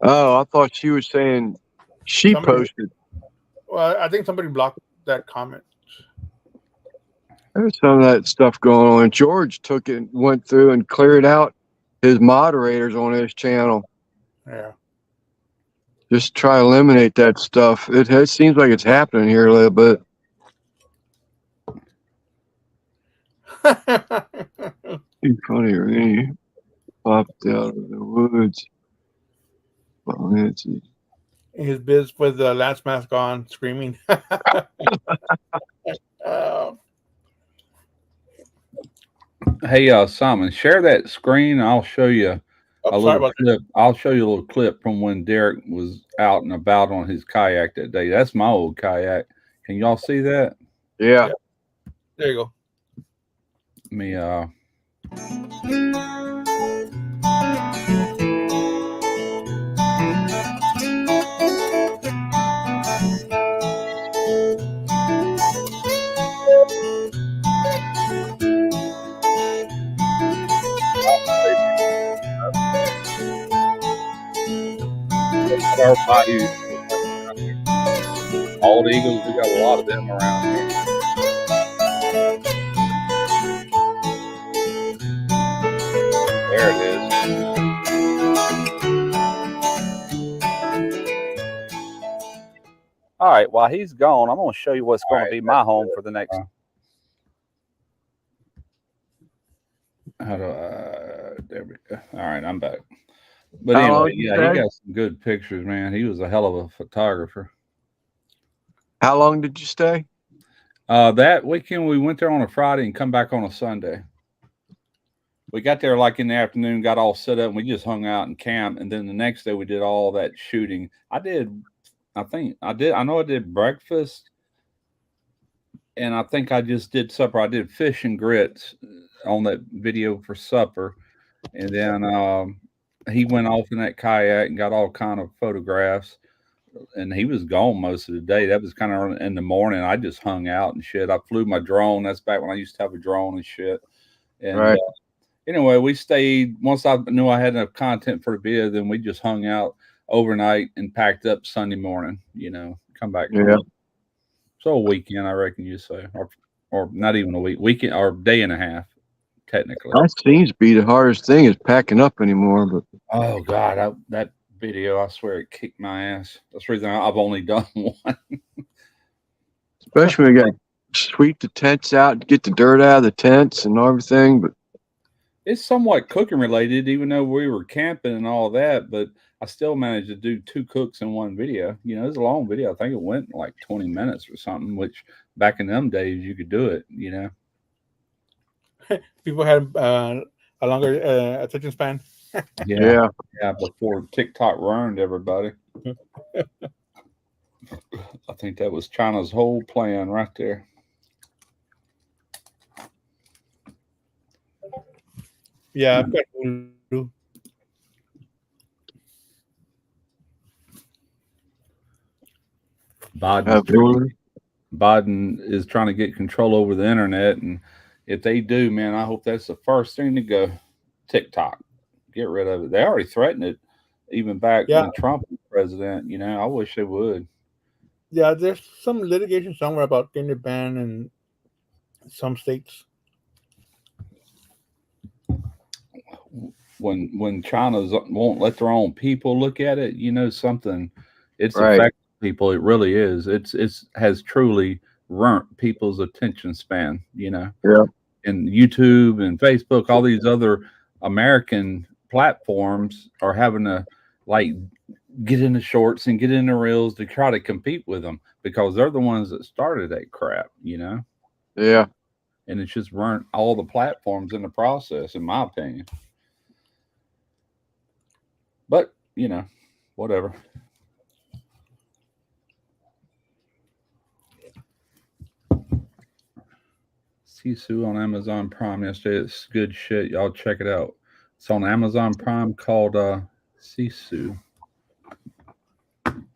Oh, I thought she was saying she posted. Well, I think somebody blocked that comment. There's some of that stuff going on. George went through and cleared out his moderators on his channel. Yeah. Just try to eliminate that stuff. It seems like it's happening here a little bit. Too funny, really. Popped out of the woods. Well, His biz with the last mask on, screaming. Hey, Simon, share that screen. I'll show you a little clip. I'll show you a little clip from when Derek was out and about on his kayak that day. That's my old kayak. Can y'all see that? Yeah. There you go. Let me Bald eagles, we got a lot of them around here. There it is. All right, while he's gone, I'm going to show you what's going to be my home for the next. How do there we go. All right, I'm back. But anyway, yeah, he got some good pictures, man. He was a hell of a photographer. How long did you stay? That weekend we went there on a Friday and come back on a Sunday. We got there like in the afternoon, got all set up, and we just hung out and camped. And then the next day we did all that shooting. I know I did breakfast, and I think I just did supper. I did fish and grits on that video for supper. And then he went off in that kayak and got all kind of photographs. And he was gone most of the day. That was kind of in the morning. I just hung out and shit. I flew my drone. That's back when I used to have a drone and shit. And anyway, we stayed. Once I knew I had enough content for the video, then we just hung out overnight and packed up Sunday morning, come back. Yeah. So a weekend, I reckon you say, or not even a weekend or day and a half, technically. That seems to be the hardest thing is packing up anymore. But oh God, that video, I swear it kicked my ass. That's the reason I've only done one. Especially when you got to sweep the tents out, get the dirt out of the tents and everything. But it's somewhat cooking related, even though we were camping and all that. But I still managed to do 2 cooks in one video. It was a long video. I think it went like 20 minutes or something, which back in them days you could do it, People had a longer attention span. Yeah, before TikTok ruined everybody. I think that was China's whole plan right there. Yeah, I've got Hulu. Biden is trying to get control over the internet, and if they do, man, I hope that's the first thing to go. TikTok, get rid of it. They already threatened it, even back when Trump was president. I wish they would. Yeah, there's some litigation somewhere about getting it banned in some states. When China's won't let their own people look at it, something, it's Right. affecting people. It really is. It's has truly ruined people's attention span. Yeah. And YouTube and Facebook, all these other American platforms are having to like get in the shorts and get in the reels to try to compete with them because they're the ones that started that crap. Yeah. And it's just ruined all the platforms in the process, in my opinion. But, whatever. Sisu on Amazon Prime yesterday. It's good shit. Y'all check it out. It's on Amazon Prime called Sisu. I'm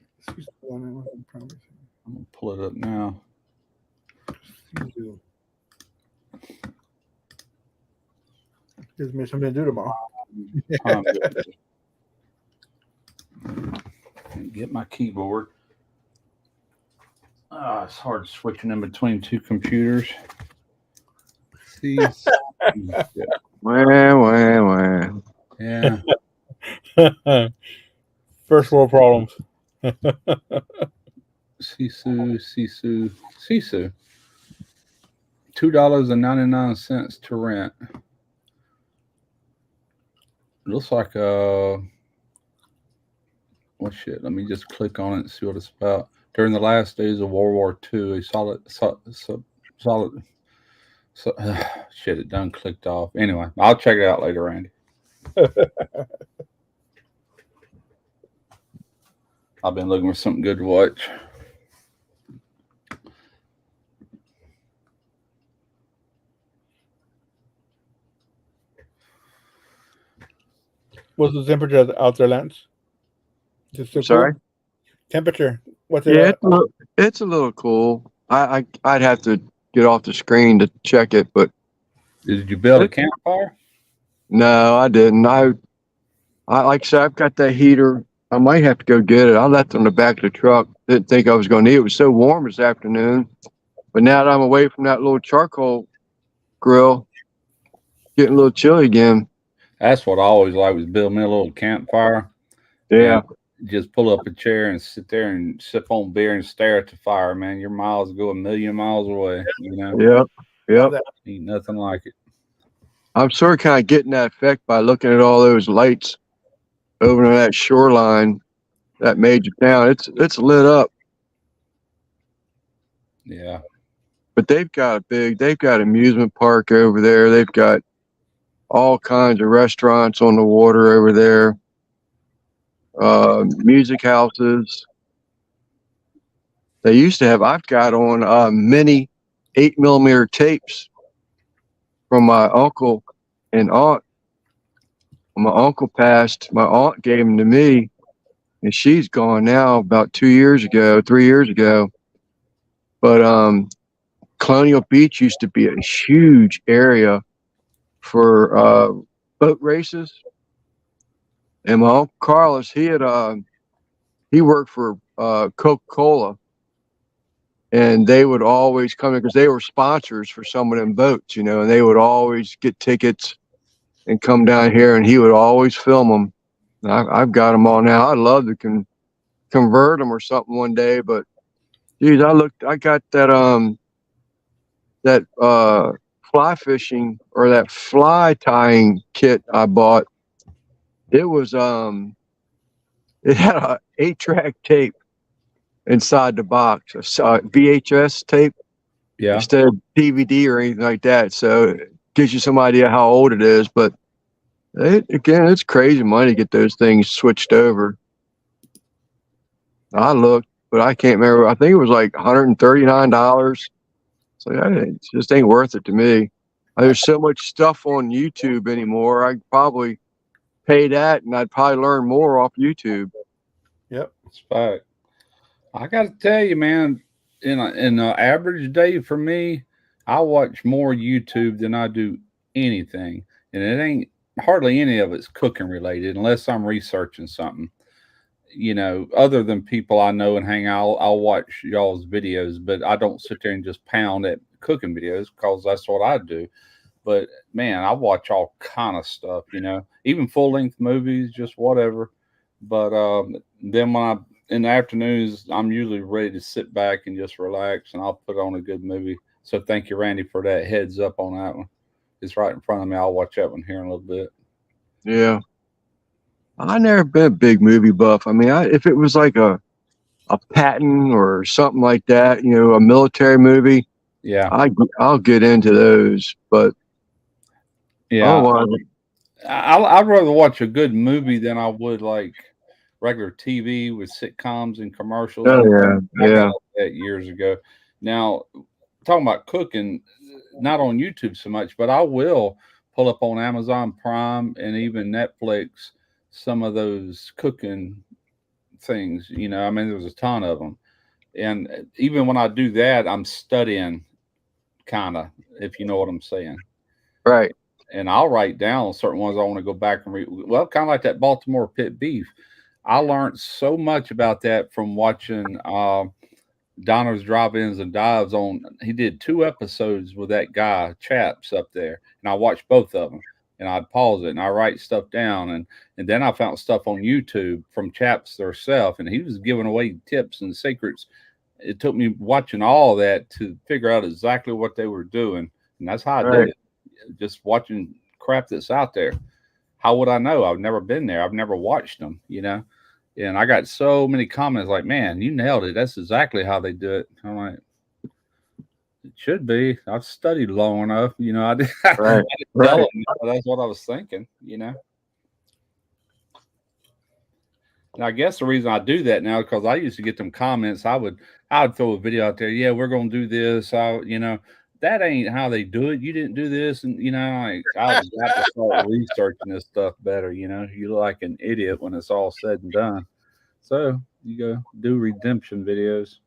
going to pull it up now. Gives me something to do tomorrow. Get my keyboard. It's hard switching in between two computers. See, Wah. yeah. First world problems. Sisu. $2.99 to rent. Looks like well, shit. Let me just click on it and see what it's about. During the last days of World War II, a solid shit, it done clicked off. Anyway, I'll check it out later, Randy. I've been looking for something good to watch. What's the temperature out there, Lance? Sorry? Temperature. What's it? Yeah, it's a little cool. I'd have to get off the screen to check it, but did you build a campfire? No, I didn't. I like I said, I've got that heater. I might have to go get it. I left it on the back of the truck. Didn't think I was going to need it. It was so warm this afternoon. But now that I'm away from that little charcoal grill, getting a little chilly again. That's what I always like, was build me a little campfire. Yeah. Just pull up a chair and sit there and sip on beer and stare at the fire, man. Your miles go a million miles away, Yep. Ain't nothing like it. I'm sort of kind of getting that effect by looking at all those lights over on that shoreline, that major town. It's lit up. Yeah. But they've got amusement park over there. They've got all kinds of restaurants on the water over there. Music houses. They used to have, I've got on mini 8mm tapes from my uncle and aunt. When my uncle passed, my aunt gave them to me, and she's gone now about 3 years ago. But Colonial Beach used to be a huge area for boat races. And my Uncle Carlos, he worked for Coca-Cola, and they would always come in because they were sponsors for some of them boats, and they would always get tickets and come down here, and he would always film them. I've got them all now. I'd love to convert them or something one day, but geez, I got that fly fishing or that fly tying kit I bought. It was it had a 8-track tape inside the box, a VHS tape, instead of DVD or anything like that. So it gives you some idea how old it is. But it's crazy money to get those things switched over. I looked, but I can't remember. I think it was like $139. So it just ain't worth it to me. There's so much stuff on YouTube anymore. I'd probably pay that, and I'd probably learn more off YouTube. Yep, it's fact. I got to tell you, man, in an average day for me, I watch more YouTube than I do anything, and it ain't hardly any of it's cooking related unless I'm researching something. you know, other than people I know and hang out, I'll watch y'all's videos, but I don't sit there and just pound at cooking videos because that's what I do. But man, I watch all kind of stuff, you know, even full length movies, just whatever. But then when I in the afternoons, I'm usually ready to sit back and just relax, and I'll put on a good movie. So thank you, Randy, for that heads up on that one. It's right in front of me. I'll watch that one here in a little bit. Yeah. I never been a big movie buff. I mean, if it was like a Patton or something like that, you know, a military movie, Yeah, I'll get into those. But yeah. otherwise, I'd rather watch a good movie than I would like regular TV with sitcoms and commercials. oh I yeah, got that years ago. Now, talking about cooking, not on YouTube so much, but I will pull up on Amazon Prime and even Netflix some of those cooking things. You know, I mean, there's a ton of them. And even when I do that, I'm studying kind of, if you know what I'm saying. right. And I'll write down certain ones I want to go back and read. Well, kind of like that Baltimore pit beef. I learned so much about that from watching Donner's Drive-Ins and Dives on. He did 2 episodes with that guy Chaps up there, and I watched both of them. And I'd pause it and I write stuff down, and then I found stuff on YouTube from Chaps herself, and he was giving away tips and secrets. It took me watching all that to figure out exactly what they were doing, and that's how I did it. Just watching crap that's out there. How would I know? I've never been there. I've never watched them, you know. And I got so many comments like, "Man, you nailed it. That's exactly how they do it." I'm like, "It should be. I've studied long enough, you know." I did. Right. I didn't Right. tell them, that's what I was thinking, you know. And I guess the reason I do that now because I used to get them comments. I would throw a video out there. Yeah, we're gonna do this. You know, that ain't how they do it. You didn't do this, and you know, like I've got to start researching this stuff better. You know, you look like an idiot when it's all said and done. So you go do redemption videos.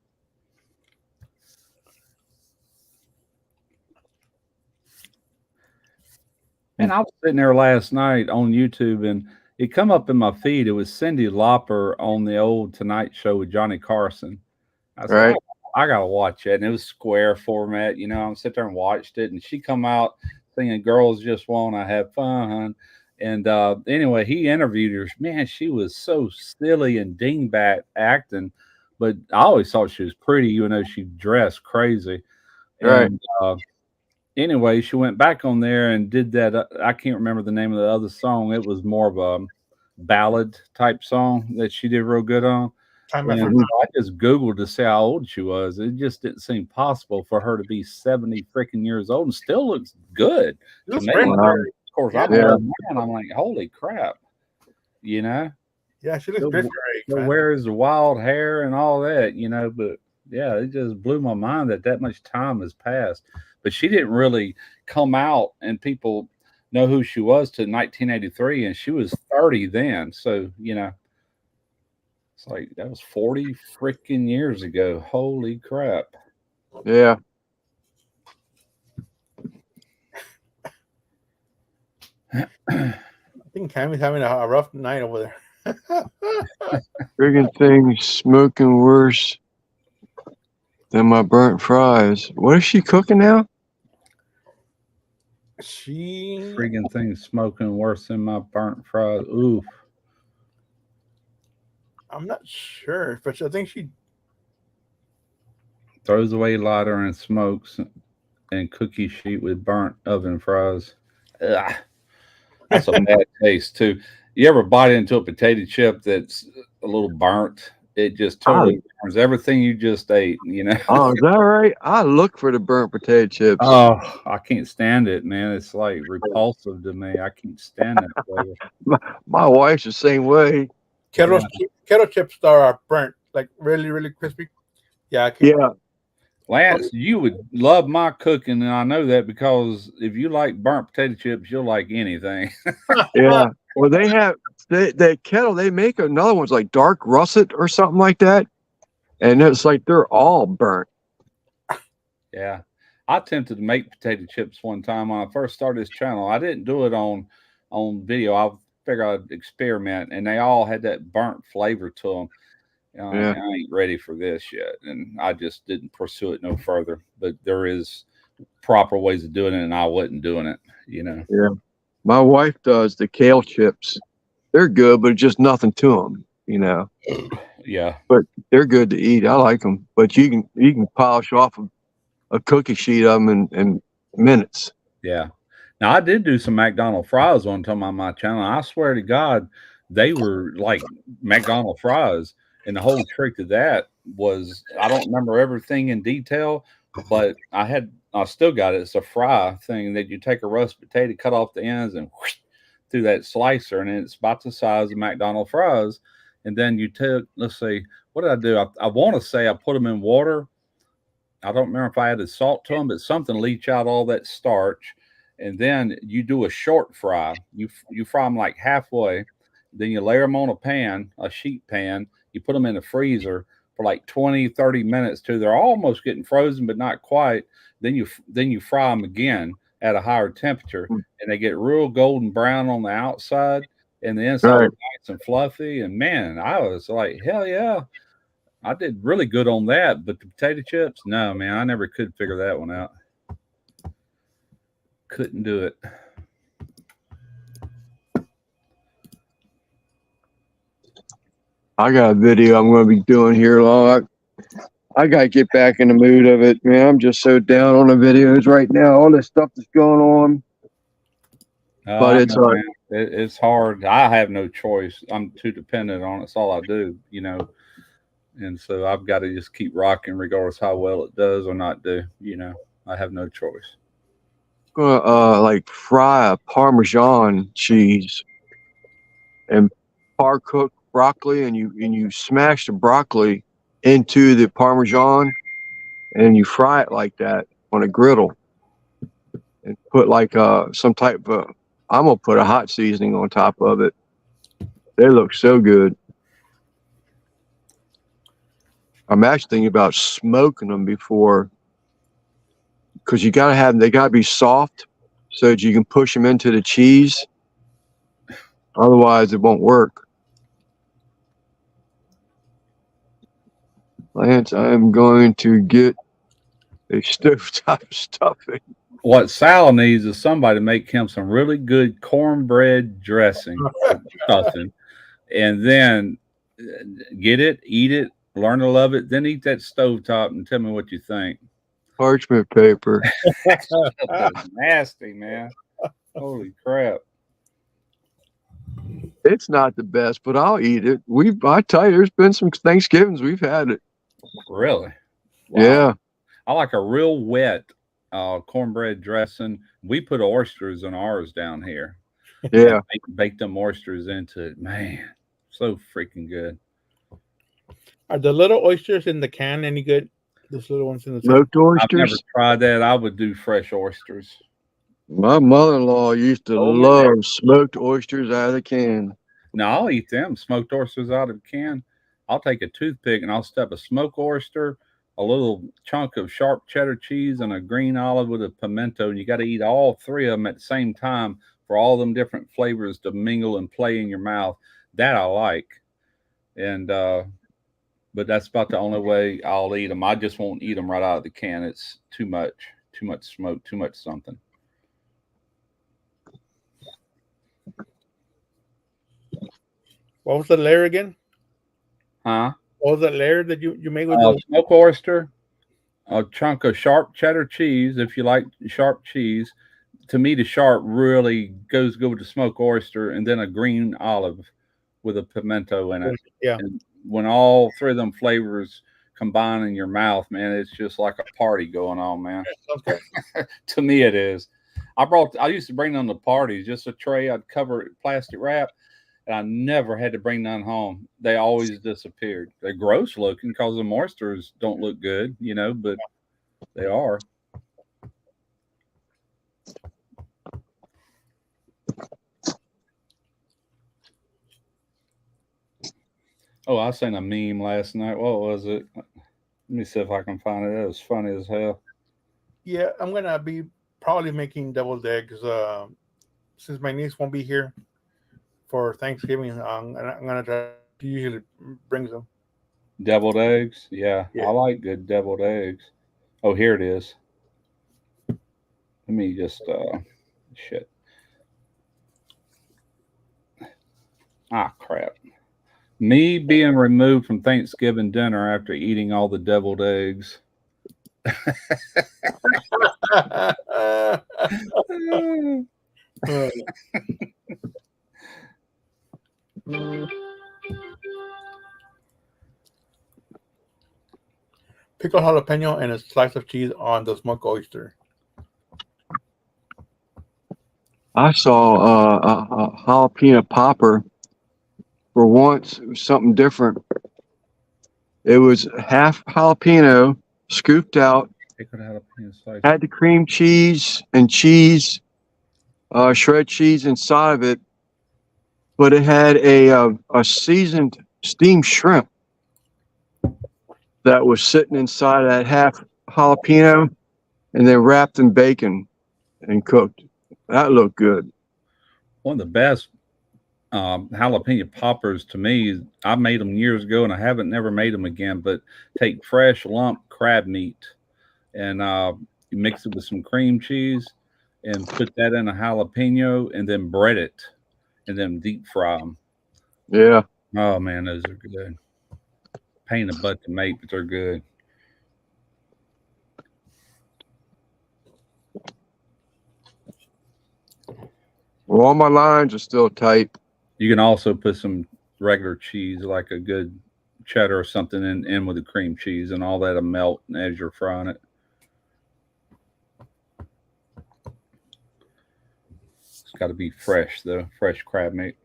And I was sitting there last night on YouTube, and it come up in my feed. It was Cyndi Lauper on the old Tonight Show with Johnny Carson. I said, Right. I gotta watch it, and it was square format. You know, I'm sitting there and watched it, and she come out singing "Girls Just Wanna Have Fun." And anyway, he interviewed her. Man, she was so silly and dingbat acting, but I always thought she was pretty, even though she dressed crazy. Right. And anyway, she went back on there and did that. I can't remember the name of the other song. It was more of a ballad type song that she did real good on. Time And after I just Googled to see how old she was. It just didn't seem possible for her to be 70 freaking years old and still looks good to Looks me. great. Wow. Of course, I'm Yeah. an old man. I'm like, holy crap, you know? Yeah, she looks Still, great for her age, still man. wears the wild hair and all that, you know, but yeah, it just blew my mind that much time has passed. But she didn't really come out and people know who she was to 1983, and she was 30 then. So, you know, it's like that was 40 freaking years ago. Holy crap. Yeah. I think Cammy's having a rough night over there. Friggin' thing smoking worse than my burnt fries. What is she cooking now? She Freaking thing smoking worse than my burnt fries. Oof. I'm not sure, but I think she Throws away lighter and smokes and cookie sheet with burnt oven fries. Ugh. That's a bad taste too. You ever bite into a potato chip that's a little burnt? It just totally burns everything you just ate, you know. Oh, is that right? I look for the burnt potato chips. Oh, I can't stand it, man. It's like repulsive to me. I can't stand that flavor. My wife's the same way. kettle chips are burnt, like really, really crispy. Yeah, I can't. Yeah. Lance, you would love my cooking, and I know that because if you like burnt potato chips, you'll like anything. Yeah. Well, they have that kettle. They make another one's like dark russet or something like that, and it's like they're all burnt. Yeah. I attempted to make potato chips one time when I first started this channel. I didn't do it on video. I figured I'd experiment, and they all had that burnt flavor to them. Yeah. I ain't ready for this yet, and I just didn't pursue it no further. But there is proper ways of doing it, and I wasn't doing it. Yeah. My wife does the kale chips. They're good, but just nothing to them, Yeah. But they're good to eat. I like them. But you can polish off a cookie sheet of them in minutes. Yeah. Now I did do some McDonald's fries one time on my channel. I swear to God, they were like McDonald's fries. And the whole trick to that was, I don't remember everything in detail, but I still got it. It's a fry thing that you take a roast potato, cut off the ends, and whoosh, through that slicer, and it's about the size of McDonald's fries. And then you took, let's see, what did I do? I want to say I put them in water. I don't remember if I added salt to them, but something leach out all that starch. And then you do a short fry. You fry them like halfway. Then you layer them on a sheet pan. You put them in the freezer for like 20, 30 minutes till they're almost getting frozen, but not quite. Then you fry them again at a higher temperature, and they get real golden brown on the outside, and the inside is nice and fluffy. And man, I was like, hell yeah. I did really good on that, but the potato chips, no, man, I never could figure that one out. Couldn't do it. I got a video I'm going to be doing here long. I got to get back in the mood of it, man. I'm just so down on the videos right now. All this stuff that's going on. But it's hard. It's hard. I have no choice. I'm too dependent on it. It's all I do, And so I've got to just keep rocking regardless how well it does or not do. I have no choice. Like fry a Parmesan cheese and par cook broccoli, and you smash the broccoli into the Parmesan, and you fry it like that on a griddle, and put like some type of, I'm gonna put a hot seasoning on top of it. They look so good. I'm actually thinking about smoking them before, because they gotta be soft so that you can push them into the cheese. Otherwise, it won't work. Lance, I am going to get a stovetop stuffing. What Sal needs is somebody to make him some really good cornbread dressing, stuffing, and then get it, eat it, learn to love it, then eat that stovetop and tell me what you think. Parchment paper. That's nasty, man. Holy crap. It's not the best, but I'll eat it. I tell you, there's been some Thanksgivings we've had it. Really? Wow. Yeah. I like a real wet cornbread dressing. We put oysters in ours down here. Yeah. Bake them oysters into it. Man, so freaking good. Are the little oysters in the can any good? Those little ones in the smoked oysters? I've never tried that. I would do fresh oysters. My mother-in-law used to love smoked oysters out of the can. No, I'll eat them. Smoked oysters out of the can. I'll take a toothpick and I'll step a smoked oyster, a little chunk of sharp cheddar cheese, and a green olive with a pimento. And you got to eat all three of them at the same time for all them different flavors to mingle and play in your mouth. That I like. And, but that's about the only way I'll eat them. I just won't eat them right out of the can. It's too much smoke, too much something. What was the layer again? Huh? What was the layer that you made with smoked oyster, a chunk of sharp cheddar cheese, if you like sharp cheese. To me, the sharp really goes good with the smoked oyster, and then a green olive with a pimento in it. Yeah. And when all three of them flavors combine in your mouth, man, it's just like a party going on, man. Okay. To me, it is. I used to bring them to parties, just a tray. I'd cover it with plastic wrap. And I never had to bring none home. They always disappeared. They're gross looking because the oysters don't look good, but they are. Oh, I seen a meme last night. What was it? Let me see if I can find it. It was funny as hell. Yeah, I'm going to be probably making deviled eggs since my niece won't be here. for Thanksgiving. I'm gonna try. He usually brings them. Deviled eggs. Yeah, Yeah. I like good deviled eggs. Oh, here it is. Let me just shit. Ah, crap. Me being removed from Thanksgiving dinner after eating all the deviled eggs. Pickled jalapeno and a slice of cheese on the smoked oyster. I saw a jalapeno popper. For once, it was something different. It was half jalapeno, scooped out, Pickled jalapeno slice. had the cream cheese and cheese, shredded cheese inside of it, but it had a seasoned steamed shrimp that was sitting inside of that half jalapeno and then wrapped in bacon and cooked. That looked good. One of the best jalapeno poppers to me. I made them years ago, and I haven't never made them again. But take fresh lump crab meat and you mix it with some cream cheese and put that in a jalapeno, and then bread it, and then deep fry them. Yeah. Oh man, those are good. Pain in the butt to make, but they're good. Well, all my lines are still tight. You can also put some regular cheese, like a good cheddar or something, in with the cream cheese, and all that'll melt as you're frying it. It's got to be fresh, though. Fresh crab meat.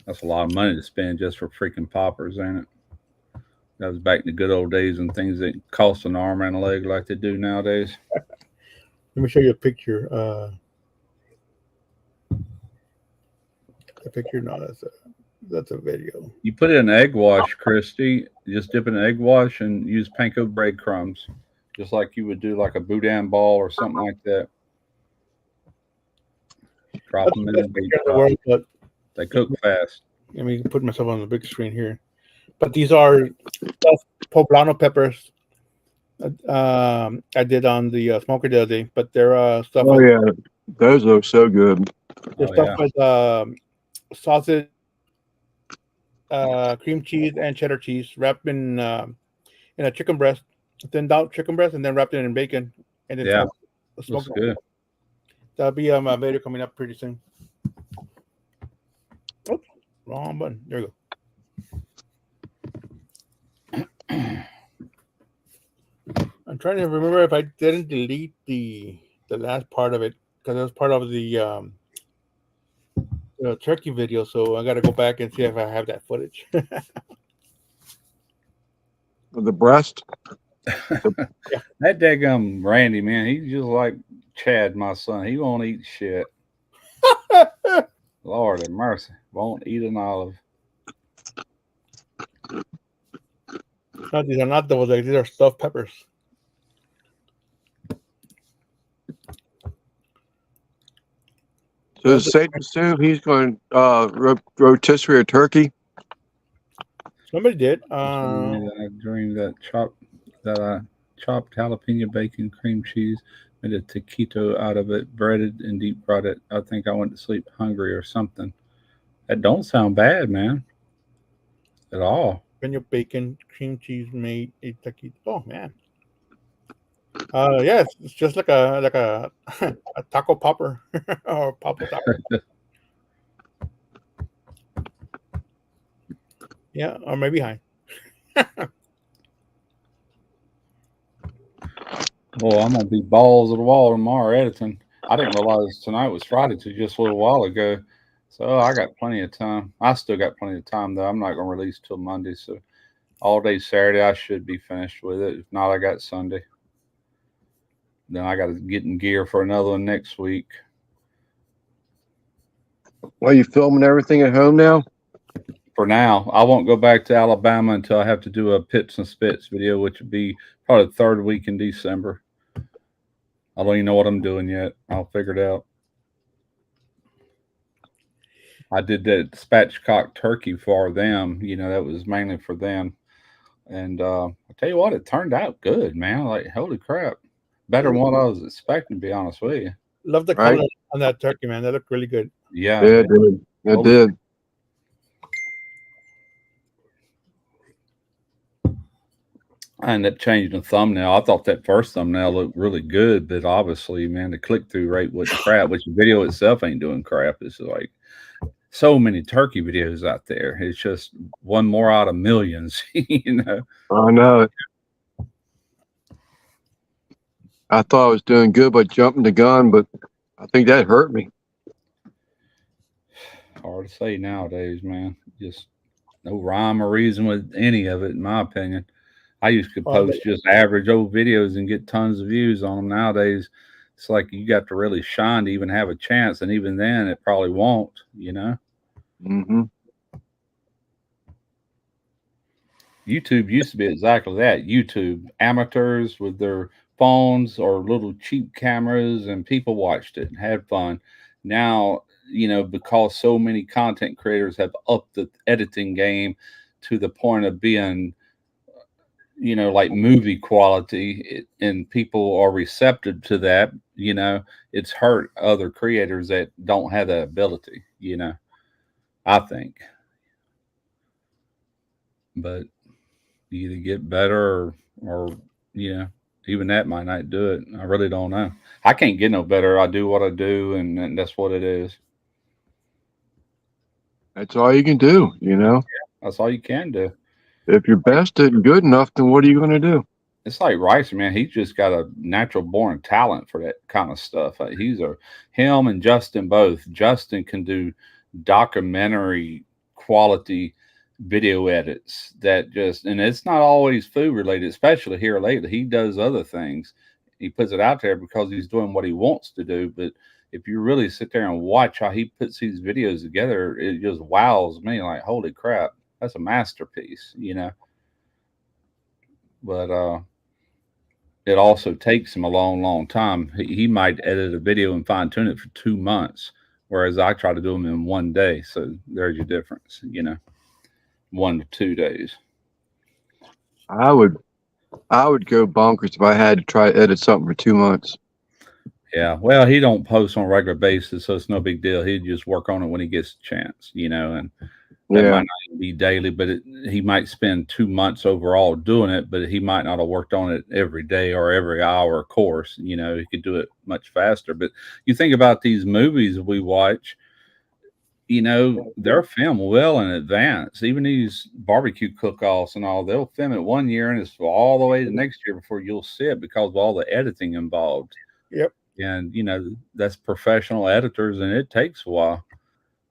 That's a lot of money to spend just for freaking poppers, ain't it? That was back in the good old days when things didn't cost an arm and a leg like they do nowadays. Let me show you a picture. A picture? No, that's a video. You put it in egg wash, Christy. You just dip it in egg wash and use panko breadcrumbs, just like you would do like a boudin ball or something like that. Drop them in the big pot. But They cook fast. let me put myself on the big screen here. But these are stuffed poblano peppers. I did on the smoker the other day, but they're stuffed. Oh, yeah. Those look so good. They're stuffed with sausage, cream cheese, and cheddar cheese, wrapped in a chicken breast, thinned out chicken breast, and then wrapped it in bacon, and then Yeah, smoked. looks good. That'll be my video coming up pretty soon. Oops, wrong button. There we go. I'm trying to remember if I didn't delete the last part of it because it was part of the turkey video. So I got to go back and see if I have that footage. The breast. That daggum Randy, man, he's just like Chad, my son. He won't eat shit. Lord have mercy. Won't eat an olive. No, these are not deviled eggs. These are stuffed peppers. So is it safe to assume he's going rotisserie or turkey? Somebody did. I dreamed that I chopped jalapeno bacon, cream cheese, made a taquito out of it, breaded and deep fried it. I think I went to sleep hungry or something. That don't sound bad, man. At all. Jalapeno bacon, cream cheese made a taquito. Oh man. Yeah, it's just like a a taco popper or popper taco. Yeah, or maybe high. Well, I'm gonna be balls of the wall tomorrow editing. I didn't realize tonight was Friday till just a little while ago. So I got plenty of time. I still got plenty of time though. I'm not gonna release till Monday, so all day Saturday I should be finished with it. If not, I got Sunday. Then I got to get in gear for another one next week. Well, you filming everything at home now? For now, I won't go back to Alabama until I have to do a Pits and Spits video, which would be probably the third week in December. I don't even know what I'm doing yet. I'll figure it out. I did that spatchcock turkey for them. You know, that was mainly for them. And I tell you what, it turned out good, man. Like, holy crap. Better than what I was expecting, to be honest with you. Love the Right. color on that turkey, man. That looked really good. Yeah. Yeah, it did. It did. I ended up changing the thumbnail. I thought that first thumbnail looked really good, but obviously, man, the click through rate wasn't crap, which the video itself ain't doing crap. It's like so many turkey videos out there. It's just one more out of millions, you know. I know it. I thought I was doing good by jumping the gun, but I think that hurt me. Hard to say nowadays, man. Just no rhyme or reason with any of it, in my opinion. I used to post just average old videos and get tons of views on them. Nowadays, it's like you got to really shine to even have a chance, and even then, it probably won't. You know. Mm-hmm. YouTube used to be exactly that. YouTube amateurs with their phones or little cheap cameras, and people watched it and had fun. Now, you know, because so many content creators have upped the editing game to the point of being, you know, like movie quality, and people are receptive to that, you know, it's hurt other creators that don't have that ability, you know, I think. But you either get better or you know, even that might not do it. I really don't know. I can't get no better. I do what I do, and that's what it is. That's all you can do, you know. That's all you can do. If your best isn't good enough, then what are you going to do? It's like Ricer, man. He's just got a natural born talent for that kind of stuff. Him and Justin both. Justin can do documentary quality video edits that just, and it's not always food related, especially here lately. He does other things. He puts it out there because he's doing what he wants to do. But if you really sit there and watch how he puts these videos together, it just wows me. Like, holy crap, that's a masterpiece, you know. But it also takes him a long, long time. He might edit a video and fine tune it for 2 months, whereas I try to do them in 1 day. So there's your difference, you know, 1 to 2 days. I would go bonkers if I had to try to edit something for 2 months. Yeah, well, he don't post on a regular basis, so it's no big deal. He'd just work on it when he gets a chance, you know, and that might not even be daily, but he might spend 2 months overall doing it, but he might not have worked on it every day or every hour course. You know, he could do it much faster. But you think about these movies we watch, you know, they're filmed well in advance. Even these barbecue cook-offs and all, they'll film it 1 year and it's all the way to next year before you'll see it because of all the editing involved. Yep. And, you know, that's professional editors and it takes a while.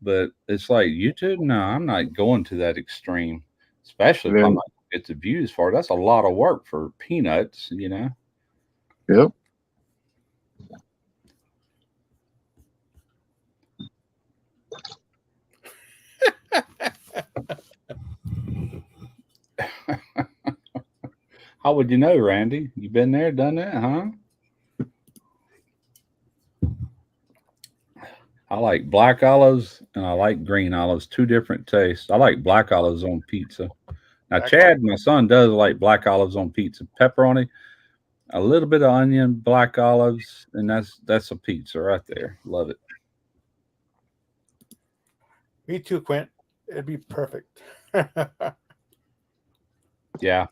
But it's like YouTube, no, I'm not going to that extreme, especially if I'm not going to get the views for it. That's a lot of work for peanuts, you know? Yep. How would you know, Randy? You been there, done that, huh? I like black olives and I like green olives, 2 different tastes. I like black olives on pizza. Now, Chad, my son, does like black olives on pizza. Pepperoni, a little bit of onion, black olives, and that's a pizza right there. Love it. Me too, Quint. It'd be perfect. Yeah.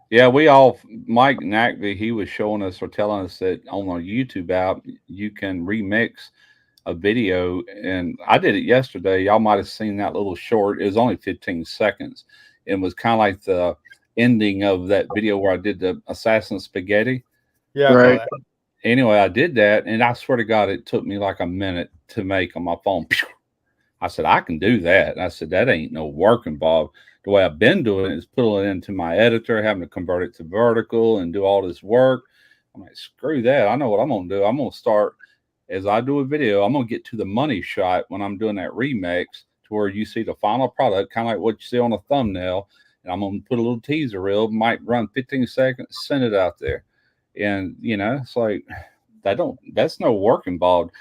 Yeah, we all, Mike Nackby, he was showing us or telling us that on our YouTube app, you can remix a video. And I did it yesterday. Y'all might have seen that little short. It was only 15 seconds. It was kind of like the ending of that video where I did the assassin spaghetti. Yeah. Right. Anyway, I did that. And I swear to God, it took me like a minute to make on my phone. I said, I can do that. And I said, that ain't no work involved. The way I've been doing it is putting it into my editor, having to convert it to vertical and do all this work. I'm like, screw that. I know what I'm going to do. I'm going to start, as I do a video, I'm going to get to the money shot when I'm doing that remix to where you see the final product, kind of like what you see on a thumbnail. And I'm going to put a little teaser reel, might run 15 seconds, send it out there. And, you know, it's like, that's no work involved.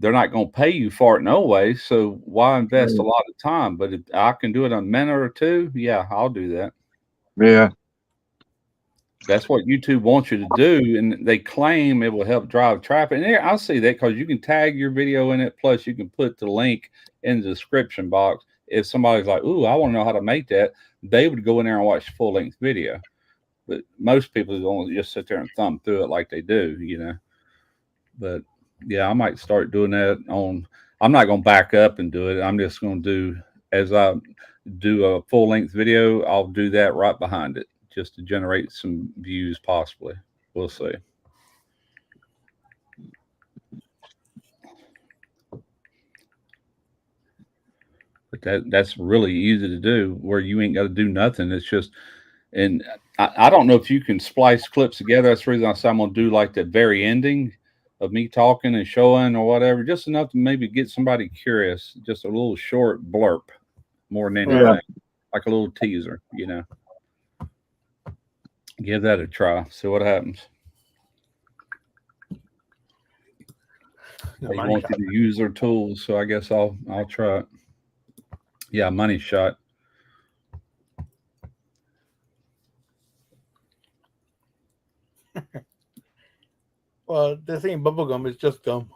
they're not going to pay you for it no way. So why invest a lot of time? But if I can do it in a minute or two, yeah, I'll do that. Yeah. That's what YouTube wants you to do, and they claim it will help drive traffic. And I see that because you can tag your video in it, plus you can put the link in the description box. If somebody's like, "Ooh, I want to know how to make that," they would go in there and watch full-length video. But most people don't just sit there and thumb through it like they do, you know. But yeah, I might start doing that on. I'm not going to back up and do it. I'm just going to do, as I do a full-length video, I'll do that right behind it, just to generate some views, possibly. We'll see. But that's really easy to do, where you ain't got to do nothing. It's just, and I don't know if you can splice clips together. That's the reason I say I'm going to do like the very ending of me talking and showing or whatever, just enough to maybe get somebody curious, just a little short blurb more than anything, like a little teaser, you know. Give that a try. See what happens. They want you to use their tools, so I guess I'll try it. Yeah, Money Shot. Well, this ain't bubble gum; it's just gum.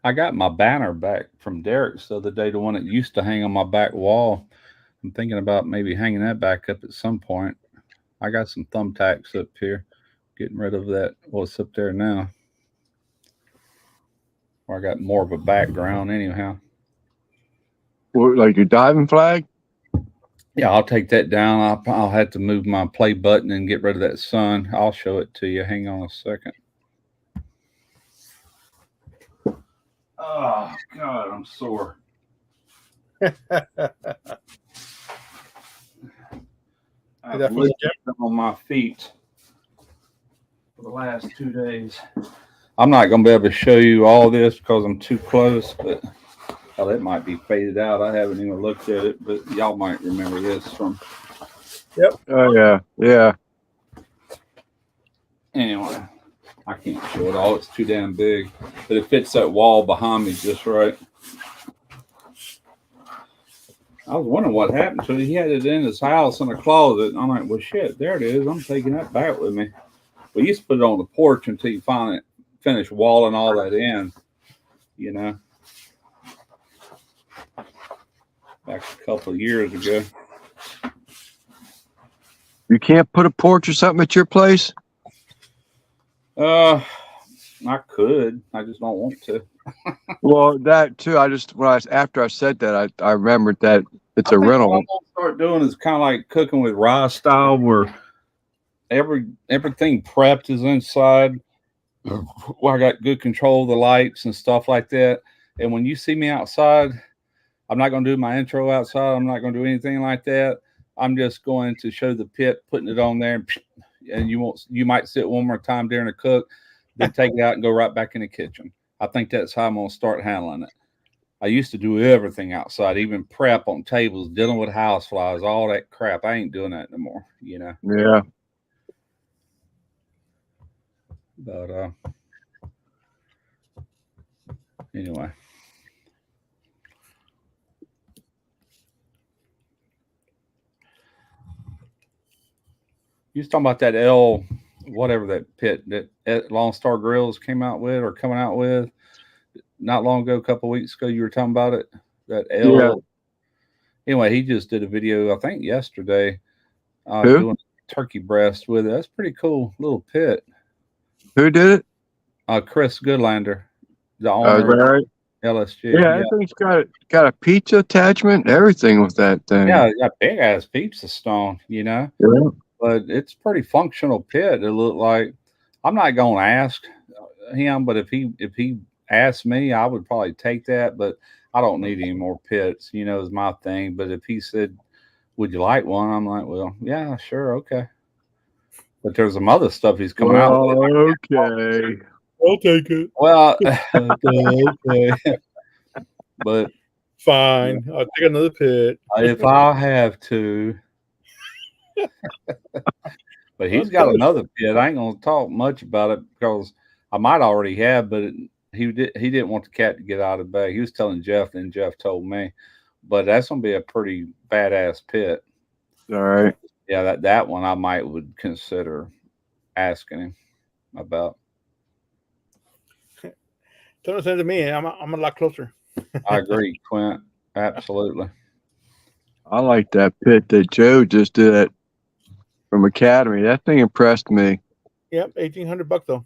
I got my banner back from Derek's the other day, the one that used to hang on my back wall. I'm thinking about maybe hanging that back up at some point. I got some thumbtacks up here, getting rid of that. What's up there now? Or I got more of a background anyhow. What, like your diving flag? Yeah, I'll take that down. I'll have to move my play button and get rid of that sun. I'll show it to you. Hang on a second. Oh, God, I'm sore. I've lived on my feet for the last 2 days. I'm not going to be able to show you all this because I'm too close, but oh, that might be faded out. I haven't even looked at it, but y'all might remember this from. Yep. Oh, yeah. Yeah. Anyway, I can't show it all. It's too damn big, but it fits that wall behind me just right. I was wondering what happened to it. He had it in his house in a closet. I'm like, well, shit, there it is. I'm taking that back with me. We used to put it on the porch until you finally finish walling all that in, you know, back a couple of years ago. You can't put a porch or something at your place? I could. I just don't want to. Well, that too. After I said that, I remembered that it's a rental. What I'm gonna start doing is kind of like cooking with Rye style, where everything prepped is inside. Where I got good control of the lights and stuff like that. And when you see me outside, I'm not going to do my intro outside. I'm not going to do anything like that. I'm just going to show the pit, putting it on there, and you might sit one more time during the cook, then take it out and go right back in the kitchen. I think that's how I'm going to start handling it. I used to do everything outside, even prep on tables, dealing with houseflies, all that crap. I ain't doing that no more, you know. Yeah. But anyway. You was talking about that whatever that pit that Lone Star Grills came out with or coming out with not long ago, a couple of weeks ago. You were talking about it. That L. Yeah. Anyway, he just did a video, I think yesterday, Who? doing turkey breast with it. That's pretty cool little pit. Who did it? Chris Goodlander, the owner of right? LSG. Yeah, I think it's got a pizza attachment, everything with that thing. Yeah, got big ass pizza stone, you know. Yeah. But it's pretty functional pit. It looked like. I'm not going to ask him, but if he asked me, I would probably take that. But I don't need any more pits, you know, is my thing. But if he said, "Would you like one?" I'm like, "Well, yeah, sure, okay." But there's some other stuff he's coming out with. Okay. I'll take it. Well, okay. but Fine. I'll take another pit. if I have to, but he's got another pit. I ain't gonna talk much about it because I might already have, but he didn't want the cat to get out of the bag. He was telling Jeff, and Jeff told me. But that's gonna be a pretty badass pit. All right. Yeah, that one I would consider asking him about. Don't send it to me. I'm a lot closer. I agree, Quint. Absolutely. I like that pit that Joe just did from Academy. That thing impressed me. Yep, $1,800 though.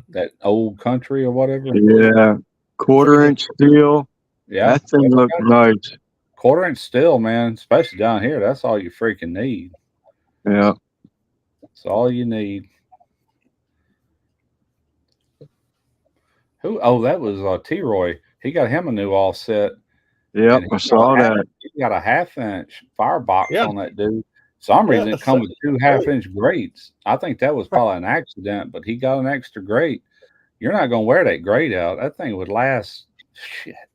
That old country or whatever. Yeah, 1/4-inch steel. Yeah, That thing looks nice. 1/4-inch steel, man. Especially down here, that's all you freaking need. Yeah. That's all you need. Who? Oh, that was T-Roy. He got him a new offset. Yep, I saw that. He got a 1/2-inch firebox Yeah. on that dude. For some reason, Yeah, it come with 2 great. 1/2-inch grates. I think that was probably an accident, but he got an extra grate. You're not going to wear that grate out. That thing would last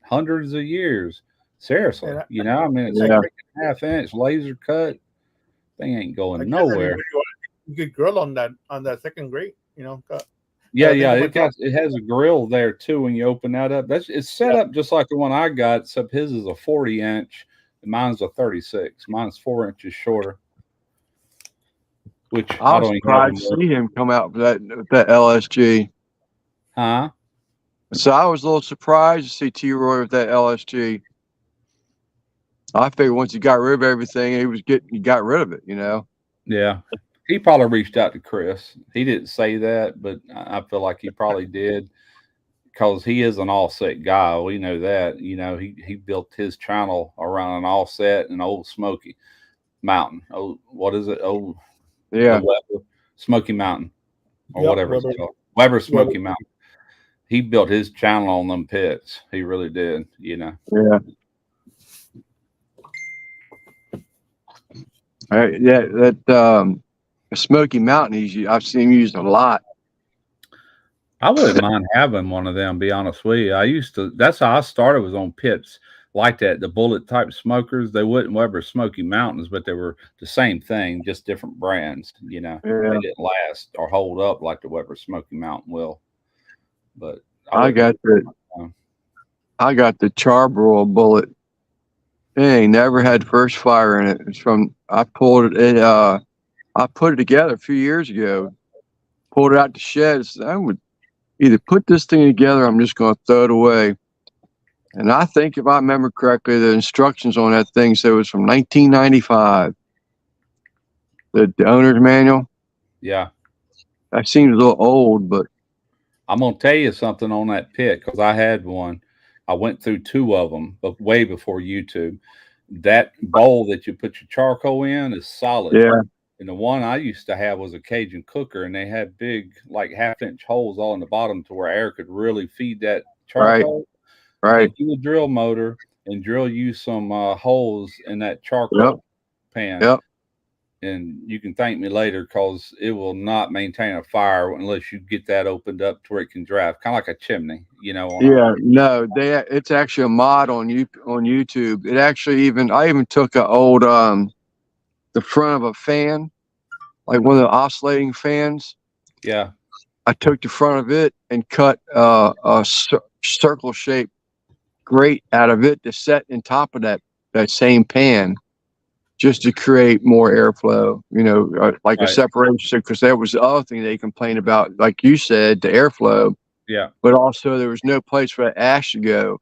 hundreds of years. Seriously, Yeah. you know, I mean, it's Yeah. a freaking 1/2-inch laser cut. Thing ain't going I guess nowhere. You could grill on that second grate, you know. Yeah, think yeah, about it has a grill there too when you open that up. It's set up just like the one I got, except his is a 40-inch, and mine's a 36. Mine's 4 inches shorter. Which I I was don't even surprised to see him come out with that LSG. Huh? So I was a little surprised to see T-Roy with that LSG. I figured once he got rid of everything, he got rid of it, you know. Yeah. He probably reached out to Chris. He didn't say that, but I feel like he probably did because he is an offset guy. We know that. You know, he built his channel around an offset and Old Smoky Mountain. Oh, what is it? Oh, Yeah. Smoky Mountain or Yep, whatever it's called. Weber Smoky Mountain. He built his channel on them pits. He really did, you know. Yeah. All right, yeah, that Smoky Mountain, I've seen him used a lot. I wouldn't mind having one of them, be honest with you. That's how I started, was on pits like that. The bullet type smokers, they wouldn't Weber Smoky Mountains, but they were the same thing, just different brands, you know. Yeah. They didn't last or hold up like the Weber Smoky Mountain will. But I got the Charbroil bullet. It ain't never had first fire in it. It's from I put it together a few years ago. Pulled it out the shed. Said, I would either put this thing together or I'm just going to throw it away. And I think if I remember correctly, the instructions on that thing said it was from 1995. The owner's manual. yeah. That seems a little old, but I'm going to tell you something on that pit because I had one. I went through 2 of them, but way before YouTube. That bowl that you put your charcoal in is solid. yeah, And the one I used to have was a Cajun cooker, and they had big, like 1/2-inch holes all in the bottom to where air could really feed that charcoal. right. Take you a drill motor and drill you some holes in that charcoal pan. Yep. And you can thank me later because it will not maintain a fire unless you get that opened up to where it can drive, kind of like a chimney, you know. No, it's actually a mod on YouTube. It actually I even took a old the front of a fan, like one of the oscillating fans. Yeah. I took the front of it and cut a circle shaped grate out of it to set in top of that same pan, just to create more airflow, you know, like a separation. Because that was the other thing they complained about, like you said, the airflow. Yeah. But also there was no place for that ash to go.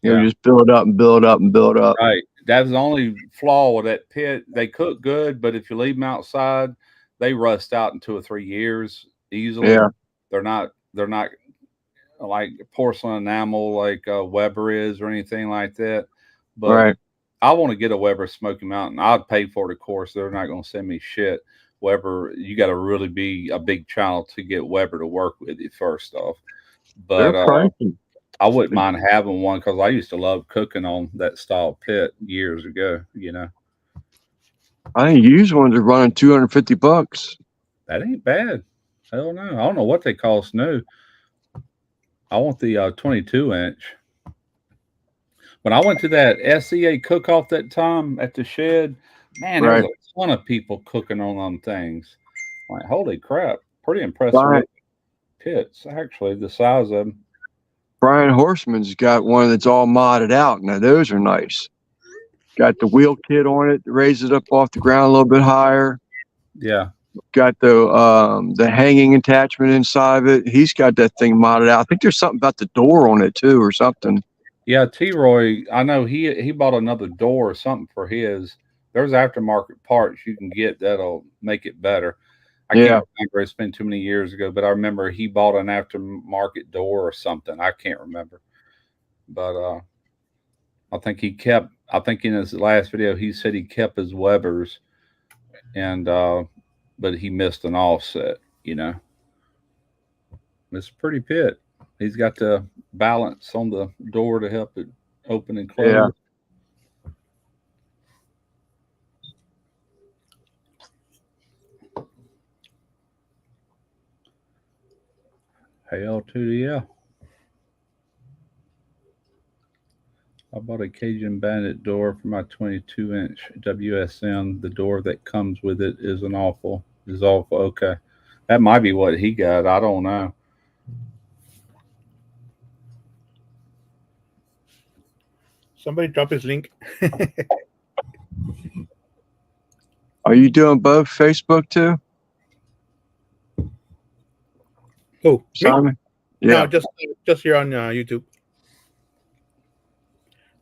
You know, just build up and build up and build up. Right. That was the only flaw with that pit. They cook good, but if you leave them outside, they rust out in 2 or 3 years easily. Yeah. They're not like porcelain enamel like Weber is or anything like that. But I want to get a Weber Smoky Mountain. I'd pay for it, of course. They're not going to send me shit. Weber, you got to really be a big channel to get Weber to work with you first off. But I wouldn't mind having one because I used to love cooking on that style pit years ago, you know. I think used ones are running $250. That ain't bad. Hell no. I don't know what they cost new. I want the 22-inch. When I went to that SEA cook-off that time at the shed, man, there was a ton of people cooking on them things. Like, holy crap. Pretty impressive pits, actually, the size of them. Brian Horseman's got one that's all modded out. Now, those are nice. Got the wheel kit on it, raises it up off the ground a little bit higher. Yeah. Got the hanging attachment inside of it. He's got that thing modded out. I think there's something about the door on it too, or something. Yeah, T-Roy, I know he bought another door or something for his. There's aftermarket parts you can get that'll make it better. I can't remember. It's been too many years ago, but I remember he bought an aftermarket door or something. I can't remember. But I think in his last video, he said he kept his Webers, and but he missed an offset, you know. It's a pretty pit. He's got the balance on the door to help it open and close. Yeah. Hail to the yeah. I bought a Cajun Bandit door for my 22-inch WSM. The door that comes with it is awful. Okay. That might be what he got. I don't know. Somebody drop his link. Are you doing both Facebook too? Oh, Simon? Yeah. No, just here on YouTube.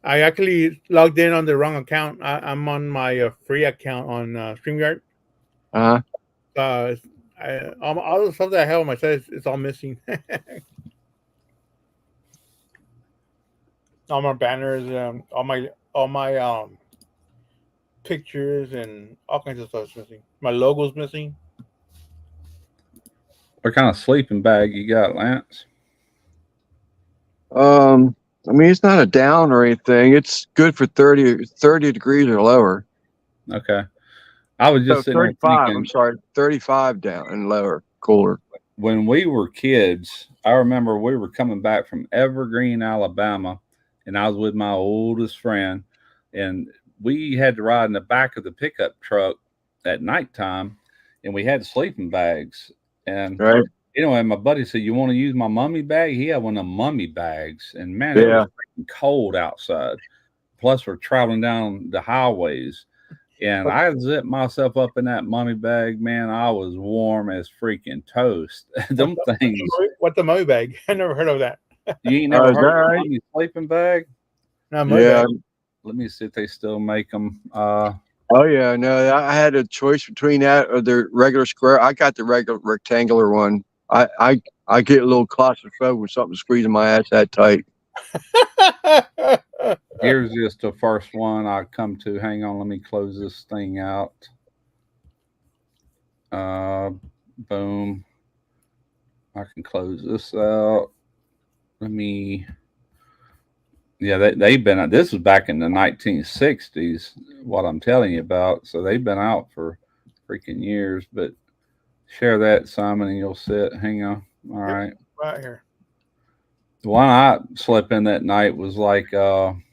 I actually logged in on the wrong account. I'm on my free account on StreamYard. Uh-huh. All the stuff that I have on my site is all missing. All my banners, all my pictures and all kinds of stuff is missing. My logo's missing. What kind of sleeping bag you got, Lance? I mean, it's not a down or anything. It's good for 30 degrees or lower. Okay. I was just 35. I'm sorry, 35 down and lower, cooler. When we were kids, I remember we were coming back from Evergreen, Alabama, and I was with my oldest friend, and we had to ride in the back of the pickup truck at nighttime, and we had sleeping bags. And anyway, my buddy said, "You want to use my mummy bag?" He had one of the mummy bags, and man, it was freaking cold outside. Plus, we're traveling down the highways, and I zipped myself up in that mummy bag. Man, I was warm as freaking toast. Them things. What's the mummy bag? I never heard of that. You ain't never heard of a mummy sleeping bag? No, bag. Let me see if they still make them. Oh yeah, no, I had a choice between that or the regular square. I got the regular rectangular one. I get a little claustrophobic with something squeezing my ass that tight. Here's just the first one I come to. Hang on, let me close this thing out. Boom. I can close this out. They've been, this was back in the 1960s, what I'm telling you about. So they've been out for freaking years, but share that, Simon, and you'll sit. Hang on. All right. Right here. The one I slept in that night was like kind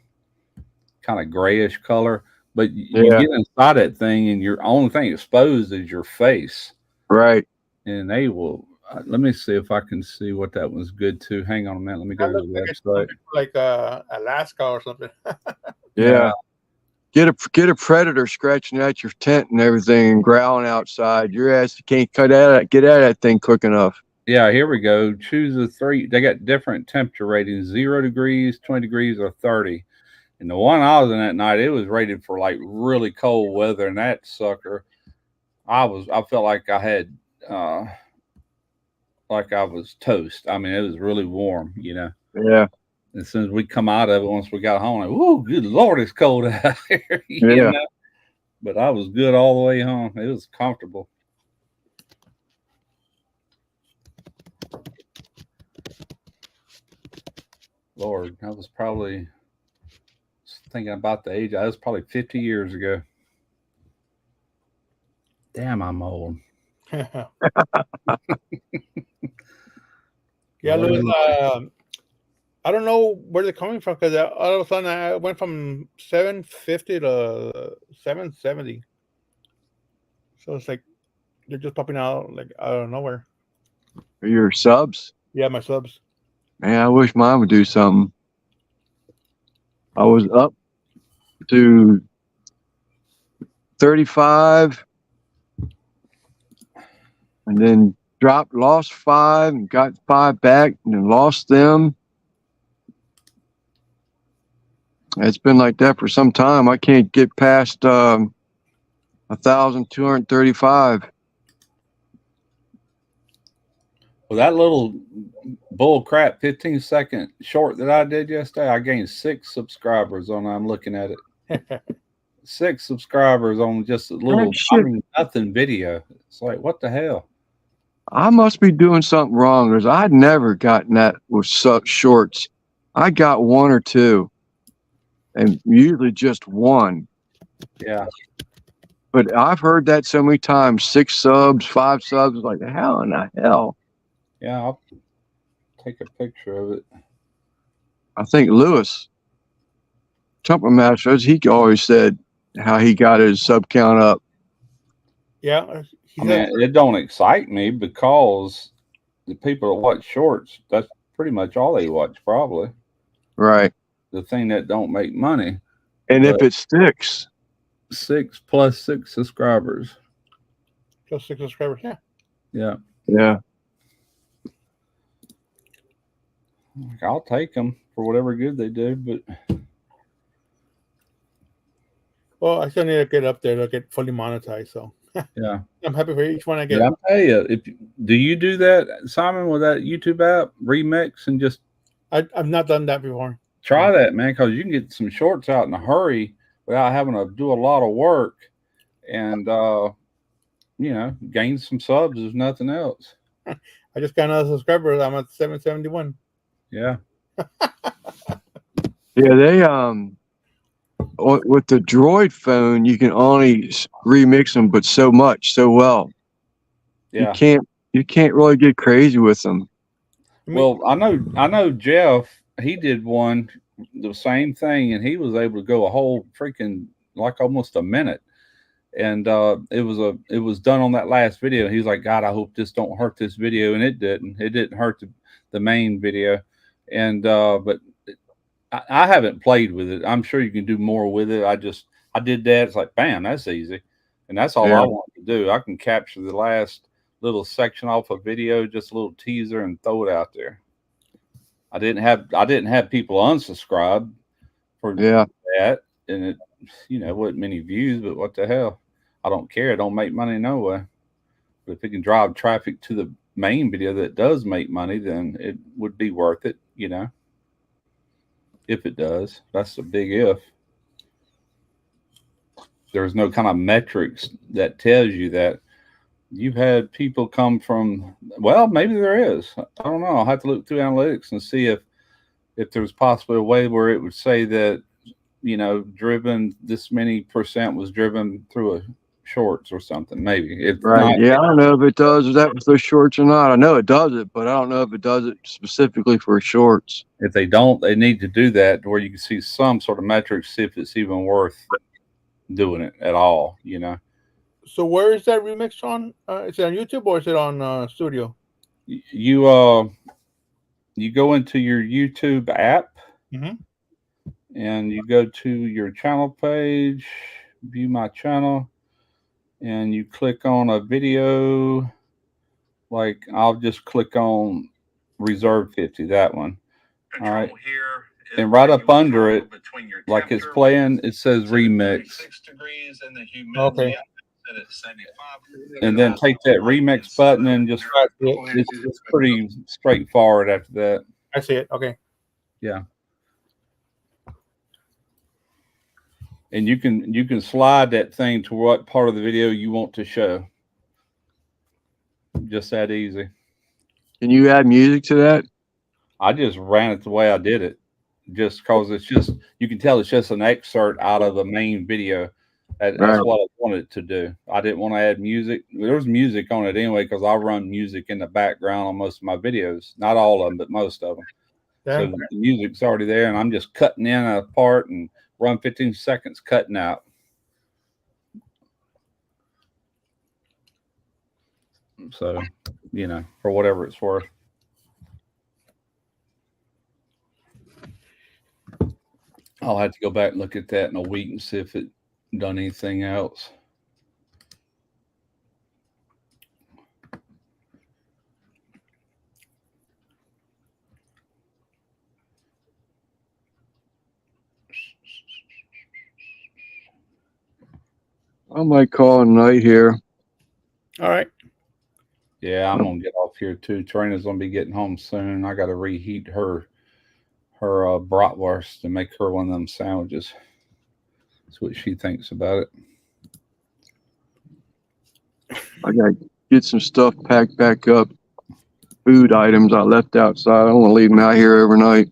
of grayish color, but you get inside that thing and your only thing exposed is your face. Right. And they will, let me see if I can see what that was good to. Hang on a minute. Let me go to the website. Like Alaska or something. Yeah. Get a predator scratching at your tent and everything and growling outside. Your ass can't get out of that thing quick enough. Yeah, here we go. Choose the three. They got different temperature ratings: 0 degrees, 20 degrees, or 30. And the one I was in that night, it was rated for like really cold weather. And that sucker, I felt like I had, like I was toast. I mean, it was really warm, you know. Yeah. As soon as we come out of it, once we got home, like, whoa, good Lord, it's cold out here. You know? But I was good all the way home. It was comfortable. Lord, I was probably thinking about the age. I was probably 50 years ago. Damn, I'm old. Yeah, Louis, I don't know where they're coming from because all of a sudden I went from 750 to 770. So it's like they're just popping out like out of nowhere. Your subs? Yeah, my subs. Man, I wish mine would do something. I was up to 35 and then lost 5 and got 5 back and then lost them. It's been like that for some time. I can't get past 1,235. Well, that little bull crap 15-second short that I did yesterday, I gained 6 subscribers on. I'm looking at it. 6 subscribers on just a little nothing video. It's like, what the hell? I must be doing something wrong because I'd never gotten that with such shorts. I got 1 or 2, and usually just 1. Yeah. But I've heard that so many times. 6 subs, 5 subs. Like, how in the hell? Yeah, I'll take a picture of it. I think Lewis, Trumpet Masters, he always said how he got his sub count up. Yeah. I mean, it don't excite me because the people that watch shorts, that's pretty much all they watch, probably. Right. The thing that don't make money. And if it sticks. 6 plus 6 subscribers. Plus 6 subscribers, yeah. Yeah. Yeah. I'll take them for whatever good they do, but well, I still need to get up there to get fully monetized. So yeah, I'm happy for each one I get. Yeah, I'll tell you, do you do that, Simon, with that YouTube app remix and just? I've not done that before. Try that, man, because you can get some shorts out in a hurry without having to do a lot of work, and gain some subs if nothing else. I just got another subscriber. I'm at 771. Yeah. Yeah, they with the Droid phone, you can only remix them, but so well. Yeah. You can't really get crazy with them. Well, I know Jeff, he did one the same thing, and he was able to go a whole freaking like almost a minute. And it was done on that last video. He was like, God, I hope this don't hurt this video, and it didn't. It didn't hurt the main video. And but I haven't played with it. I'm sure you can do more with it. I did that. It's like, bam, that's easy. And that's all I want to do. I can capture the last little section off a video, just a little teaser, and throw it out there. I didn't have people unsubscribe for that, and it wasn't many views, but what the hell? I don't care. It don't make money no way. But if it can drive traffic to the main video that does make money, then it would be worth it, if it does. That's a big if. There's no kind of metrics that tells you that. You've had people come from, well, maybe there is. I don't know. I'll have to look through analytics and see if there's possibly a way where it would say that, driven, this many percent was driven through a shorts or something, maybe. Right. Yeah, I don't know if it does that with those shorts or not. I know it does it, but I don't know if it does it specifically for shorts. If they don't, they need to do that where you can see some sort of metrics, see if it's even worth doing it at all, So where is that remix on? Is it on YouTube or is it on Studio? You go into your YouTube app, and you go to your channel page, view my channel, and you click on a video. Like I'll just click on Reserve 50, that one. All right. And right up under it, like it's playing, it says remix. Okay. And then take that remix button and just it's pretty straightforward after that. I see it. Okay. Yeah. And you can slide that thing to what part of the video you want to show. Just that easy. Can you add music to that? I just ran it the way I did it. Just because you can tell it's just an excerpt out of the main video. That's what I wanted to do. I didn't want to add music. There's music on it anyway because I run music in the background on most of my videos. Not all of them, but most of them. Yeah. So the music's already there, and I'm just cutting in a part and run 15 seconds, cutting out. So, you know, for whatever it's worth. I'll have to go back and look at that in a week and see if it done anything else. I might call a night here. All right. Yeah, I'm gonna get off here too. Trina's gonna be getting home soon. I got to reheat her bratwurst to make her one of them sandwiches. That's what she thinks about it. I gotta get some stuff packed back up. Food items I left outside. I don't want to leave them out here overnight.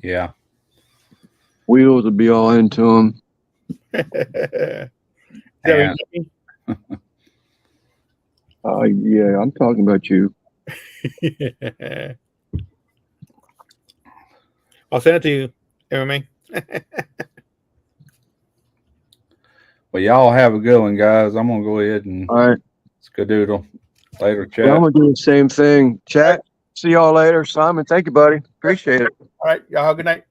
Yeah. Wheels will be all into them. Yeah, Yeah, I'm talking about you. I'll send it to you, MMA. Well, y'all have a good one, guys. I'm gonna go ahead and All right. skadoodle. Later, chat. Yeah, I'm gonna do the same thing. Chat. See y'all later. Simon, thank you, buddy. Appreciate it. All right. Y'all have a good night.